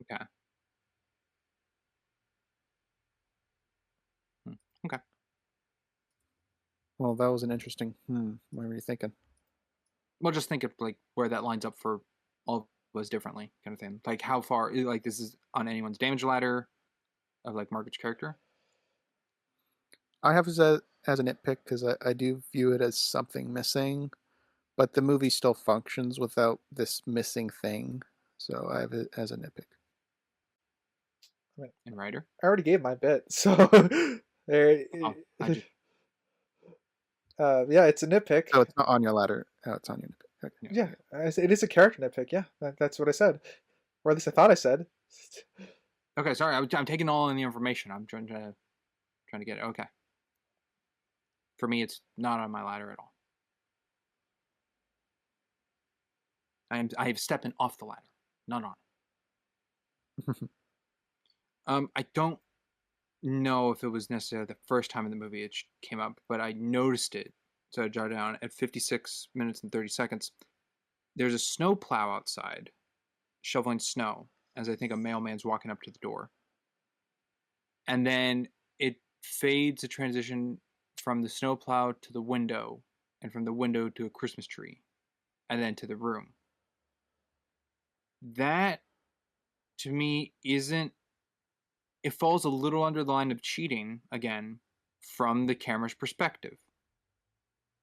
Okay. Okay. Well, that was an interesting. What were you thinking? Well, just think of like where that lines up for all of us differently, kind of thing. Like how far, like this is on anyone's damage ladder of like Margaret's character. I have as a nitpick because I do view it as something missing, but the movie still functions without this missing thing. So I have it as a nitpick. And Ryder. I already gave my bit, so there. Yeah, it's a nitpick. So it's not on your ladder. Oh, it's on your nitpick. Okay. Yeah, it is a character nitpick. Yeah, that's what I said, or at least I thought I said. Okay, sorry, I'm taking all in the information. I'm trying to get it. Okay. For me, it's not on my ladder at all. I have stepping off the ladder, not on. I don't know if it was necessarily the first time in the movie it came up, but I noticed it. So I jotted down at 56 minutes and 30 seconds. There's a snow plow outside, shoveling snow, as I think a mailman's walking up to the door. And then it fades a transition from the snowplow to the window, and from the window to a Christmas tree, and then to the room. That, to me, isn't... It falls a little under the line of cheating, again, from the camera's perspective.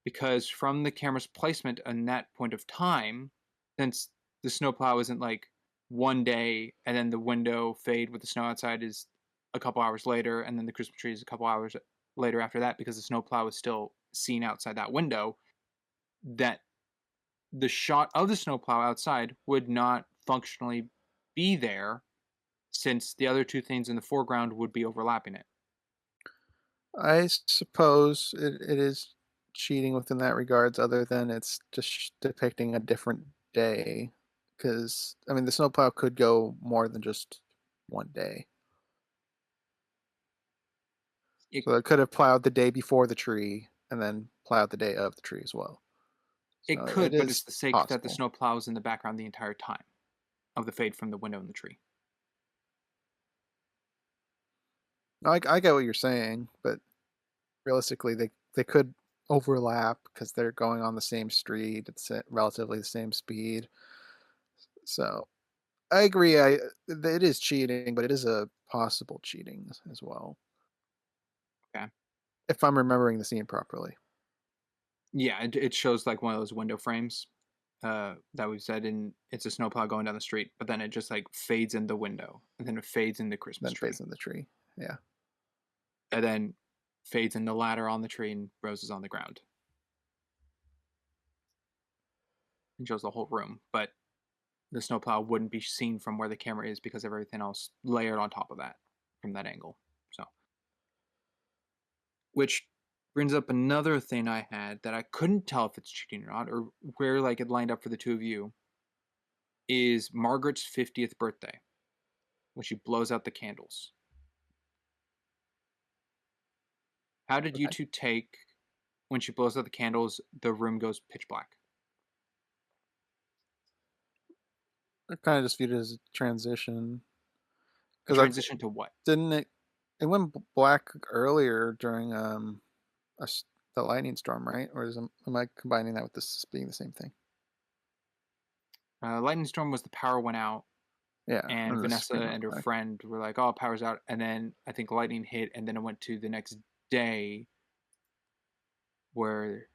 Because from the camera's placement in that point of time, since the snowplow isn't like one day, and then the window fade with the snow outside is a couple hours later, and then the Christmas tree is a couple hours later after that, because the snowplow is still seen outside that window, that the shot of the snowplow outside would not functionally be there, since the other two things in the foreground would be overlapping it. I suppose it is cheating within that regards, other than it's just depicting a different day. because I mean the snowplow could go more than just one day. So it could have plowed the day before the tree and then plowed the day of the tree as well. It So could, it but is it's the sake that the possible. snow plow is in the background the entire time of the fade from the window in the tree. I get what you're saying, but realistically, they could overlap because they're going on the same street. It's at relatively the same speed. So I agree. It is cheating, but it is a possible cheating as well. Okay. If I'm remembering the scene properly. Yeah, it shows like one of those window frames that we've said, and it's a snowplow going down the street, but then it just like fades in the window, and then it fades in the Christmas Then tree, fades in the tree. Yeah. and then fades in the ladder on the tree, and roses on the ground. It shows the whole room, but the snowplow wouldn't be seen from where the camera is because of everything else layered on top of that from that angle. So, which brings up another thing I had that I couldn't tell if it's cheating or not, or where like it lined up for the two of you, is Margaret's 50th birthday when she blows out the candles. How did you Okay. two take when she blows out the candles, the room goes pitch black? I kind of just viewed it as a transition. A transition to what? Didn't it went black earlier during the lightning storm, right? Or am I combining that with this being the same thing? Lightning storm was the power went out, Yeah. and the Vanessa screen went and her black. friend were like, "Oh, power's out," and then I think lightning hit, and then it went to the next day where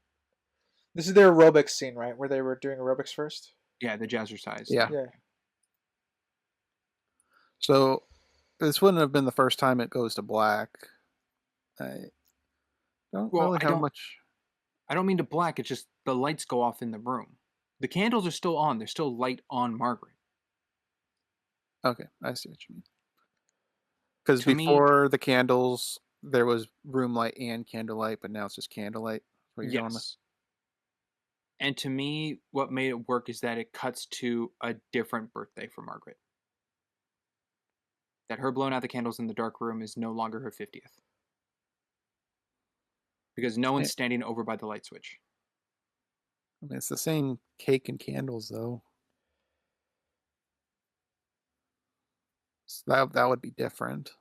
This is their aerobics scene, right? Where they were doing aerobics first. the jazzercise Yeah. thing. Yeah. So this wouldn't have been the first time it goes to black. I don't Well, really have much. I don't mean to black. It's just the lights go off in the room. The candles are still on. There's still light on Margaret. Okay, I see what you mean. Because To me, before the candles, there was room light and candlelight, but now it's just candlelight. That's what you're going with? yes. And to me, what made it work is that it cuts to a different birthday for Margaret. That her blowing out the candles in the dark room is no longer her 50th. Because no one's standing over by the light switch. I mean, it's the same cake and candles, though. So that would be different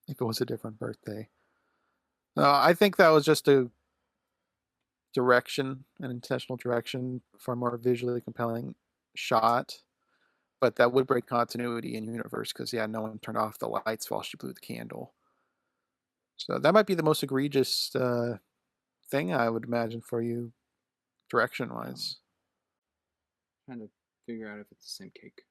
if it was a different birthday. No, I think that was just a direction, an intentional direction for a more visually compelling shot. But that would break continuity in universe because, yeah, no one turned off the lights while she blew the candle. So that might be the most egregious thing I would imagine for you, direction-wise. Trying to figure out if it's the same cake.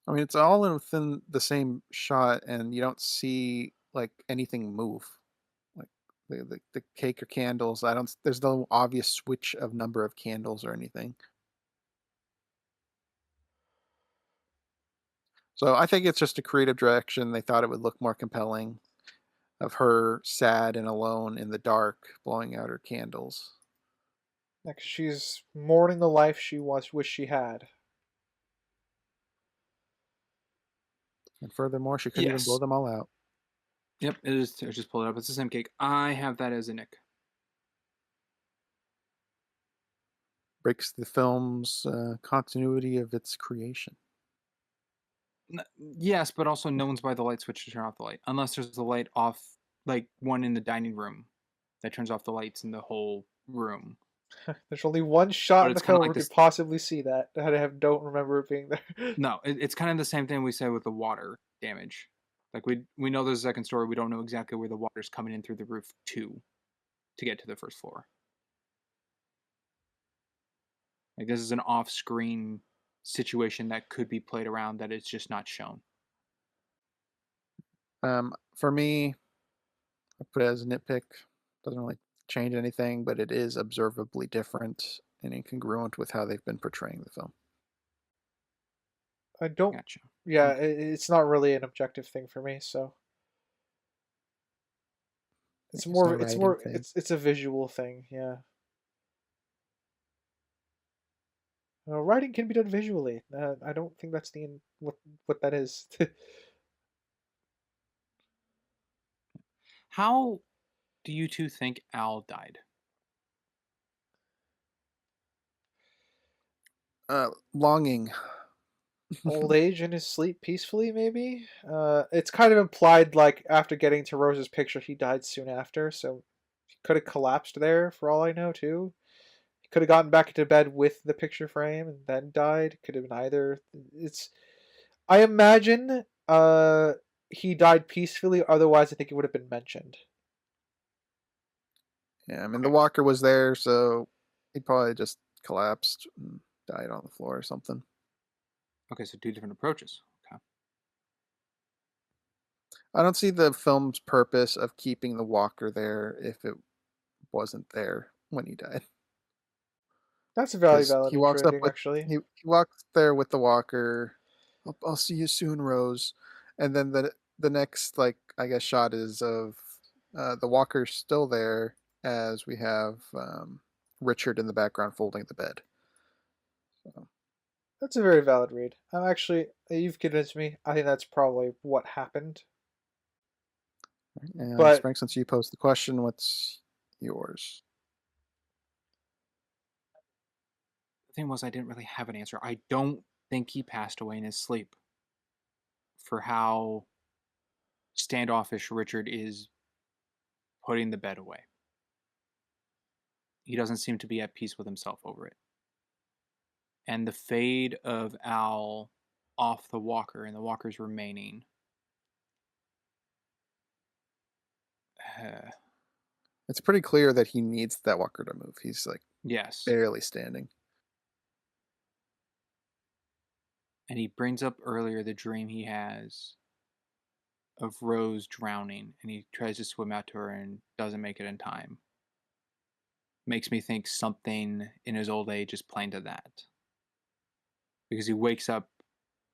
I mean, it's all within the same shot, and you don't see like anything move, like the cake or candles. There's no obvious switch of number of candles or anything. So I think it's just a creative direction. They thought it would look more compelling of her sad and alone in the dark, blowing out her candles. Like she's mourning the life she wish she had. And furthermore, she couldn't even blow them all out. Yep, it is. I just pulled it up. It's the same cake. I have that as a Nick. Breaks the film's continuity of its creation. Yes, but also no one's by the light switch to turn off the light. Unless there's the light off, like one in the dining room that turns off the lights in the whole room. There's only one shot But in the it's kinda film like we this- could possibly see that. Don't remember it being there. No, it's kind of the same thing we say with the water damage. Like we know there's a second story. We don't know exactly where the water's coming in through the roof to get to the first floor. Like this is an off-screen situation that could be played around that it's just not shown. For me, I put it as a nitpick. Doesn't really change anything, but it is observably different and incongruent with how they've been portraying the film. I don't. Gotcha. Yeah, it's not really an objective thing for me. So it's more. It's more. It's a visual thing. Yeah. Writing can be done visually. I don't think that's what that is. How do you two think Al died? Longing. Old age in his sleep peacefully, maybe. It's kind of implied like after getting to Rose's picture, he died soon after. So he could have collapsed there, for all I know, too. He could have gotten back into bed with the picture frame and then died. Could have been either. It's. I imagine. He died peacefully. Otherwise, I think it would have been mentioned. Yeah, I mean the walker was there, so he probably just collapsed and died on the floor or something. Okay, so 2 different approaches. Okay. I don't see the film's purpose of keeping the walker there if it wasn't there when he died. That's a very Because valid he walks up retracting, with actually. he walks there with the walker. I'll see you soon, Rose. And then the next like I guess shot is of the walker still there as we have Richard in the background folding the bed. So, That's a very valid read. Actually, you've convinced me. I think that's probably what happened. and But Frank, since you posed the question, what's yours? The thing was, I didn't really have an answer. I don't think he passed away in his sleep for how standoffish Richard is putting the bed away. He doesn't seem to be at peace with himself over it. And the fade of Al off the walker and the walker's remaining. It's pretty clear that he needs that walker to move. He's like Yes. barely standing. And he brings up earlier the dream he has of Rose drowning, and he tries to swim out to her and doesn't make it in time. Makes me think something in his old age is playing to that. Because he wakes up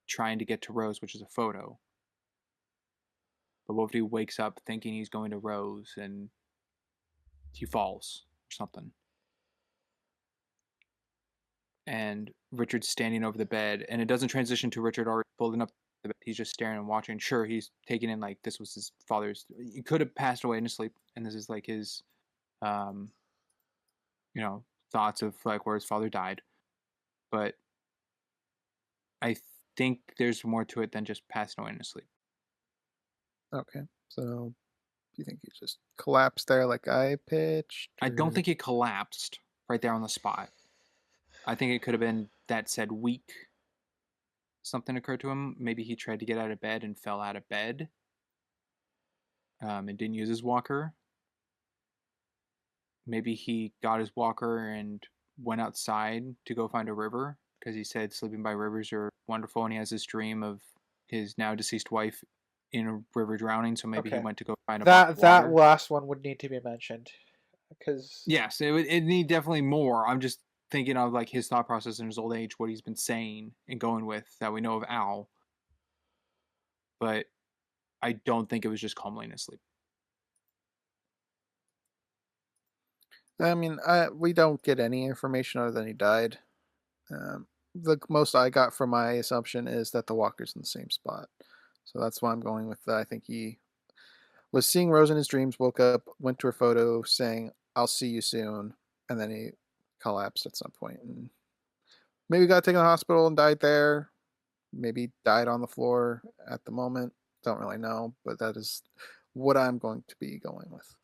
trying to get to Rose, which is a photo. But what if he wakes up thinking he's going to Rose and he falls or something? And Richard's standing over the bed, and it doesn't transition to Richard already folding up the bed. He's just staring and watching. Sure, he's taking in like this was his father's. He could have passed away in his sleep, and this is like his, thoughts of like where his father died. But I think there's more to it than just passing away in his sleep. Okay, so do you think he just collapsed there like I pitched? I don't or- think he collapsed right there on the spot. I think it could have been that said week. Something occurred to him. Maybe he tried to get out of bed and fell out of bed. And didn't use his walker. Maybe he got his walker and went outside to go find a river because he said sleeping by rivers are wonderful, and he has this dream of his now deceased wife in a river drowning. So maybe he Okay. went to go find a bucket of that water. last one would need to be mentioned because Yes, it need definitely more. I'm just thinking of like his thought process in his old age, what he's been saying and going with that we know of Al. But I don't think it was just calmly in his sleep. I mean, we don't get any information other than he died. The most I got from my assumption is that the walker's in the same spot. So that's why I'm going with that. I think he was seeing Rose in his dreams, woke up, went to her photo saying, I'll see you soon. And then he collapsed at some point and maybe got taken to the hospital and died there. Maybe died on the floor at the moment. Don't really know, but that is what I'm going to be going with.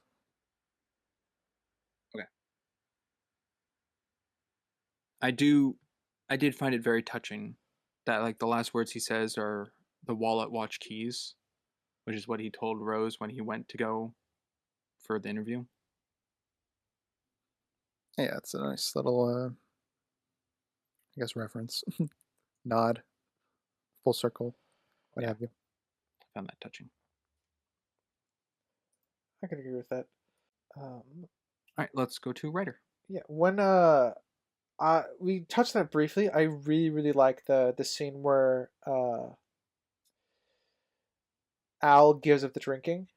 Okay. I did find it very touching that like the last words he says are the wallet watch keys, which is what he told Rose when he went to go for the interview. Yeah, it's a nice little, I guess, reference, nod, full circle, what have you. I found that touching. I can agree with that. All right, let's go to writer. Yeah, when we touched on it briefly. I really like the scene where Al gives up the drinking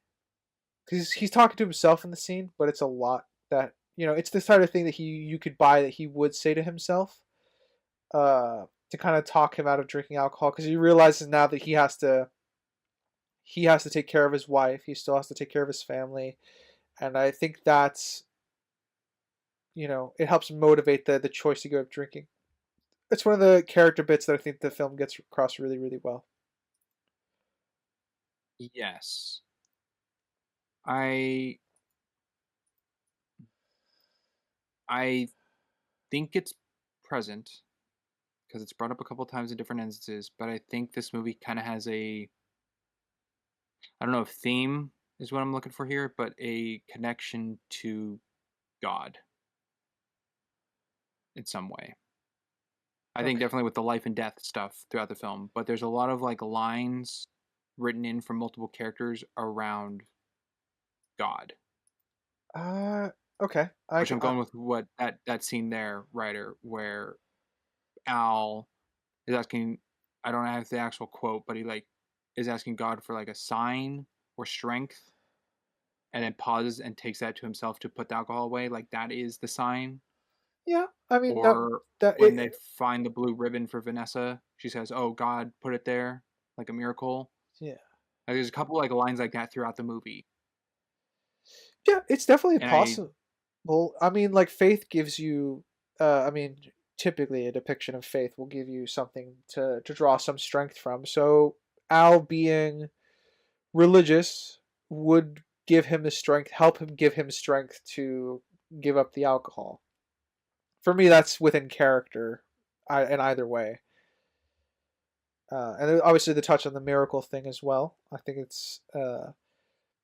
because he's talking to himself in the scene, but it's a lot that it's the sort of thing that you could buy that he would say to himself. to kind of talk him out of drinking alcohol, because he realizes now that he has to take care of his wife. He still has to take care of his family, and I think that's, it helps motivate the choice to go of drinking. It's one of the character bits that I think the film gets across really, really well. Yes. I think it's present because it's brought up a couple times in different instances, but I think this movie kind of has I don't know if theme is what I'm looking for here, but a connection to God in some way. I think Okay. definitely with the life and death stuff throughout the film, but there's a lot of like lines written in from multiple characters around God. Okay. Which I'm going with what that scene there, writer, where Al is asking, I don't have the actual quote, but he like is asking God for like a sign or strength, and then pauses and takes that to himself to put the alcohol away. Like that is the sign. Yeah, I mean Or that when they find the blue ribbon for Vanessa, she says, "Oh, God put it there, like a miracle." yeah. Like, there's a couple like lines like that throughout the movie, Yeah, it's definitely and I possible. Well, I mean, like faith gives you. I mean, typically a depiction of faith will give you something to draw some strength from. So Al being religious would give him the strength, help him give him strength to give up the alcohol. For me, that's within character, in either way. And obviously the touch on the miracle thing as well. I think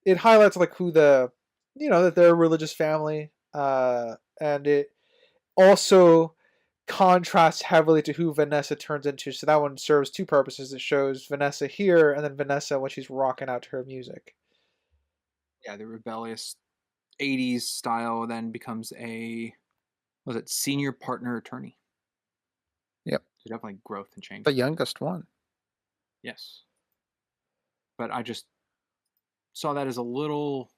it highlights like who that they're a religious family, and it also contrasts heavily to who Vanessa turns into. So that one serves two purposes. It shows Vanessa here, and then Vanessa when she's rocking out to her music. yeah, the rebellious '80s style then becomes senior partner attorney. Yep. So definitely growth and change. The youngest one. Yes, but I just saw that as a little.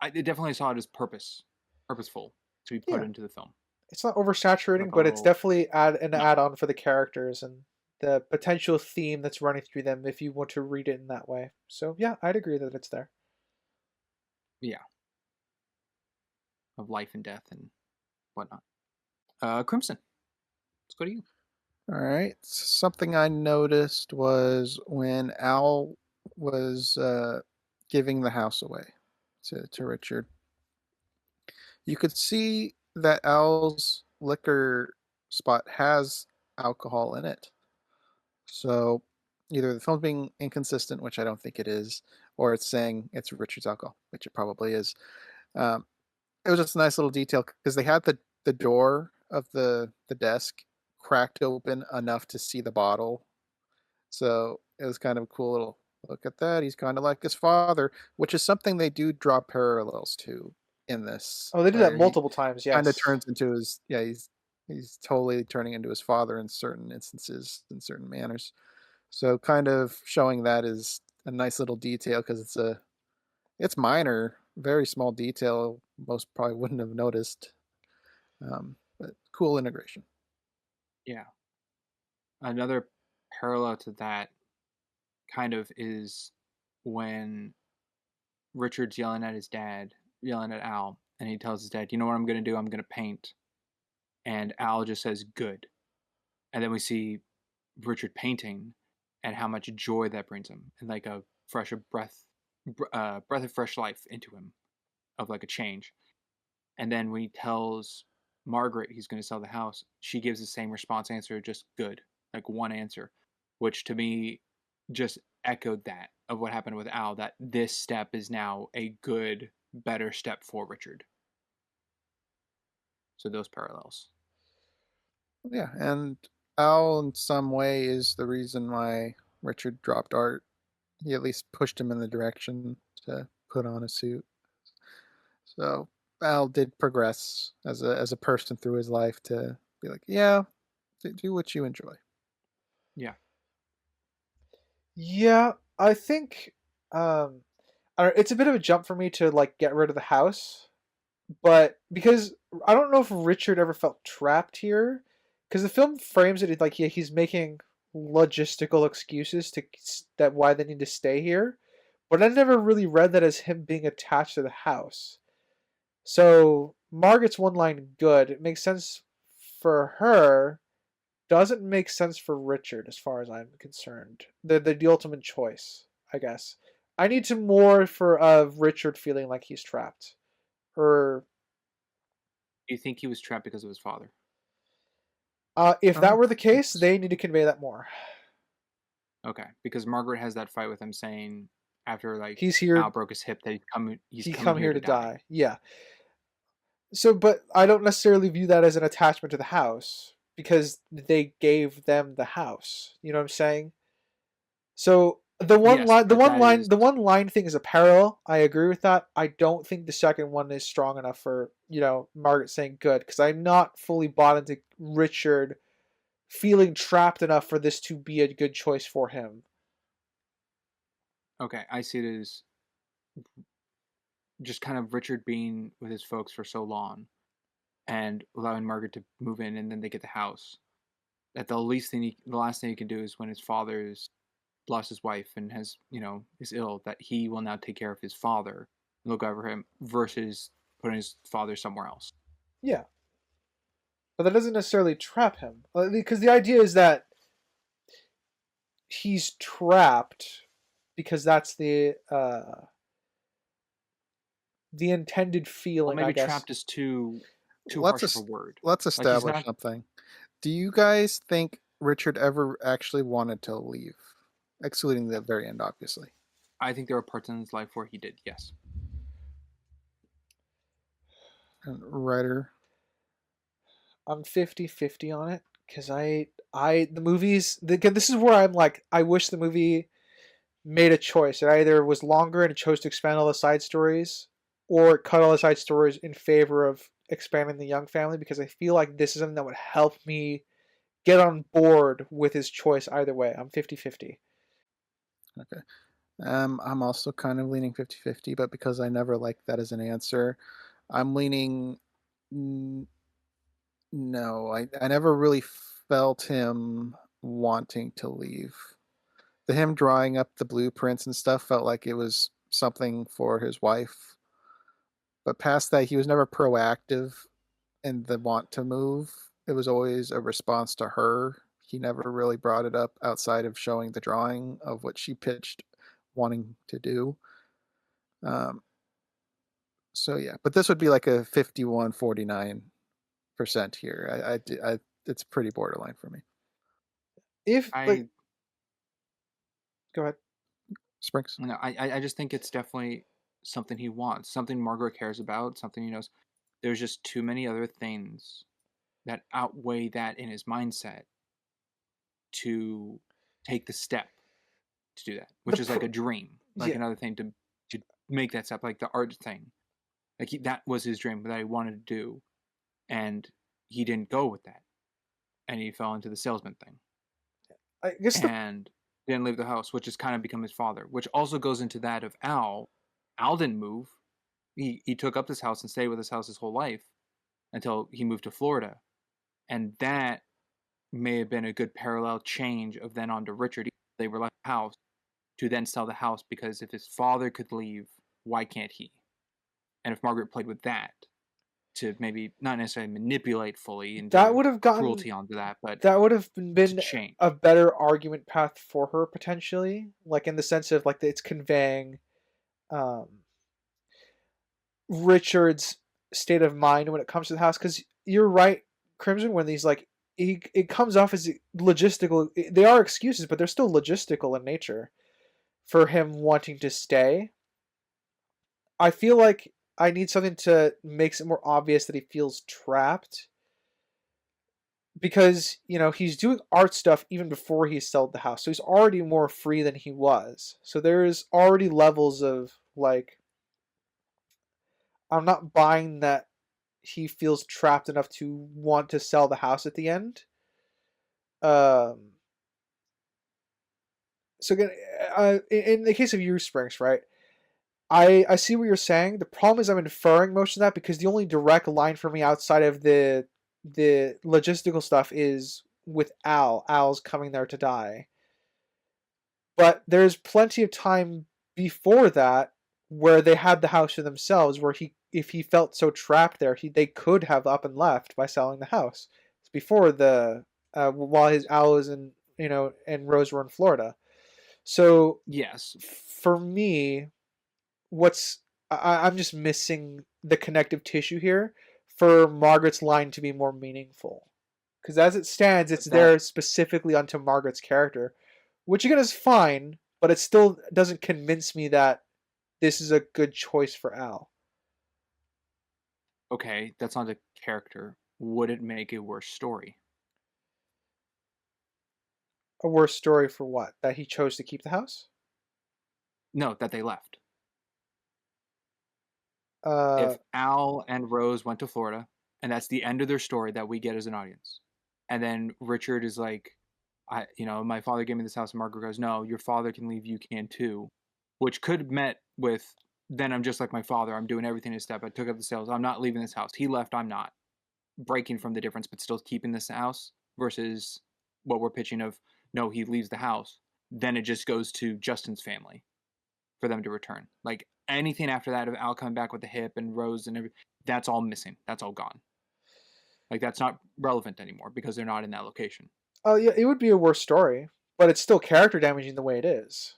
I definitely saw it as purposeful to be put Yeah. into the film. It's not oversaturating, Like a but it's little, definitely an no, add-on for the characters and the potential theme that's running through them if you want to read it in that way. So yeah, I'd agree that it's there. yeah, of life and death and whatnot. Crimson, let's go to you. All right. Something I noticed was when Al was giving the house away to Richard, you could see that Al's liquor spot has alcohol in it. So either the film's being inconsistent, which I don't think it is, or it's saying it's Richard's alcohol, which it probably is. Um, it was just a nice little detail because they had the door of the desk cracked open enough to see the bottle. So it was kind of a cool little look at that. He's kind of like his father, which is something they do draw parallels to in this, Oh, they did that where he multiple times. kind of Yes. turns into his he's totally turning into his father in certain instances, in certain manners. So kind of showing that is a nice little detail because it's minor, very small detail. Most probably wouldn't have noticed, but cool integration. Yeah, another parallel to that kind of is when Richard's yelling at his dad, yelling at Al, and he tells his dad, "You know what I'm going to do? I'm going to paint." And Al just says, "Good." And then we see Richard painting and how much joy that brings him and like a fresh breath of fresh life into him of like a change. And then when he tells Margaret he's going to sell the house, she gives the same response answer, just good, like one answer, which to me just echoed that of what happened with Al, that this step is now a good, better step for Richard. So those parallels. Yeah, and Al in some way is the reason why Richard dropped art. He at least pushed him in the direction to put on a suit. So Al did progress as a person through his life to be like, yeah, do what you enjoy. Yeah. Yeah, I think I don't, it's a bit of a jump for me to like get rid of the house, but because I don't know if Richard ever felt trapped here. because the film frames it like he's making logistical excuses that why they need to stay here, but I never really read that as him being attached to the house. So Margaret's one line good. It makes sense for her. Doesn't make sense for Richard as far as I'm concerned. The ultimate choice, I guess. I need to more for Richard feeling like he's trapped. Or Do you think he was trapped because of his father? if that were the case, they need to convey that more. Okay, because Margaret has that fight with him saying after like He's here. Al broke his hip that he's come here to die. Yeah. So, but I don't necessarily view that as an attachment to the house because they gave them the house. You know what I'm saying? So the one line thing is a parallel. I agree with that. I don't think the second one is strong enough for Margaret saying good, because I'm not fully bought into Richard feeling trapped enough for this to be a good choice for him. Okay, I see it as just kind of Richard being with his folks for so long and allowing Margaret to move in, and then they get the house. That the last thing he can do is when his father's lost his wife and is ill, that he will now take care of his father and look over him versus putting his father somewhere else. Yeah. But that doesn't necessarily trap him. Because the idea is that he's trapped because that's the intended feeling, well, maybe I guess. Trapped is too harsh of a word. Let's establish something. Do you guys think Richard ever actually wanted to leave? Excluding the very end, obviously. I think there are parts in his life where he did, yes. And writer? I'm 50-50 on it, because the movies, this is where I'm like, I wish the movie made a choice. It either was longer and it chose to expand all the side stories, or it cut all the side stories in favor of expanding the young family, because I feel like this is something that would help me get on board with his choice either way. I'm 50-50. Okay. I'm also kind of leaning 50-50, but because I never liked that as an answer, I'm leaning no. I never really felt him wanting to leave. Him drawing up the blueprints and stuff felt like it was something for his wife. But past that, he was never proactive in the want to move. It was always a response to her. He never really brought it up outside of showing the drawing of what she pitched wanting to do. So yeah, but this would be like a 51-49% here. I it's pretty borderline for me. Go ahead, Springs. No, I just think it's definitely something he wants, something Margaret cares about, something he knows. There's just too many other things that outweigh that in his mindset to take the step to do that, which is like a dream, like another thing to make that step, like the art thing. Like that was his dream that he wanted to do, and he didn't go with that, and he fell into the salesman thing. I guess and didn't leave the house, which has kind of become his father, which also goes into that of Al. Al didn't move. He took up this house and stayed with this house his whole life until he moved to Florida. And that may have been a good parallel change of then on to Richard. They were left the house to then sell the house, because if his father could leave, why can't he? And if Margaret played with that to maybe not necessarily manipulate fully and that would have gotten cruelty onto that, but that would have been a better argument path for her potentially, like in the sense of like it's conveying Richard's state of mind when it comes to the house. Because you're right, Crimson, when these like it comes off as logistical. They are excuses, but they're still logistical in nature for him wanting to stay. I feel like I need something to make it more obvious that he feels trapped, because he's doing art stuff even before he sold the house, so he's already more free than he was. So there's already levels of like, I'm not buying that he feels trapped enough to want to sell the house at the end. So again, in the case of you, Springs, right? I see what you're saying. The problem is I'm inferring most of that, because the only direct line for me outside of the the logistical stuff is with Al. Al's coming there to die. But there's plenty of time before that where they had the house for themselves, where if he felt so trapped there, they could have up and left by selling the house. It's before while his Al was in, and Rose were in Florida. So Yes. for me, I'm just missing the connective tissue here for Margaret's line to be more meaningful. Because as it stands, it's there specifically onto Margaret's character, which again is fine, but it still doesn't convince me that this is a good choice for Al. Okay, that's not a character. Would it make a worse story? A worse story for what? That he chose to keep the house? No, that they left. Uh, If Al and Rose went to Florida, and that's the end of their story that we get as an audience, and then Richard is like, my father gave me this house, and Margaret goes, no, your father can leave, you can too, which could have met with, then I'm just like my father, I'm doing everything in step, I took up the sales, I'm not leaving this house, he left, I'm not, breaking from the difference but still keeping this house, versus what we're pitching of, no, he leaves the house, then it just goes to Justin's family for them to return. Like anything after that of Al coming back with the hip and Rose and everything, that's all missing, that's all gone. Like that's not relevant anymore because they're not in that location. Oh yeah, it would be a worse story, but it's still character damaging the way it is.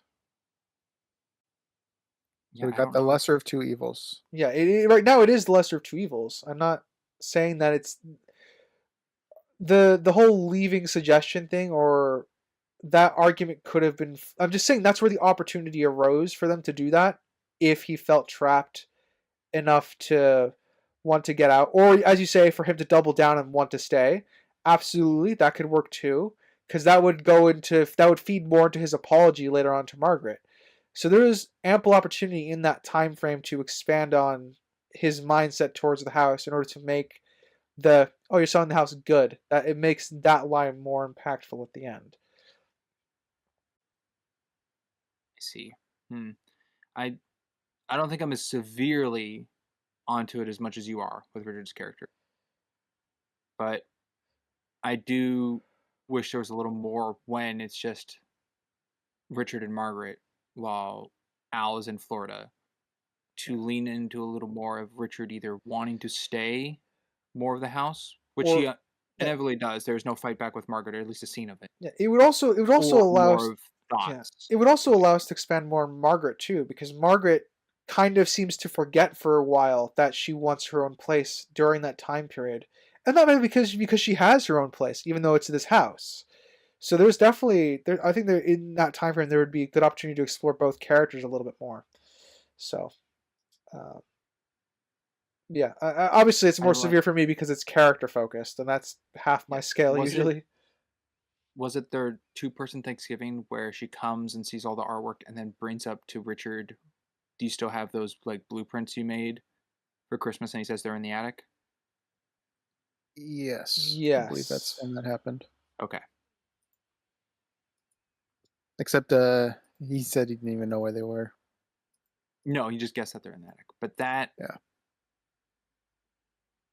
Yeah, we got the lesser of two evils. Yeah, right now it is the lesser of two evils. I'm not saying that it's the whole leaving suggestion thing, or that argument could have been. I'm just saying that's where the opportunity arose for them to do that if he felt trapped enough to want to get out, or as you say, for him to double down and want to stay. Absolutely, that could work too, because that would feed more into his apology later on to Margaret. So there is ample opportunity in that time frame to expand on his mindset towards the house in order to make you're selling the house good. That it makes that line more impactful at the end. I see. I don't think I'm as severely onto it as much as you are with Richard's character, but I do wish there was a little more when it's just Richard and Margaret while Al is in Florida, to lean into a little more of Richard either wanting to stay more of the house, which he inevitably does. There's no fight back with Margaret, or at least a scene of it. Yeah, it would also allow us. Yeah, it would also allow us to expand more on Margaret too, because Margaret kind of seems to forget for a while that she wants her own place during that time period, and not maybe because she has her own place, even though it's this house. So there's definitely I think that in that time frame there would be a good opportunity to explore both characters a little bit more. So, yeah, obviously it's more severe for me because it's character focused, and that's half my scale usually. Was it their 2-person Thanksgiving where she comes and sees all the artwork and then brings up to Richard, do you still have those like blueprints you made for Christmas? And he says they're in the attic. Yes. I believe that's when that happened. Okay. Except he said he didn't even know where they were. No, he just guessed that they're in the attic. But that, yeah,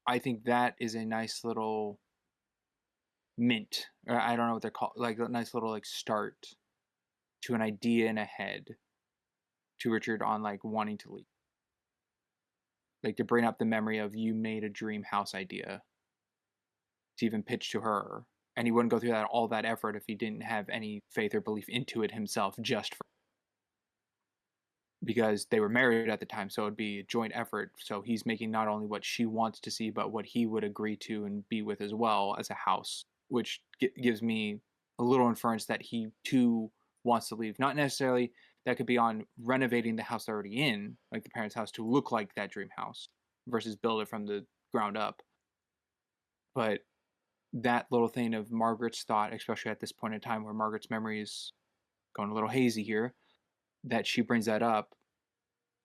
I think that is a nice little mint, or I don't know what they're called, like a nice little like start to an idea in a head to Richard on like wanting to leave, like to bring up the memory of you made a dream house idea to even pitch to her, and he wouldn't go through all that effort if he didn't have any faith or belief into it himself, because they were married at the time, so it'd be a joint effort. So he's making not only what she wants to see, but what he would agree to and be with as well as a house, which gives me a little inference that he too wants to leave. Not necessarily that could be on renovating the house they're already in, like the parents' house, to look like that dream house versus build it from the ground up. But that little thing of Margaret's thought, especially at this point in time where Margaret's memory is going a little hazy here, that she brings that up,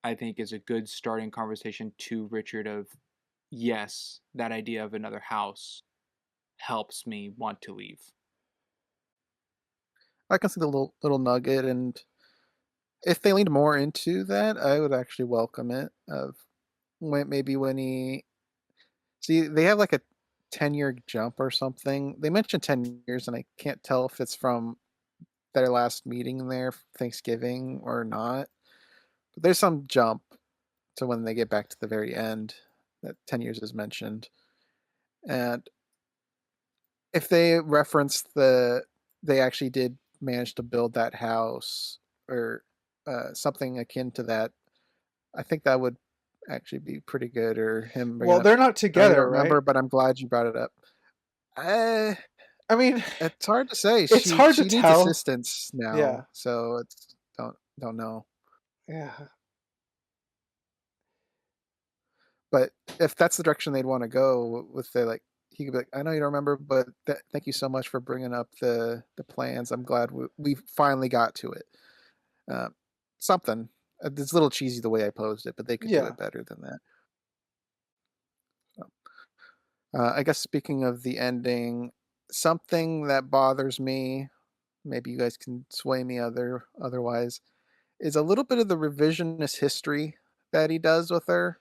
I think is a good starting conversation to Richard of, yes, that idea of another house helps me want to leave. I can see the little nugget, and if they leaned more into that, I would actually welcome it. Of when he see, they have like a 10-year jump or something. They mentioned 10 years, and I can't tell if it's from their last meeting there, Thanksgiving, or not. But there's some jump to when they get back to the very end that 10 years is mentioned. And if they reference they actually did manage to build that house or something akin to that, I think that would actually be pretty good. Or him bringing Well, up, they're not I don't together, right? remember, but I'm glad you brought it up. I mean, It's hard to say. it's She hard to she needs tell. assistance Yeah, now, so it's don't know. yeah. But if that's the direction they'd want to go with the like, he could be like, I know you don't remember, but thank you so much for bringing up the plans. I'm glad we finally got to it. Uh, something. It's a little cheesy the way I posed it, but they could do Yeah. it better than that. So, I guess speaking of the ending, something that bothers me, maybe you guys can sway me otherwise, is a little bit of the revisionist history that he does with her,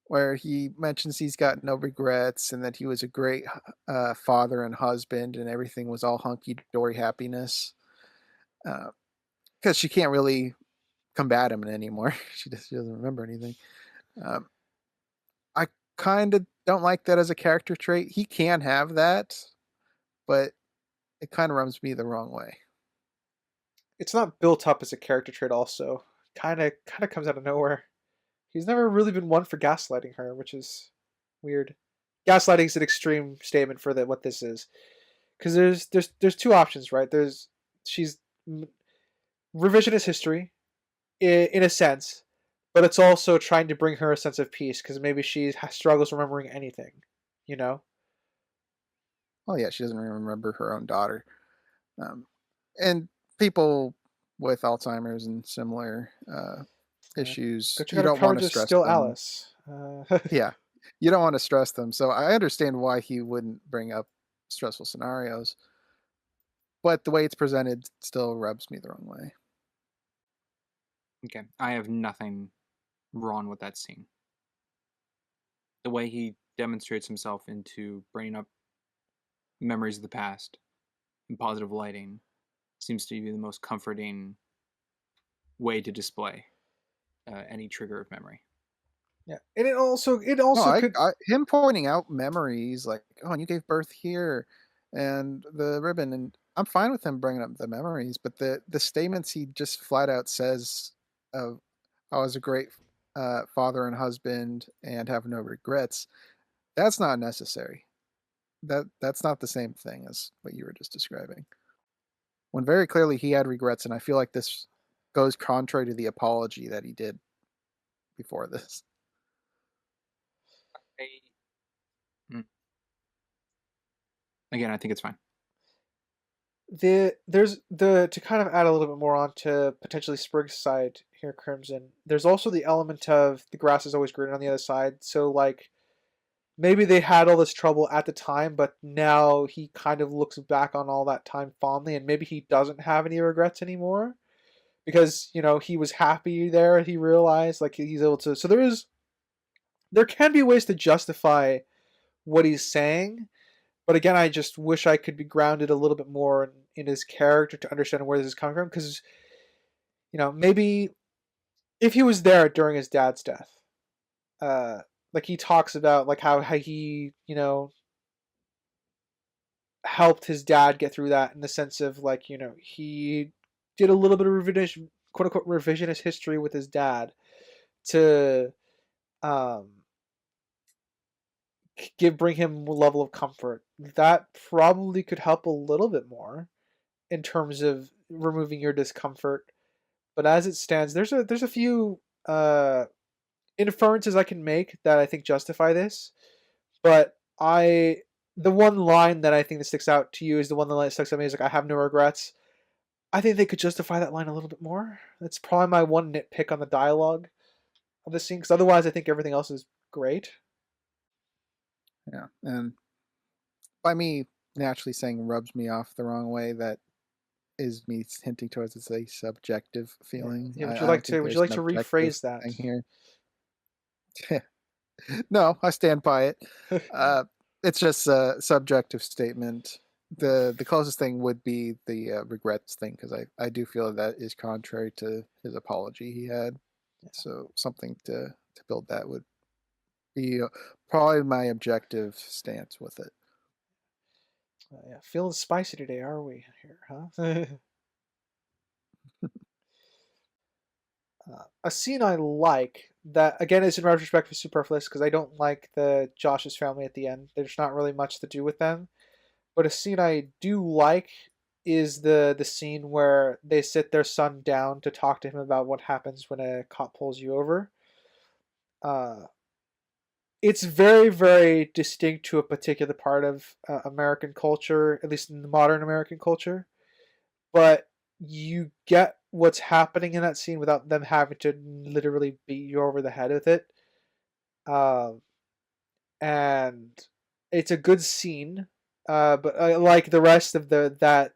where he mentions he's got no regrets and that he was a great father and husband and everything was all hunky-dory happiness. Because she can't really combat him anymore. She doesn't remember anything. Um, I kind of don't like that as a character trait. He can have that, but it kind of rubs me the wrong way. It's not built up as a character trait also. Kind of comes out of nowhere. He's never really been one for gaslighting her, which is weird. Gaslighting is an extreme statement for what this is. Cuz there's two options, right? She's revisionist history in a sense, but it's also trying to bring her a sense of peace cuz maybe she struggles remembering anything, you know? Oh yeah, she doesn't even remember her own daughter. And people with Alzheimer's and similar issues, But you you got her don't want covered to to stress still them. Alice. Yeah, you don't want to stress them. So I understand why he wouldn't bring up stressful scenarios, but the way it's presented still rubs me the wrong way. Okay, I have nothing wrong with that scene. The way he demonstrates himself into bringing up memories of the past in positive lighting seems to be the most comforting way to display any trigger of memory. Yeah, and it also No, could. him pointing out memories like, oh, and you gave birth here, and the ribbon, and I'm fine with him bringing up the memories, but the statements he just flat out says of, I was a great father and husband and have no regrets. That's not necessary. That's not the same thing as what you were just describing. When very clearly he had regrets, and I feel like this goes contrary to the apology that he did before this. Again, I think it's fine. There's the to kind of add a little bit more on to potentially Sprig's side here, Crimson. There's also the element of the grass is always greener on the other side. So like maybe they had all this trouble at the time, but now he kind of looks back on all that time fondly, and maybe he doesn't have any regrets anymore because he was happy there. He realized like he's able to. So there can be ways to justify what he's saying. But again, I just wish I could be grounded a little bit more in his character to understand where this is coming from. Because, maybe if he was there during his dad's death, like he talks about like how he, helped his dad get through that in the sense of like, he did a little bit of revisionist, quote unquote, revisionist history with his dad to bring him a level of comfort. That probably could help a little bit more in terms of removing your discomfort. But as it stands, there's a few inferences I can make that I think justify this. But the one line that I think that sticks out to you is the one that sticks out to me is like, I have no regrets. I think they could justify that line a little bit more. That's probably my one nitpick on the dialogue of the scene, because otherwise I think everything else is great. Yeah, and by me naturally saying rubs me off the wrong way, that is me hinting towards it's a subjective feeling. Yeah, would I you like don't think to there's an rephrase that? thing here. No, I stand by it. it's just a subjective statement. The closest thing would be the regrets thing, because I do feel that is contrary to his apology he had. So something to build that would be probably my objective stance with it. Yeah, feeling spicy today, are we here, huh? A scene I like that again is in retrospect superfluous because I don't like the Josh's family at the end. There's not really much to do with them. But a scene I do like is the scene where they sit their son down to talk to him about what happens when a cop pulls you over. Uh, it's very, very distinct to a particular part of American culture, at least in the modern American culture. But you get what's happening in that scene without them having to literally beat you over the head with it. Um, and it's a good scene, but like the rest of that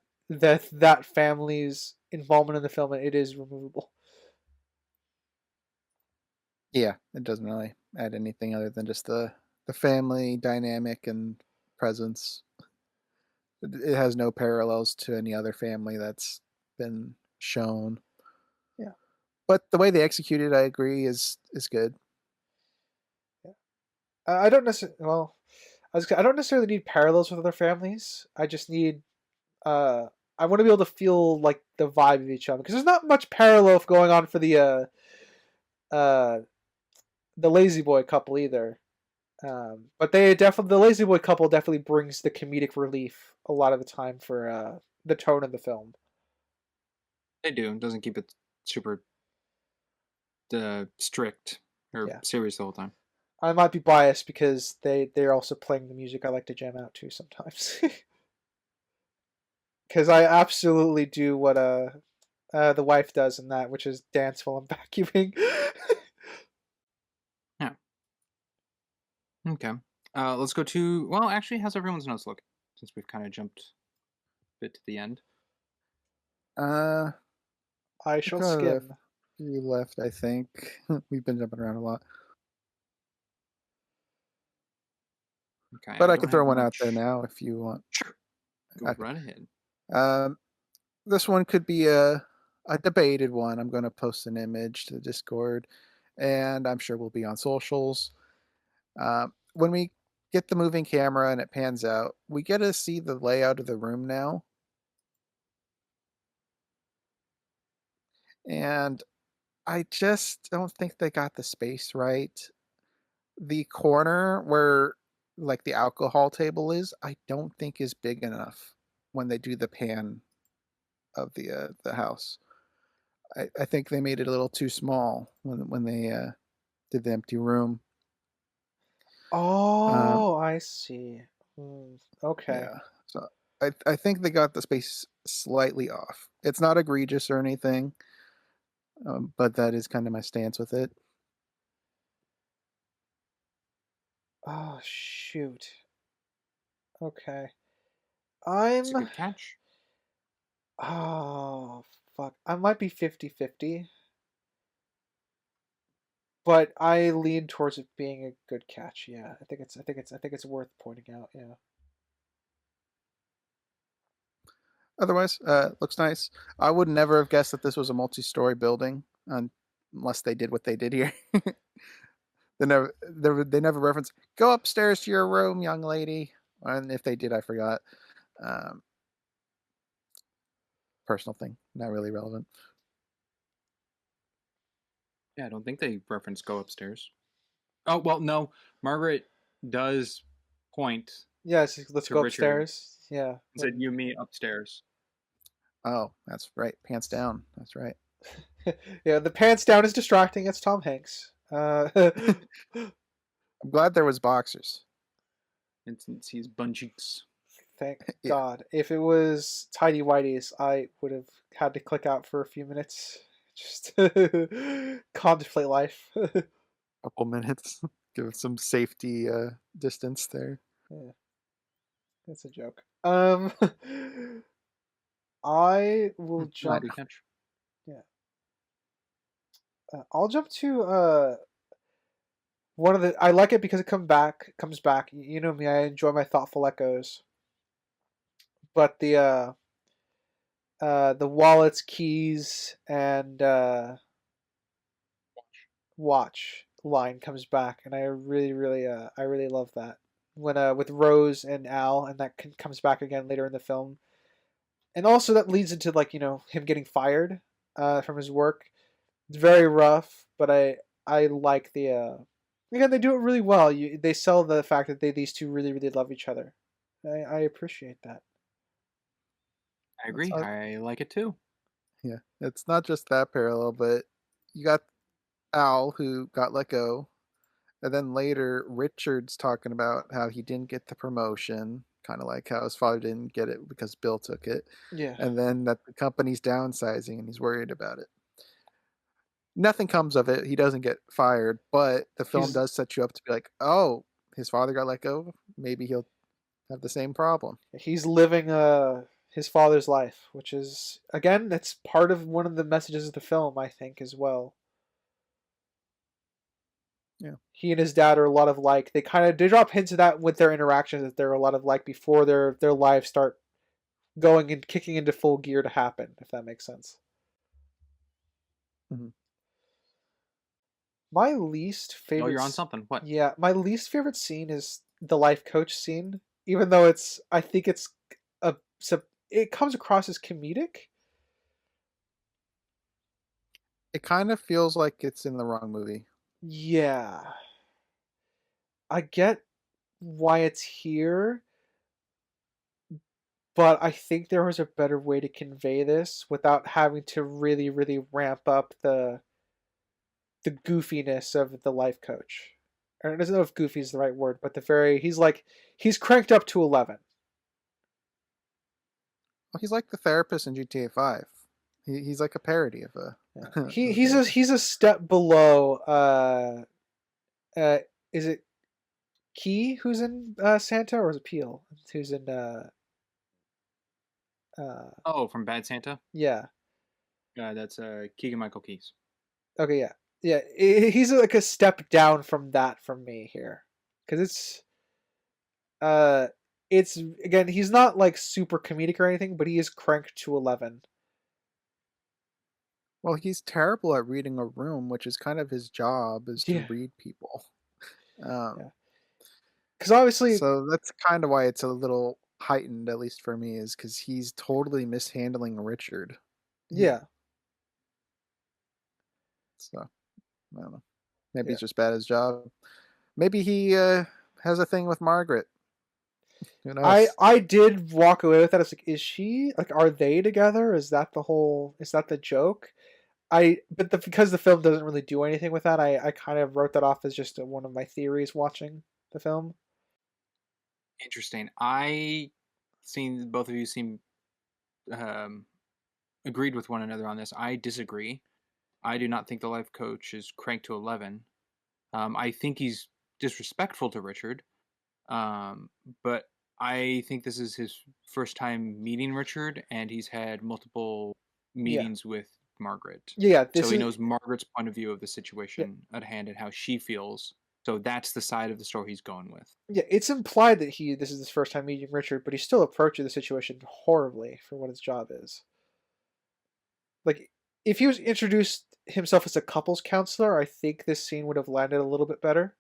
family's involvement in the film, it is removable. Yeah, it doesn't really add anything other than just the family dynamic and presence. It has no parallels to any other family that's been shown. Yeah. But the way they execute it, I agree, is good. Yeah. I don't necessarily. Well, I don't necessarily need parallels with other families. I just need. I want to be able to feel like the vibe of each other because there's not much parallel going on for uh, the Lazy Boy couple either. But the Lazy Boy couple definitely brings the comedic relief a lot of the time for the tone of the film. They do. It doesn't keep it super strict or serious the whole time. I might be biased because they're also playing the music I like to jam out to sometimes. Because I absolutely do what the wife does in that, which is dance while I'm vacuuming. Yeah. Okay. Let's go to. Well, actually, how's everyone's notes look? Since we've kind of jumped a bit to the end. I shall skim. You left, I think. We've been jumping around a lot. Okay. But I can throw one out there now if you want. Sure. Go right ahead. This one could be a debated one. I'm going to post an image to the Discord, and I'm sure we'll be on socials. When we get the moving camera and it pans out, we get to see the layout of the room now. And I just don't think they got the space right. The corner where like the alcohol table is, I don't think is big enough when they do the pan of the house. I think they made it a little too small when they did the empty room. Oh, I see. Okay. Yeah. So I think they got the space slightly off. It's not egregious or anything, but that is kind of my stance with it. Oh, shoot. Okay. It's a good catch. Oh, fuck. I might be 50-50. But I lean towards it being a good catch. Yeah. I think it's worth pointing out, yeah. Otherwise, looks nice. I would never have guessed that this was a multi-story building unless they did what they did here. They never reference go upstairs to your room, young lady. And if they did, I forgot. Personal thing, not really relevant. Yeah, I don't think they reference go upstairs. Oh well, no. Margaret does point. Yes, let's go Richard upstairs. Yeah. And said, "You meet upstairs." Oh, that's right. Pants down. That's right. Yeah, the pants down is distracting. It's Tom Hanks. I'm glad there was boxers. And since he's bun cheeks. Thank God. If it was Tidy Whities, I would have had to click out for a few minutes. Just contemplate life. Couple minutes. Give it some safety distance there. Yeah. That's a joke. I will jump. Yeah. I'll jump to I like it because it comes back. You know me, I enjoy my thoughtful echoes. But the wallets, keys, and watch line comes back, and I really love that when with Rose and Al, and that comes back again later in the film, and also that leads into like him getting fired from his work. It's very rough, but I like the again, they do it really well. They sell the fact that these two really love each other. I appreciate that. I agree. I like it too. Yeah, it's not just that parallel, but you got Al who got let go, and then later Richard's talking about how he didn't get the promotion, kind of like how his father didn't get it because Bill took it, Yeah. and then that the company's downsizing and he's worried about it. Nothing comes of it. He doesn't get fired, but the film does set you up to be like, oh, his father got let go. Maybe he'll have the same problem. He's living his father's life, which is again, that's part of one of the messages of the film, I think, as well. Yeah. He and his dad are a lot of like. They drop hints of that with their interactions, that they're a lot of like before their lives start going and kicking into full gear to happen, if that makes sense. Mm-hmm. My least favorite. Oh, you're on something. What? Yeah, my least favorite scene is the life coach scene. Even though I think it comes across as comedic. It kind of feels like it's in the wrong movie. Yeah. I get why it's here, but I think there was a better way to convey this without having to really ramp up the goofiness of the life coach. I don't know if goofy is the right word, but he's cranked up to 11. Well, he's like the therapist in GTA 5. He's like a parody of a. Yeah. He's a step below. Is it Key who's in Santa, or is it Peel who's in? From Bad Santa. Yeah. That's Keegan-Michael Key. Okay, yeah. He's like a step down from that from me here, because it's again, he's not like super comedic or anything, but he is cranked to 11. Well, he's terrible at reading a room, which is kind of his job, is to read people. Because obviously, so that's kind of why it's a little heightened, at least for me, is because he's totally mishandling Richard. Yeah. So I don't know. Maybe he's just bad at his job. Maybe he has a thing with Margaret. Who knows? I did walk away with that. I was like, is she like, are they together? Is that the joke? Because the film doesn't really do anything with that, I kind of wrote that off as just one of my theories watching the film. Interesting. Both of you seem agreed with one another on this. I disagree. I do not think the life coach is cranked to 11. I think he's disrespectful to Richard. But I think this is his first time meeting Richard, and he's had multiple meetings with Margaret. Yeah, so he knows Margaret's point of view of the situation at hand and how she feels. So that's the side of the story he's going with. Yeah, it's implied that this is his first time meeting Richard, but he's still approaching the situation horribly for what his job is. Like, if he was introduced himself as a couples counselor, I think this scene would have landed a little bit better.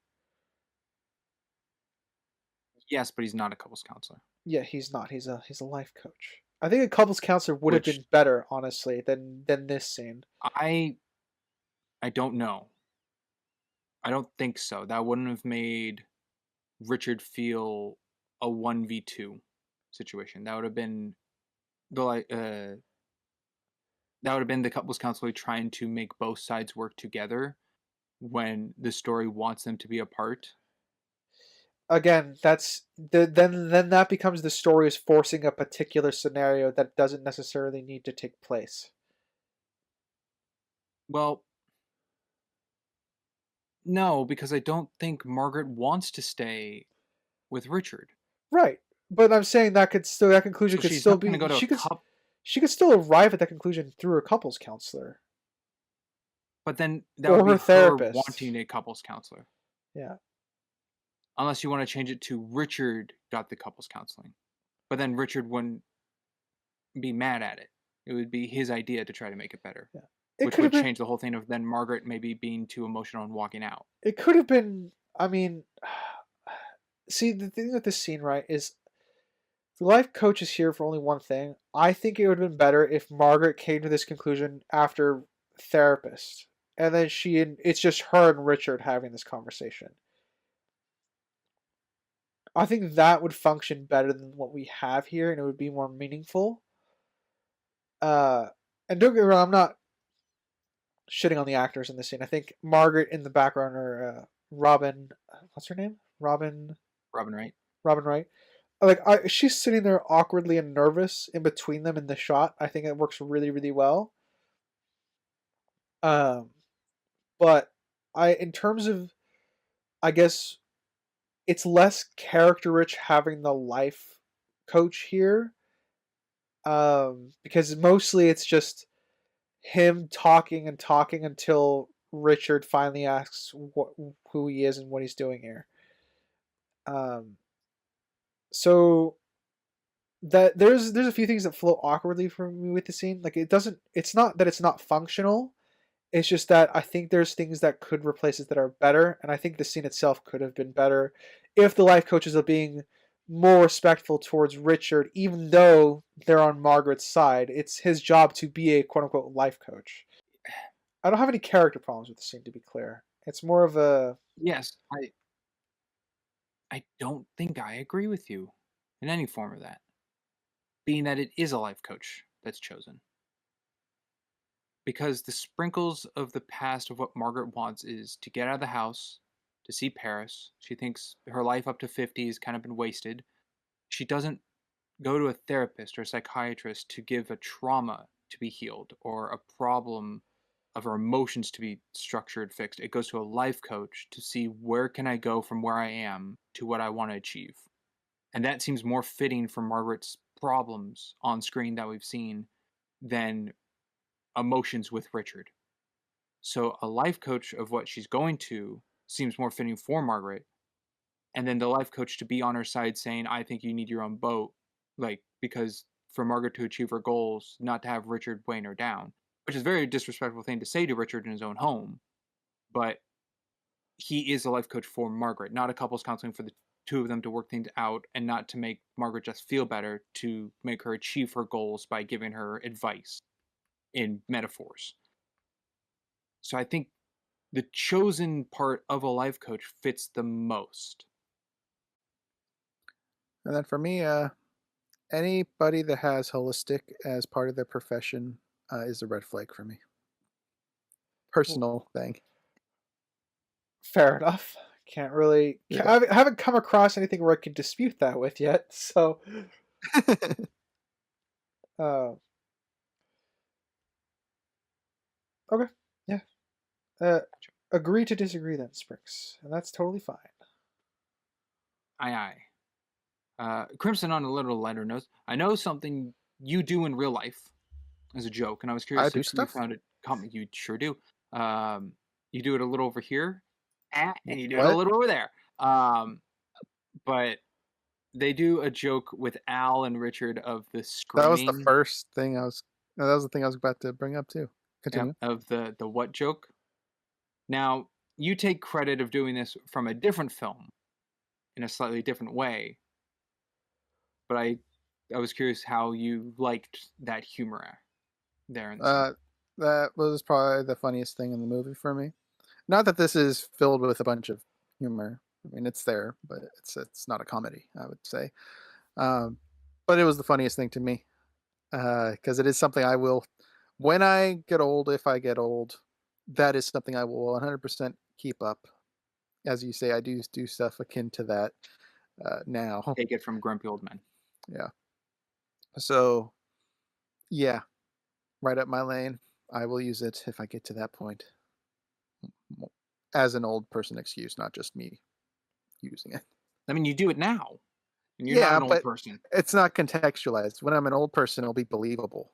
Yes, but he's not a couples counselor. Yeah, he's not. He's a life coach. I think a couples counselor would have been better, honestly, than this scene. I don't know. I don't think so. That wouldn't have made Richard feel a 1v2 situation. That would have been the couples counselor trying to make both sides work together when the story wants them to be apart. Again, then that becomes the story is forcing a particular scenario that doesn't necessarily need to take place. Well, no, because I don't think Margaret wants to stay with Richard. Right, but I'm saying that conclusion could still be. She could still arrive at that conclusion through a couples counselor. But then that would be her wanting a couples counselor. Yeah. Unless you want to change it to Richard got the couples counseling. But then Richard wouldn't be mad at it. It would be his idea to try to make it better. Yeah. It Which could have would been. change the whole thing of then Margaret maybe being too emotional and walking out. It could have been. I mean, see, the thing with this scene, right, is the life coach is here for only one thing. I think it would have been better if Margaret came to this conclusion after therapist, and then it's just her and Richard having this conversation. I think that would function better than what we have here, and it would be more meaningful. And don't get me wrong, I'm not shitting on the actors in this scene. I think Margaret in the background, or Robin, what's her name? Robin Wright. Robin Wright. Like, she's sitting there awkwardly and nervous in between them in the shot. I think it works really, really well. But in terms of, I guess, it's less character rich having the life coach here. Because mostly it's just him talking and talking until Richard finally asks who he is and what he's doing here. So that there's a few things that flow awkwardly for me with the scene. Like, it's not that it's not functional. It's just that I think there's things that could replace it that are better, and I think the scene itself could have been better if the life coaches are being more respectful towards Richard, even though they're on Margaret's side. It's his job to be a quote-unquote life coach. I don't have any character problems with the scene, to be clear. It's more of a... Yes, I don't think I agree with you in any form of that. Being that it is a life coach that's chosen. Because the sprinkles of the past of what Margaret wants is to get out of the house, to see Paris. She thinks her life up to 50 has kind of been wasted. She doesn't go to a therapist or a psychiatrist to give a trauma to be healed or a problem of her emotions to be structured, fixed. It goes to a life coach to see where can I go from where I am to what I want to achieve. And that seems more fitting for Margaret's problems on screen that we've seen than emotions with Richard. So a life coach of what she's going to seems more fitting for Margaret. And then the life coach to be on her side saying, I think you need your own boat. Like, because for Margaret to achieve her goals, not to have Richard weighing her down, which is a very disrespectful thing to say to Richard in his own home. But he is a life coach for Margaret, not a couples counseling for the two of them to work things out and not to make Margaret just feel better, to make her achieve her goals by giving her advice in metaphors. So I think the chosen part of a life coach fits the most. And then for me, anybody that has holistic as part of their profession is a red flag for me. Personal thing. Fair enough. Can't really... Yeah. I haven't come across anything where I can dispute that with yet, so... Okay, yeah. Agree to disagree then, Sprix. And that's totally fine. Aye. Crimson, on a little lighter note, I know something you do in real life as a joke, and I was curious I do if you stuff? found it comic. You sure do. You do it a little over here, and you do it a What? little over there. But they do a joke with Al and Richard of the screaming. That was the first thing I was. No, that was the thing I was about to bring up too. Continue. Yeah, of the what joke. Now, you take credit of doing this from a different film in a slightly different way. But I was curious how you liked that humor there. In the That was probably the funniest thing in the movie for me. Not that this is filled with a bunch of humor. I mean, it's there, but it's not a comedy, I would say. But it was the funniest thing to me because it is something I will, when I get old, if I get old, that is something I will 100% keep up. As you say, I do stuff akin to that now. Take it from grumpy old men. Yeah. So, yeah, right up my lane. I will use it if I get to that point. As an old person excuse, not just me using it. I mean, you do it now, and you're Yeah, not an old but person. it's not contextualized. When I'm an old person, it'll be believable.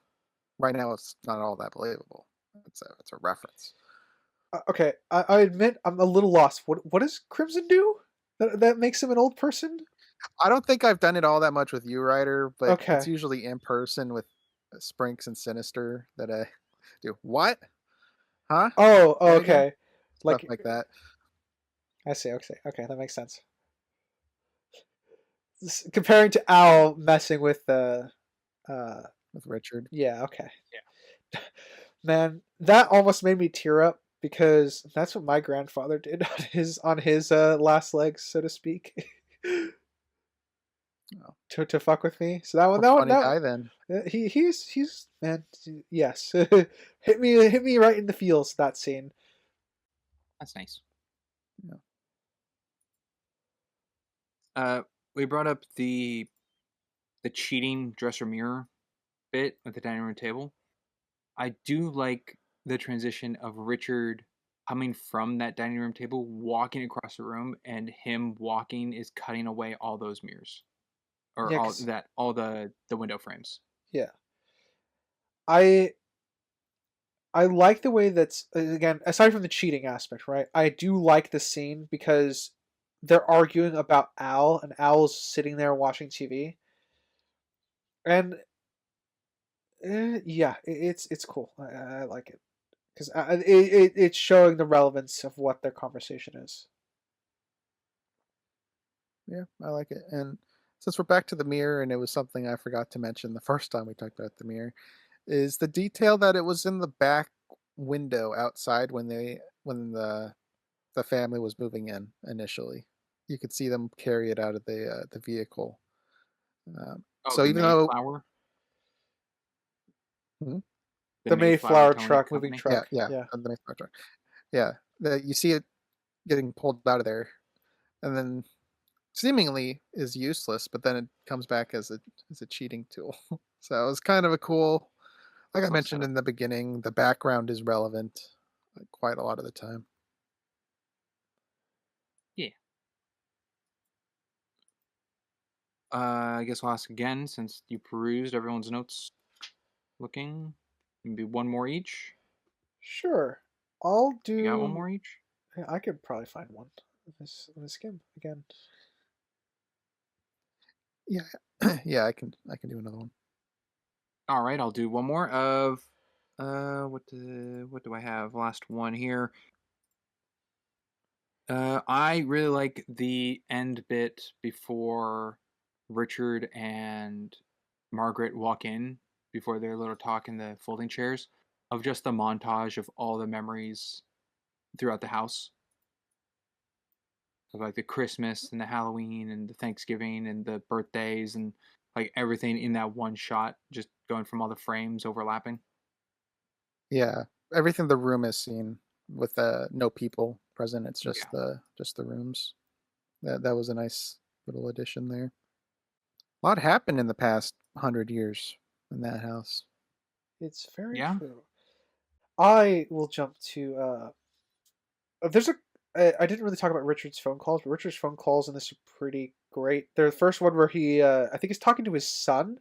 Right now, it's not all that believable. It's a reference. Okay, I admit I'm a little lost. What does Crimson do that makes him an old person? I don't think I've done it all that much with you, Ryder, but it's Okay. usually in person with Sprinks and Sinister that I do. What? Huh? Oh, Say it again? okay. Stuff Like like that. I see. Okay, okay, that makes sense. Comparing to Al messing with the, With Richard. yeah, okay. Man, that almost made me tear up because that's what my grandfather did on his last legs, so to speak. Oh, to fuck with me. So that one, a that one, funny that guy then. he's man, yes, hit me right in the feels, that scene. That's nice. Yeah. We brought up the cheating dresser mirror bit at the dining room table. I do like the transition of Richard coming from that dining room table, walking across the room, and him walking is cutting away all those mirrors, or Yeah, all the window frames. yeah, I I like the way that's, again, aside from the cheating aspect, right? I do like the scene because they're arguing about Al, and Al's sitting there watching TV, and yeah, it's cool. I like it because it's showing the relevance of what their conversation is. Yeah, I like it. And since we're back to the mirror, and it was something I forgot to mention the first time we talked about the mirror, is the detail that it was in the back window outside when the family was moving in initially. You could see them carry it out of the vehicle. Oh, So the even though Hmm? The Mayflower Mayflower towing truck, moving company. Yeah, truck. yeah, Yeah, on the main truck. Yeah, you see it getting pulled out of there, and then seemingly is useless, but then it comes back as a cheating tool. So it was kind of a cool. Like I Cool mentioned setup. in the beginning, the background is relevant quite a lot of the time. Yeah. I guess I'll ask again since you perused everyone's notes. Looking, maybe one more each. sure. I'll You got one do. more each. Yeah, I could probably find one. Let me skim again. Yeah, yeah, I can do another one. All right, I'll do one more of what do I have? Last one here. I really like the end bit before Richard and Margaret walk in before their little talk in the folding chairs of just the montage of all the memories throughout the house of like the Christmas and the Halloween and the Thanksgiving and the birthdays and like everything in that one shot, just going from all the frames overlapping. Yeah, everything the room is seen with no people present. It's Yeah. just the rooms. That was a nice little addition there. A lot happened in the past 100 years in that house. It's very Yeah. true. I will jump to. There's a. I didn't really talk about Richard's phone calls, but Richard's phone calls in this are pretty great. The first one where he, I think he's talking to his son,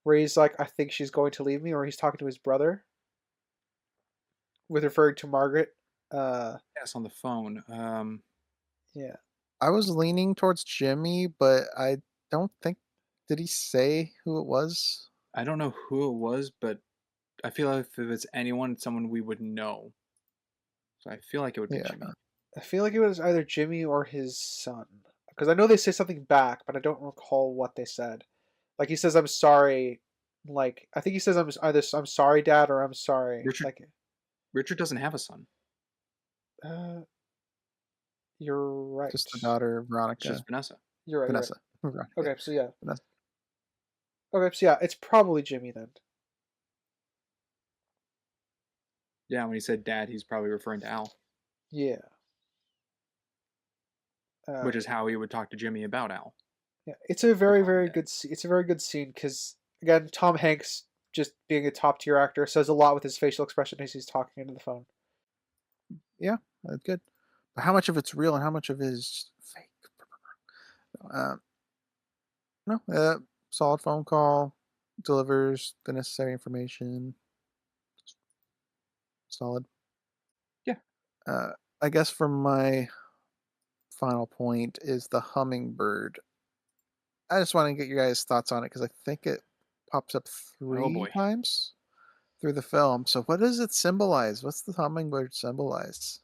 where he's like, "I think she's going to leave me," or he's talking to his brother, with referring to Margaret. Yes, on the phone. Yeah. I was leaning towards Jimmy, but I don't think did he say who it was? I don't know who it was, but I feel like if it's anyone, it's someone we would know. So I feel like it would be Yeah. Jimmy. I feel like it was either Jimmy or his son, because I know they say something back, but I don't recall what they said. Like he says, "I'm sorry." Like I think he says, either "I'm sorry, Dad" or "I'm sorry." Richard Like, Richard doesn't have a son. uh, you're right. Just the daughter, It's just Veronica. Vanessa. You're right. You're right. Vanessa. Veronica. Okay, so yeah. Vanessa. Okay, so yeah, it's probably Jimmy then. Yeah, when he said dad, he's probably referring to Al, Yeah. which is how he would talk to Jimmy about Al. Yeah. It's a Or very call him very dad. good. It's a very good scene because again, Tom Hanks just being a top tier actor says a lot with his facial expression as he's talking into the phone. Yeah, that's good. But how much of it's real and how much of it is fake? Uh, no, solid phone call, delivers the necessary information. Solid. Yeah. I guess for my final point is the hummingbird. I just want to get your guys' thoughts on it because I think it pops up Oh 3 boy. times through the film. So what does it symbolize? What's the hummingbird symbolize?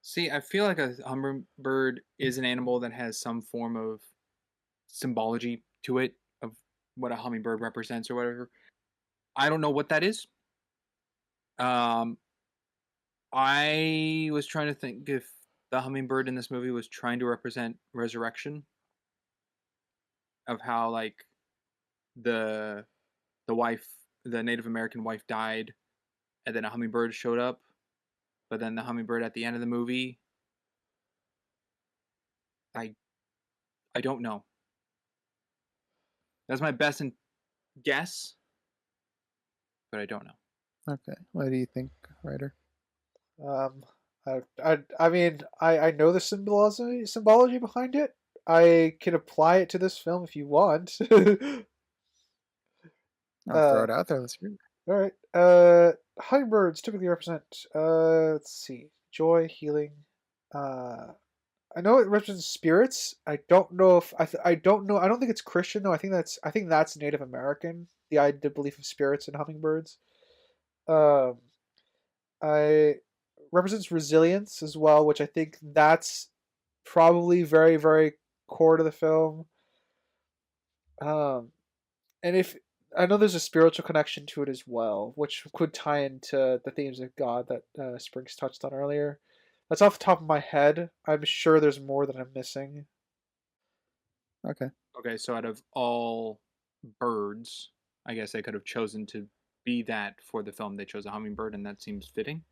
See, I feel like a hummingbird is an animal that has some form of symbology to it of what a hummingbird represents or whatever. I don't know what that is. Um, I was trying to think if the hummingbird in this movie was trying to represent resurrection, of how like the the wife, the Native American wife died, and then a hummingbird showed up, but then the hummingbird at the end of the movie, I I don't know. That's my best guess, but I don't know. Okay. What do you think, writer? Um, I mean, I know the symbology behind it. I can apply it to this film if you want. I'll throw uh, it out there. Let's hear it. all right. Hummingbirds typically represent. Let's see, joy, healing. Uh, I know it represents spirits. I don't know if I don't know. I don't think it's Christian though. I think that's Native American. The belief of spirits and hummingbirds. Um, I represents resilience as well, which I think that's probably very, very core to the film. Um, and if I know there's a spiritual connection to it as well, which could tie into the themes of God that Springs touched on earlier. That's off the top of my head. I'm sure there's more that I'm missing. Okay. Okay, so out of all birds, I guess they could have chosen to be that for the film. They chose a hummingbird, and that seems fitting.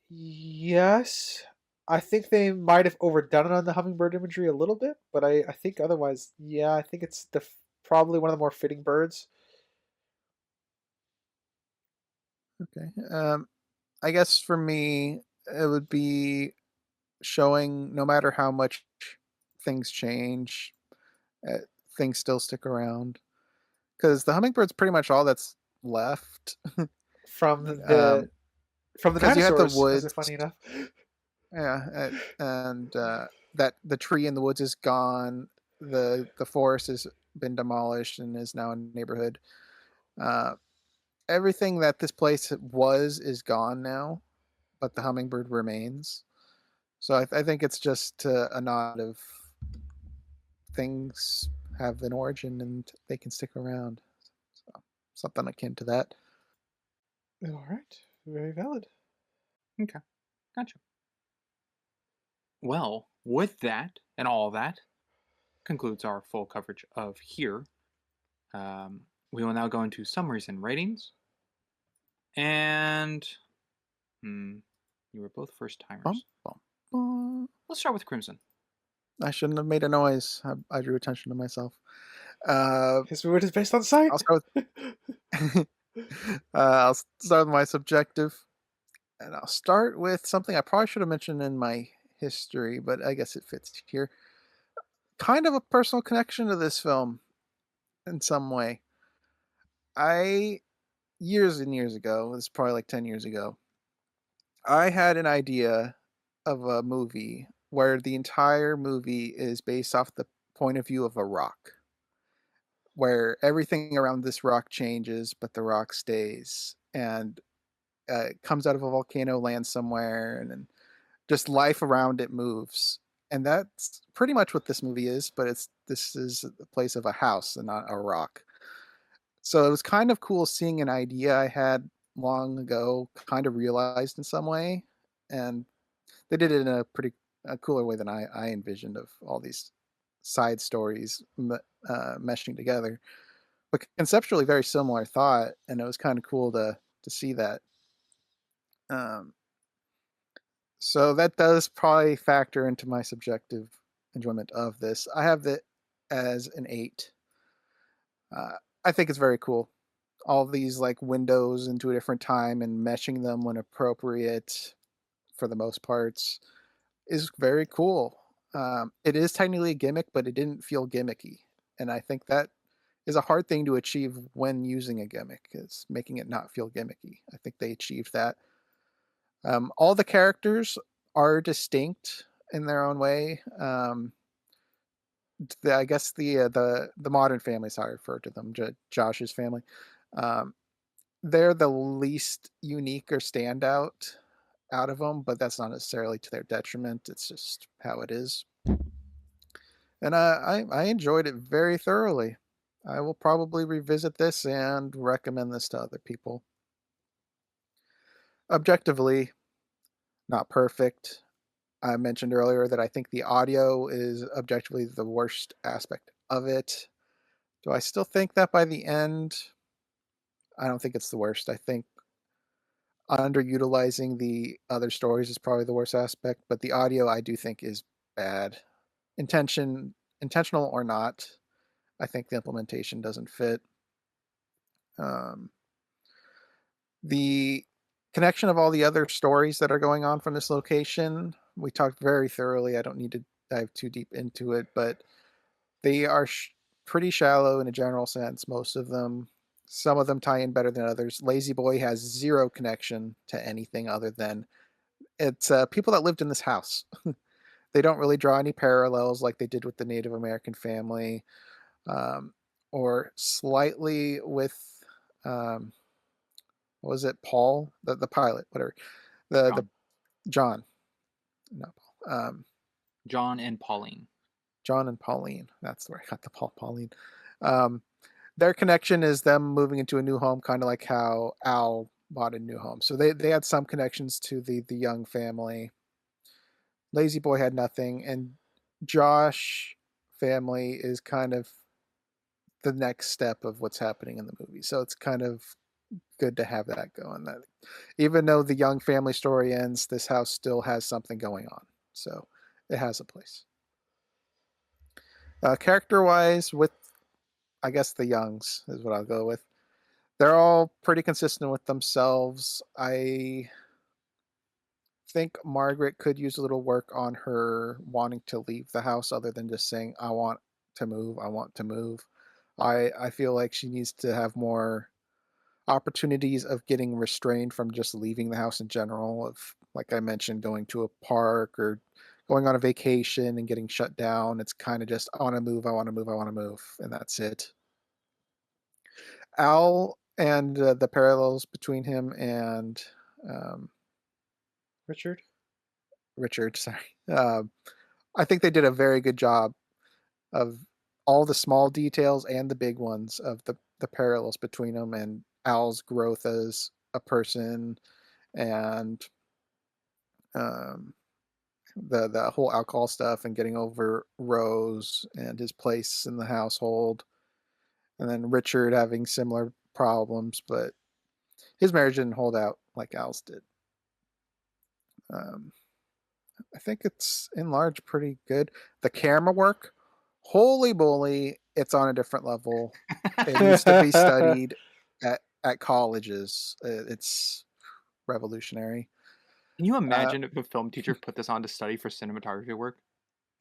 Yes. I think they might have overdone it on the hummingbird imagery a little bit, but I think otherwise, yeah, I think it's probably one of the more fitting birds. Okay. I guess for me, it would be showing no matter how much things change, uh, things still stick around. Because the hummingbird's pretty much all that's left. from Um, the from the because you had the dinosaurs, as woods, if funny enough. yeah, and that the tree in the woods is gone. The forest has been demolished and is now a neighborhood. Uh, Everything that this place was is gone now, but the hummingbird remains. So I think it's just a nod of things have an origin and they can stick around. So something akin to that. All right, very valid. Okay, gotcha. Well, with that and all that concludes our full coverage of here. We will now go into summaries and ratings. And you were both first Bum, timers. bum, bum. Let's start with Crimson. I shouldn't have made a noise. I drew attention to myself. Uh, His mood is based on sight. I'll start with I'll start with my subjective, and I'll start with something I probably should have mentioned in my history, but I guess it fits here. Kind of a personal connection to this film in some way. I years and years ago, it's probably like 10 years ago, I had an idea of a movie where the entire movie is based off the point of view of a rock, where everything around this rock changes, but the rock stays, and it comes out of a volcano, lands somewhere, and then just life around it moves. And that's pretty much what this movie is, but this is the place of a house and not a rock. So it was kind of cool seeing an idea I had long ago kind of realized in some way, and they did it in a cooler way than I envisioned, of all these side stories meshing together. But conceptually, very similar thought, and it was kind of cool to see that. Um, so that does probably factor into my subjective enjoyment of this. I have it as an 8. Uh, I think it's very cool. All these like windows into a different time and meshing them when appropriate, for the most parts, is very cool. It is technically a gimmick, but it didn't feel gimmicky, and I think that is a hard thing to achieve when using a gimmick, is making it not feel gimmicky. I think they achieved that. All the characters are distinct in their own way. I guess the modern family is how I refer to them, Josh's family. Um, they're the least unique or standout out of them, but that's not necessarily to their detriment. It's just how it is. And I enjoyed it very thoroughly. I will probably revisit this and recommend this to other people. Objectively, not perfect. I mentioned earlier that I think the audio is objectively the worst aspect of it. Do I still think that by the end? I don't think it's the worst. I think underutilizing the other stories is probably the worst aspect, but the audio I do think is bad. Intentional or not, I think the implementation doesn't fit. The connection of all the other stories that are going on from this location, we talked very thoroughly. I don't need to dive too deep into it, but they are pretty shallow in a general sense, most of them. Some of them tie in better than others. Lazy Boy has zero connection to anything other than it's people that lived in this house. They don't really draw any parallels like they did with the Native American family, or slightly with um, what was it, Paul, the pilot, whatever, the John, not Paul, John and Pauline. John and Pauline. That's where I got the Pauline. Their connection is them moving into a new home, kind of like how Al bought a new home. So they had some connections to the young family. Lazy Boy had nothing, and Josh family is kind of the next step of what's happening in the movie. So it's kind of good to have that going. That even though the young family story ends, this house still has something going on. So it has a place. Character-wise, with I guess the Youngs is what I'll go with. They're all pretty consistent with themselves. I think Margaret could use a little work on her wanting to leave the house other than just saying, I want to move, I want to move. I feel like she needs to have more opportunities of getting restrained from just leaving the house in general, of, like I mentioned, going to a park or going on a vacation and getting shut down. It's kind of just, I want to move, I want to move, I want to move, and that's it. Al and the parallels between him and Richard. Sorry. I think they did a very good job of all the small details and the big ones of the parallels between them, and Al's growth as a person, and the whole alcohol stuff and getting over Rose and his place in the household, and then Richard having similar problems, but his marriage didn't hold out like Al's did. I think it's in large pretty good. The camera work, holy moly, it's on a different level. It needs to be studied at colleges. It's revolutionary. Can you imagine if a film teacher put this on to study for cinematography work?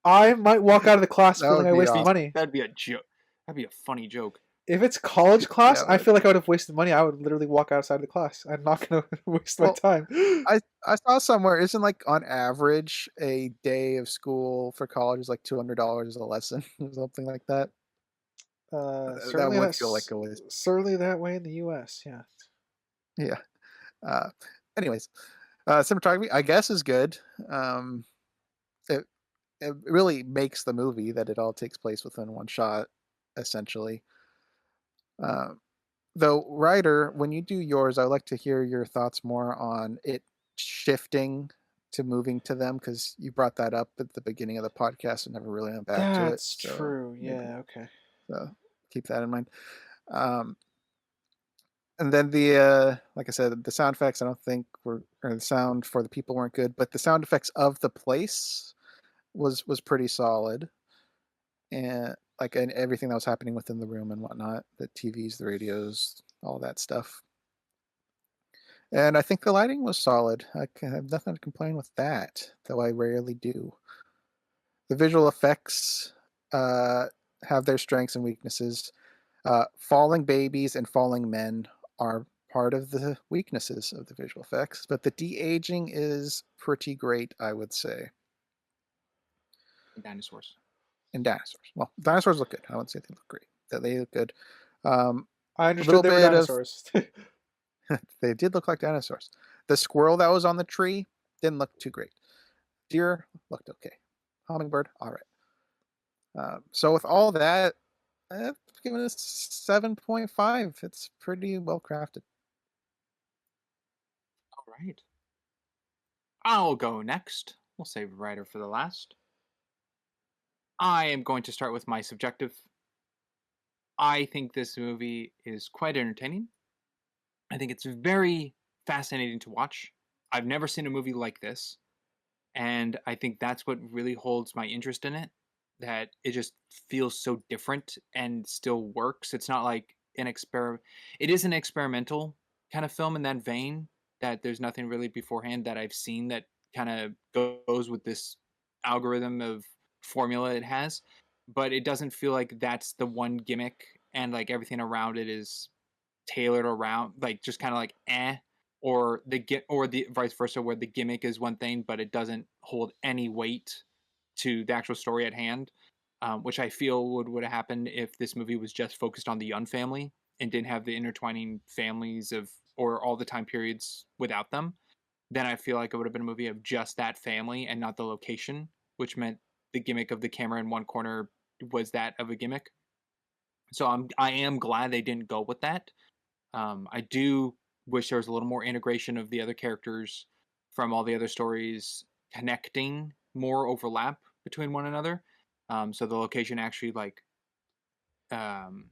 I might walk out of the class That feeling would I be wasted awesome. money. That'd be a joke. That'd be a funny joke. If it's college class, Yeah, I feel like I would have wasted money. I would literally walk outside of the class. I'm not going to waste my time. I saw somewhere, isn't like on average a day of school for college is like $200 a lesson or something like that. That certainly would feel like a waste. certainly that way in the U.S. Yeah. Yeah. Anyways, cinematography I guess is good. It really makes the movie that it all takes place within one shot, essentially. Though, Ryder, when you do yours, I'd like to hear your thoughts more on it shifting to moving to them, because you brought that up at the beginning of the podcast and never really went back to it. That's true. Yeah. Okay. So keep that in mind. And then the like I said, the sound effects I don't think were, or the sound for the people weren't good, but the sound effects of the place was pretty solid, and like and everything that was happening within the room and whatnot, the TVs, the radios, all that stuff. And I think the lighting was solid. I have nothing to complain with that, though I rarely do. The visual effects have their strengths and weaknesses. Falling babies and falling men are part of the weaknesses of the visual effects, but the de-aging is pretty great, I would say. Dinosaurs. And dinosaurs. Well, dinosaurs look good. I wouldn't say they look great. They look good. I A understood little they were bit of dinosaurs. they did look like dinosaurs. The squirrel that was on the tree didn't look too great. Deer looked okay. Hummingbird, all right. So with all that, I've given it a 7.5. It's pretty well crafted. All right. I'll go next. We'll save writer for the last. I am going to start with my subjective. I think this movie is quite entertaining. I think it's very fascinating to watch. I've never seen a movie like this. And I think that's what really holds my interest in it. That it just feels so different and still works. It's not like an experiment. It is an experimental kind of film in that vein, that there's nothing really beforehand that I've seen that kind of goes with this algorithm of formula it has. But it doesn't feel like that's the one gimmick, and like everything around it is tailored around, like, just kind of like or the vice versa, where the gimmick is one thing but it doesn't hold any weight to the actual story at hand, which I feel would have happened if this movie was just focused on the Young family and didn't have the intertwining families of, or all the time periods without them. Then I feel like it would have been a movie of just that family and not the location, which meant the gimmick of the camera in one corner was that of a gimmick. So I am glad they didn't go with that. I do wish there was a little more integration of the other characters from all the other stories, connecting more overlap between one another. So the location actually, like, um,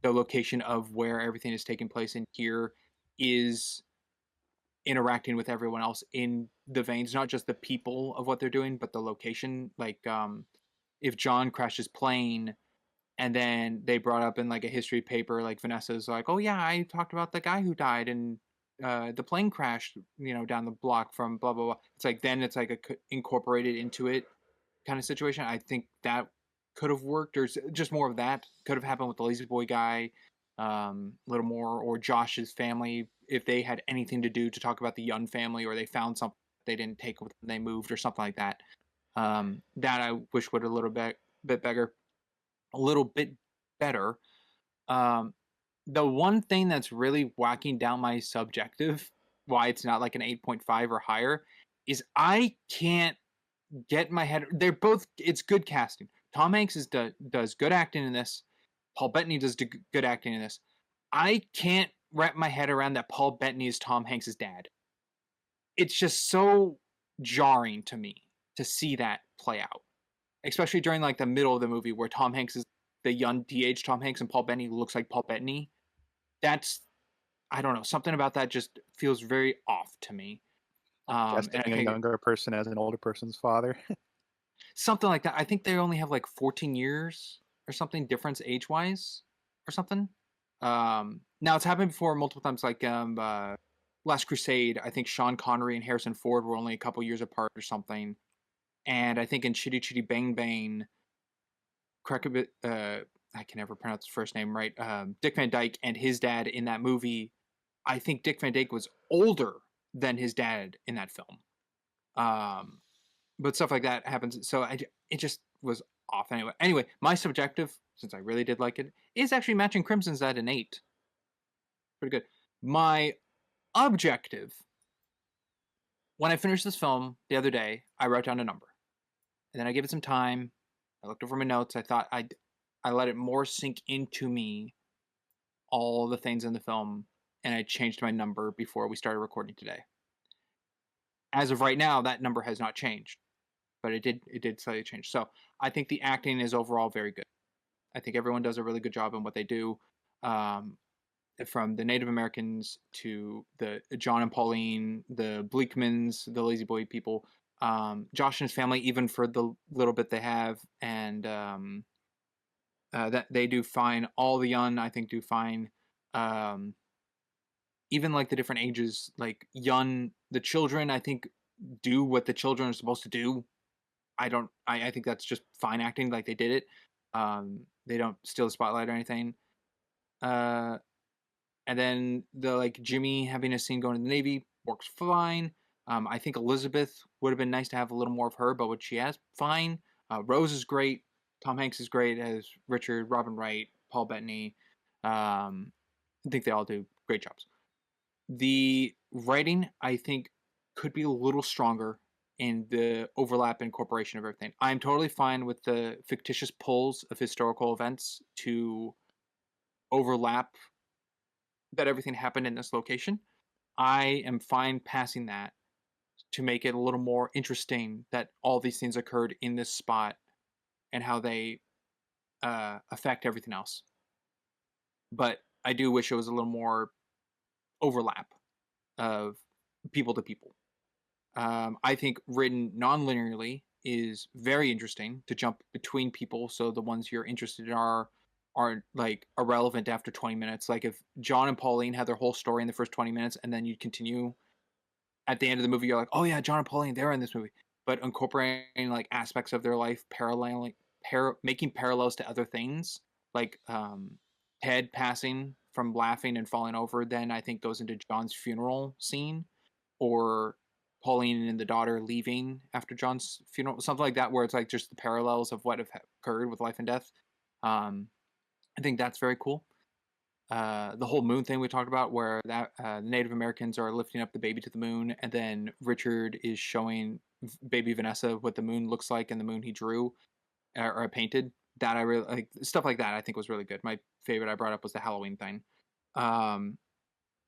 the location of where everything is taking place in here is interacting with everyone else in the veins, not just the people of what they're doing, but the location. Like, if John crashes plane, and then they brought up in like a history paper, like Vanessa's like, "Oh yeah, I talked about the guy who died and the plane crashed, down the block from blah blah blah." It's like, then it's like a incorporated into it kind of situation. I think that could have worked, or just more of that could have happened with the Lazy Boy guy, a little more, or Josh's family, if they had anything to do to talk about the Young family, or they found something they didn't take with them, they moved or something like that. That I wish would a little bit better, a little bit better. Um, the one thing that's really whacking down my subjective, why it's not like an 8.5 or higher, is I can't get my head. They're both. It's good casting. Tom Hanks does good acting in this. Paul Bettany does good acting in this. I can't wrap my head around that Paul Bettany is Tom Hanks's dad. It's just so jarring to me to see that play out, especially during like the middle of the movie where Tom Hanks is the young de-aged Tom Hanks and Paul Bettany looks like Paul Bettany. That's, I don't know, something about that just feels very off to me. And I Casting a think younger person as an older person's father. something like that. I think they only have like 14 years or something difference age wise or something. Now it's happened before multiple times, like Last Crusade. I think Sean Connery and Harrison Ford were only a couple years apart or something. And I think in Chitty Chitty Bang Bang, I can never pronounce his first name right. Dick Van Dyke and his dad in that movie, I think Dick Van Dyke was older than his dad in that film. But stuff like that happens. So it just was off anyway. Anyway, my subjective, since I really did like it, is actually matching Crimson's at an 8. Pretty good. My objective, when I finished this film the other day, I wrote down a number. And then I gave it some time. I looked over my notes. I thought I let it more sink into me, all the things in the film, and I changed my number before we started recording today. As of right now, that number has not changed, but it did slightly change. So I think the acting is overall very good. I think everyone does a really good job in what they do, from the Native Americans to the John and Pauline, the Bleakmans, the Lazy Boy people, Josh and his family, even for the little bit they have, and that they do fine. All the Young, I think, do fine. Even like the different ages, like Young, the children, I think, do what the children are supposed to do. I think that's just fine acting, like they did it. They don't steal the spotlight or anything. And then the Jimmy having a scene going to the Navy works fine. I think Elizabeth would have been nice to have a little more of her, but what she has, fine. Rose is great. Tom Hanks is great as Richard. Robin Wright, Paul Bettany. I think they all do great jobs. The writing, I think, could be a little stronger in the overlap and incorporation of everything. I'm totally fine with the fictitious pulls of historical events to overlap that everything happened in this location. I am fine passing that to make it a little more interesting that all these things occurred in this spot and how they affect everything else. But I do wish it was a little more overlap of people to people. I think written non-linearly is very interesting to jump between people, so the ones you're interested in are like irrelevant after 20 minutes. Like if John and Pauline had their whole story in the first 20 minutes and then you continue at the end of the movie, you're like, oh yeah, John and Pauline, they're in this movie. But incorporating like aspects of their life, making parallels to other things, like Ted passing from laughing and falling over, then I think goes into John's funeral scene, or Pauline and the daughter leaving after John's funeral, something like that, where it's like just the parallels of what have occurred with life and death. I think that's very cool. The whole moon thing we talked about, where that the Native Americans are lifting up the baby to the moon, and then Richard is showing baby Vanessa what the moon looks like and the moon he drew or painted. That I really like, stuff like that. I think was really good. My favorite I brought up was the Halloween thing.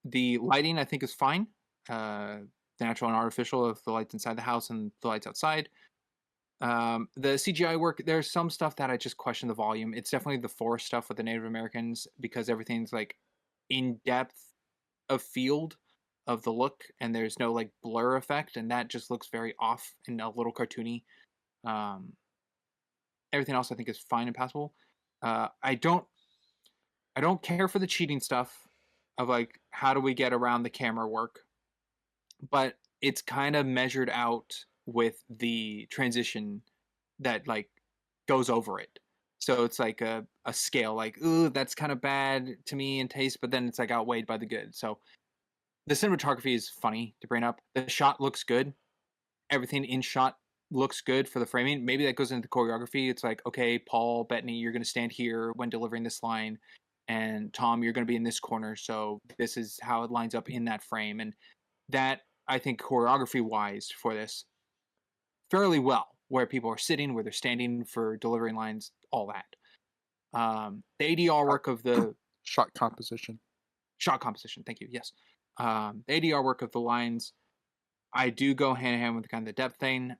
The lighting I think is fine. Natural and artificial of the lights inside the house and the lights outside. The CGI work, there's some stuff that I just question the volume. It's definitely the forest stuff with the Native Americans because everything's like in depth of field of the look, and there's no like blur effect, and that just looks very off and a little cartoony. Everything else I think is fine and passable. I don't care for the cheating stuff of like how do we get around the camera work, but it's kind of measured out with the transition that like goes over it. So it's like a scale, like, ooh, that's kind of bad to me in taste, but then it's like outweighed by the good. So the cinematography is funny to bring up. The shot looks good. Everything in shot looks good for the framing. Maybe that goes into the choreography. It's like, okay, Paul Bettany, you're going to stand here when delivering this line, and Tom, you're going to be in this corner. So this is how it lines up in that frame. And that, I think, choreography wise for this, fairly well, where people are sitting, where they're standing for delivering lines, all that. The ADR work of the shot composition. Thank you. Yes. The ADR work of the lines, I do go hand in hand with kind of the depth thing.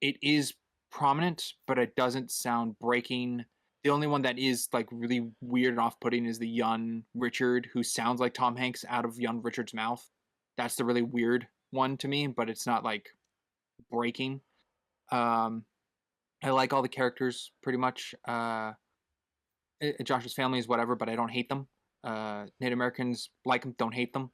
It is prominent, but it doesn't sound breaking. The only one that is like really weird and off-putting is the young Richard, who sounds like Tom Hanks out of young Richard's mouth. That's the really weird one to me, but it's not like breaking. I like all the characters pretty much. Josh's family is whatever, but I don't hate them. Native Americans like them, don't hate them.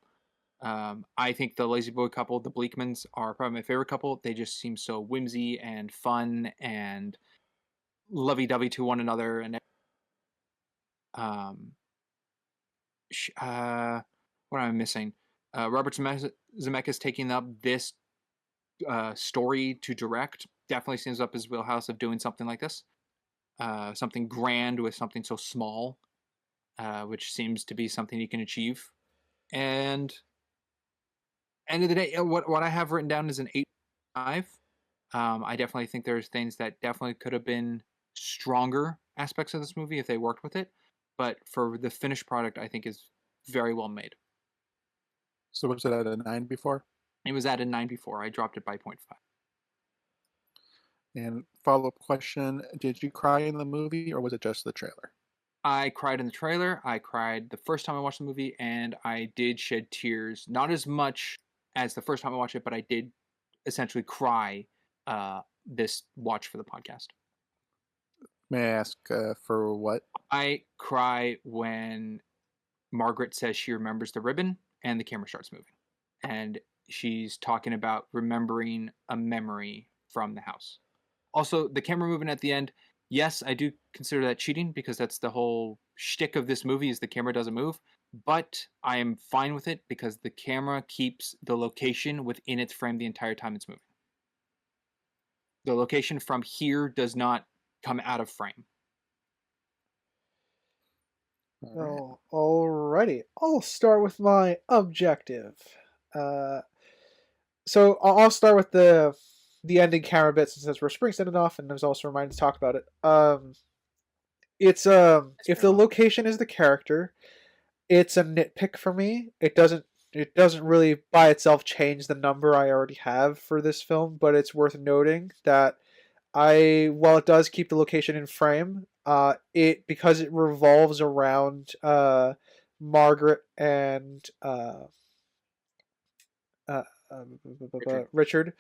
I think the Lazy Boy couple, the Bleakmans, are probably my favorite couple. They just seem so whimsy and fun and lovey-dovey to one another. And what am I missing? Robert Zemeckis taking up this story to direct definitely seems up his wheelhouse of doing something like this. Something grand with something so small, which seems to be something you can achieve. And end of the day, what I have written down is an 8.5. I definitely think there's things that definitely could have been stronger aspects of this movie if they worked with it. But for the finished product, I think is very well made. So was it at a 9 before? It was at a 9 before. I dropped it by 0.5. And follow-up question, did you cry in the movie or was it just the trailer? I cried in the trailer. I cried the first time I watched the movie, and I did shed tears. Not as much as the first time I watched it, but I did essentially cry this watch for the podcast. May I ask for what? I cry when Margaret says she remembers the ribbon and the camera starts moving. And she's talking about remembering a memory from the house. Also, the camera moving at the end, Yes, I do consider that cheating because that's the whole shtick of this movie is the camera doesn't move. But I am fine with it because the camera keeps the location within its frame the entire time it's moving. The location from here does not come out of frame. Oh, alrighty. I'll start with my objective. So I'll start with the ending camera bit since that's where Spring's ended off, and I was also reminded to talk about it. It's if the location is the character, it's a nitpick for me. It doesn't really by itself change the number I already have for this film, but it's worth noting that while it does keep the location in frame, it because it revolves around Margaret and uh, Richard,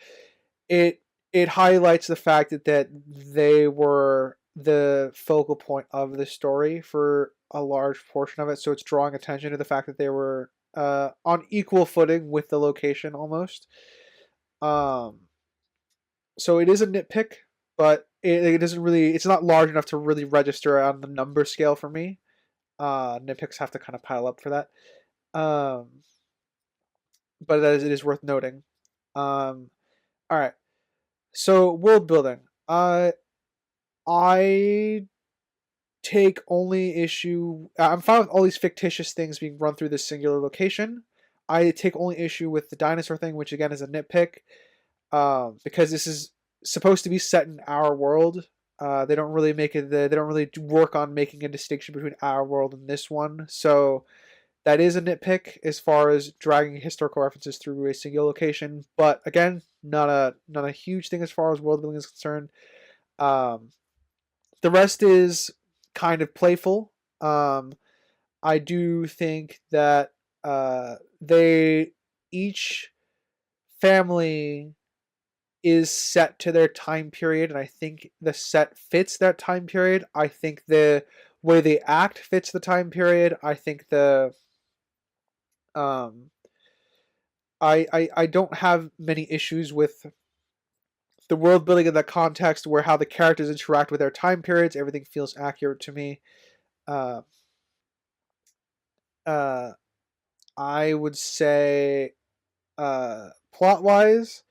it it highlights the fact that they were the focal point of the story for a large portion of it. So it's drawing attention to the fact that they were on equal footing with the location almost. Um, so it is a nitpick, but it doesn't really. It's not large enough to really register on the number scale for me. Nitpicks have to kind of pile up for that. Um, but it is worth noting. All right. So world building. I take only issue. I'm fine with all these fictitious things being run through this singular location. I take only issue with the dinosaur thing, which again is a nitpick, because this is supposed to be set in our world. They don't really make it. They don't really work on making a distinction between our world and this one. So that is a nitpick as far as dragging historical references through a single location. But again, not a huge thing as far as world building is concerned. Um, the rest is kind of playful. I do think that they each family is set to their time period, and I think the set fits that time period. I think the way they act fits the time period. I think the um, I don't have many issues with the world building in that context where how the characters interact with their time periods. Everything feels accurate to me. Uh, uh, I would say, plot wise,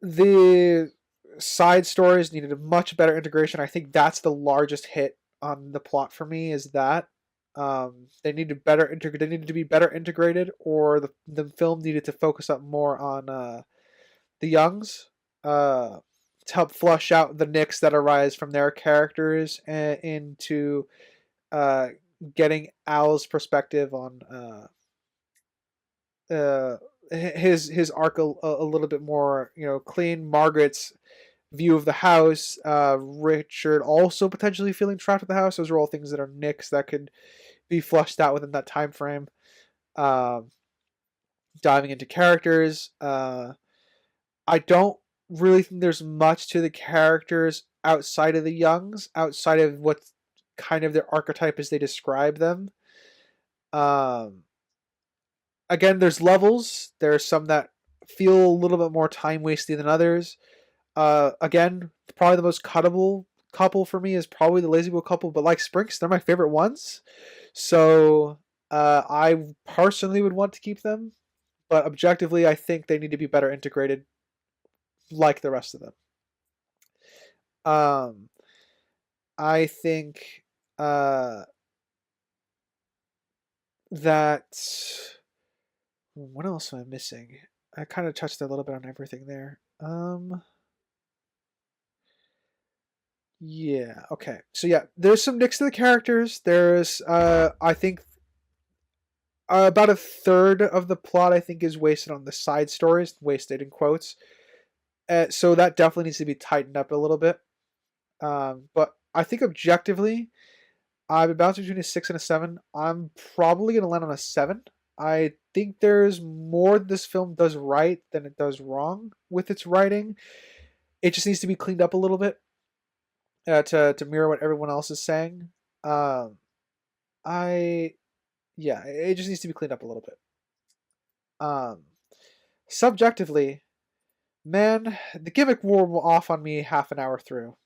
the side stories needed a much better integration. I think that's the largest hit on the plot for me. Is that they needed They needed to be better integrated, or the film needed to focus up more on the Youngs, uh, to help flush out the nicks that arise from their characters and into uh, getting Al's perspective on uh, his arc a little bit more, clean. Margaret's view of the house, Richard also potentially feeling trapped with the house. Those are all things that are nicks that could be flushed out within that time frame. Um, Diving into characters, I don't really think there's much to the characters outside of the Youngs, outside of what kind of their archetype as they describe them. Um, Again, there's levels. There are some that feel a little bit more time wasting than others. Again, probably the most cuttable couple for me is probably the Lazy Boy couple, but like Sprinks, they're my favorite ones. So I personally would want to keep them, but objectively, I think they need to be better integrated like the rest of them. Um, I think that. What else am I missing? I kind of touched a little bit on everything there. Yeah, okay. So yeah, there's some nicks to the characters. There's I think about a third of the plot I think is wasted on the side stories, wasted in quotes. So that definitely needs to be tightened up a little bit. But I think objectively, I'm bouncing between a 6 and a 7. I'm probably gonna land on a 7. I think there's more this film does right than it does wrong with its writing. It just needs to be cleaned up a little bit, to mirror what everyone else is saying. Um, I Yeah, it just needs to be cleaned up a little bit. Um, Subjectively, man, the gimmick wore off on me half an hour through.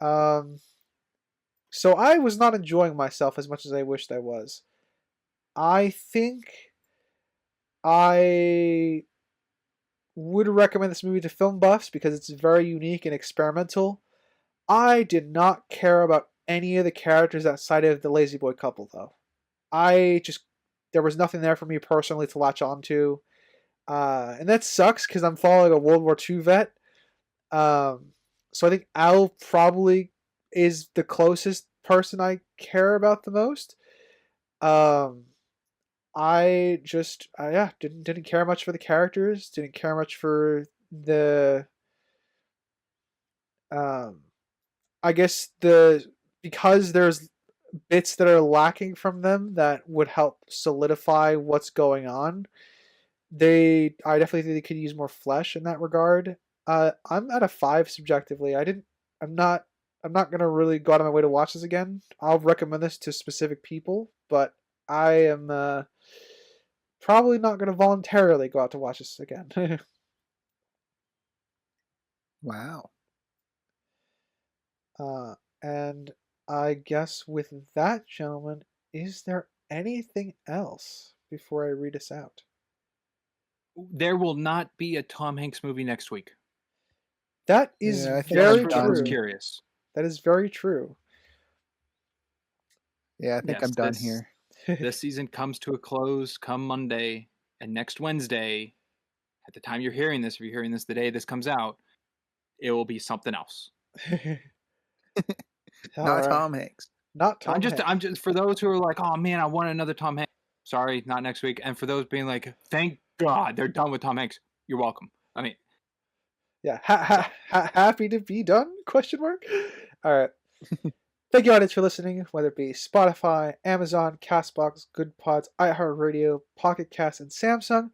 So I was not enjoying myself as much as I wished I was. I think I would recommend this movie to film buffs because it's very unique and experimental. I did not care about any of the characters outside of the Lazy Boy couple, though. There was nothing there for me personally to latch onto. And that sucks because I'm following a World War II vet. So I think Al probably is the closest person I care about the most. I didn't care much for the characters. Didn't care much for the I guess because there's bits that are lacking from them that would help solidify what's going on. I definitely think they could use more flesh in that regard. I'm at a 5 subjectively. I'm not gonna really go out of my way to watch this again. I'll recommend this to specific people, but I am probably not gonna voluntarily go out to watch this again. Wow. And I guess with that, gentlemen, is there anything else before I read us out? There will not be a Tom Hanks movie next week. That is Yeah, I think very I'm For those true. curious. That is very true. Yeah, I think Yes, I'm done this- here. This season comes to a close come Monday, and next Wednesday, at the time you're hearing this, if you're hearing this the day this comes out, it will be something else. All Not right. Tom Hanks. Not Tom Hanks. I'm just for those who are like, oh man, I want another Tom Hanks. Sorry, not next week. And for those being like, thank God they're done with Tom Hanks. You're welcome. I mean, Yeah, happy to be done? Question mark. All right. Thank you, audience, for listening. Whether it be Spotify, Amazon, Castbox, Good Pods, iHeartRadio, Pocket Cast, and Samsung,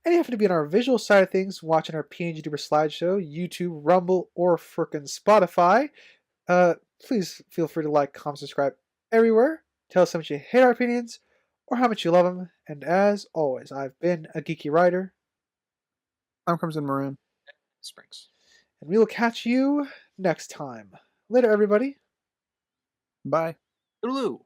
and you happen to be on our visual side of things, watching our PNG Duper slideshow, YouTube, Rumble, or frickin' Spotify. Please feel free to like, comment, subscribe everywhere. Tell us how much you hate our opinions or how much you love them. And as always, I've been a geeky writer, I'm Crimson Maroon. Springs. and we will catch you next time. Later, everybody. Bye. Toodaloo.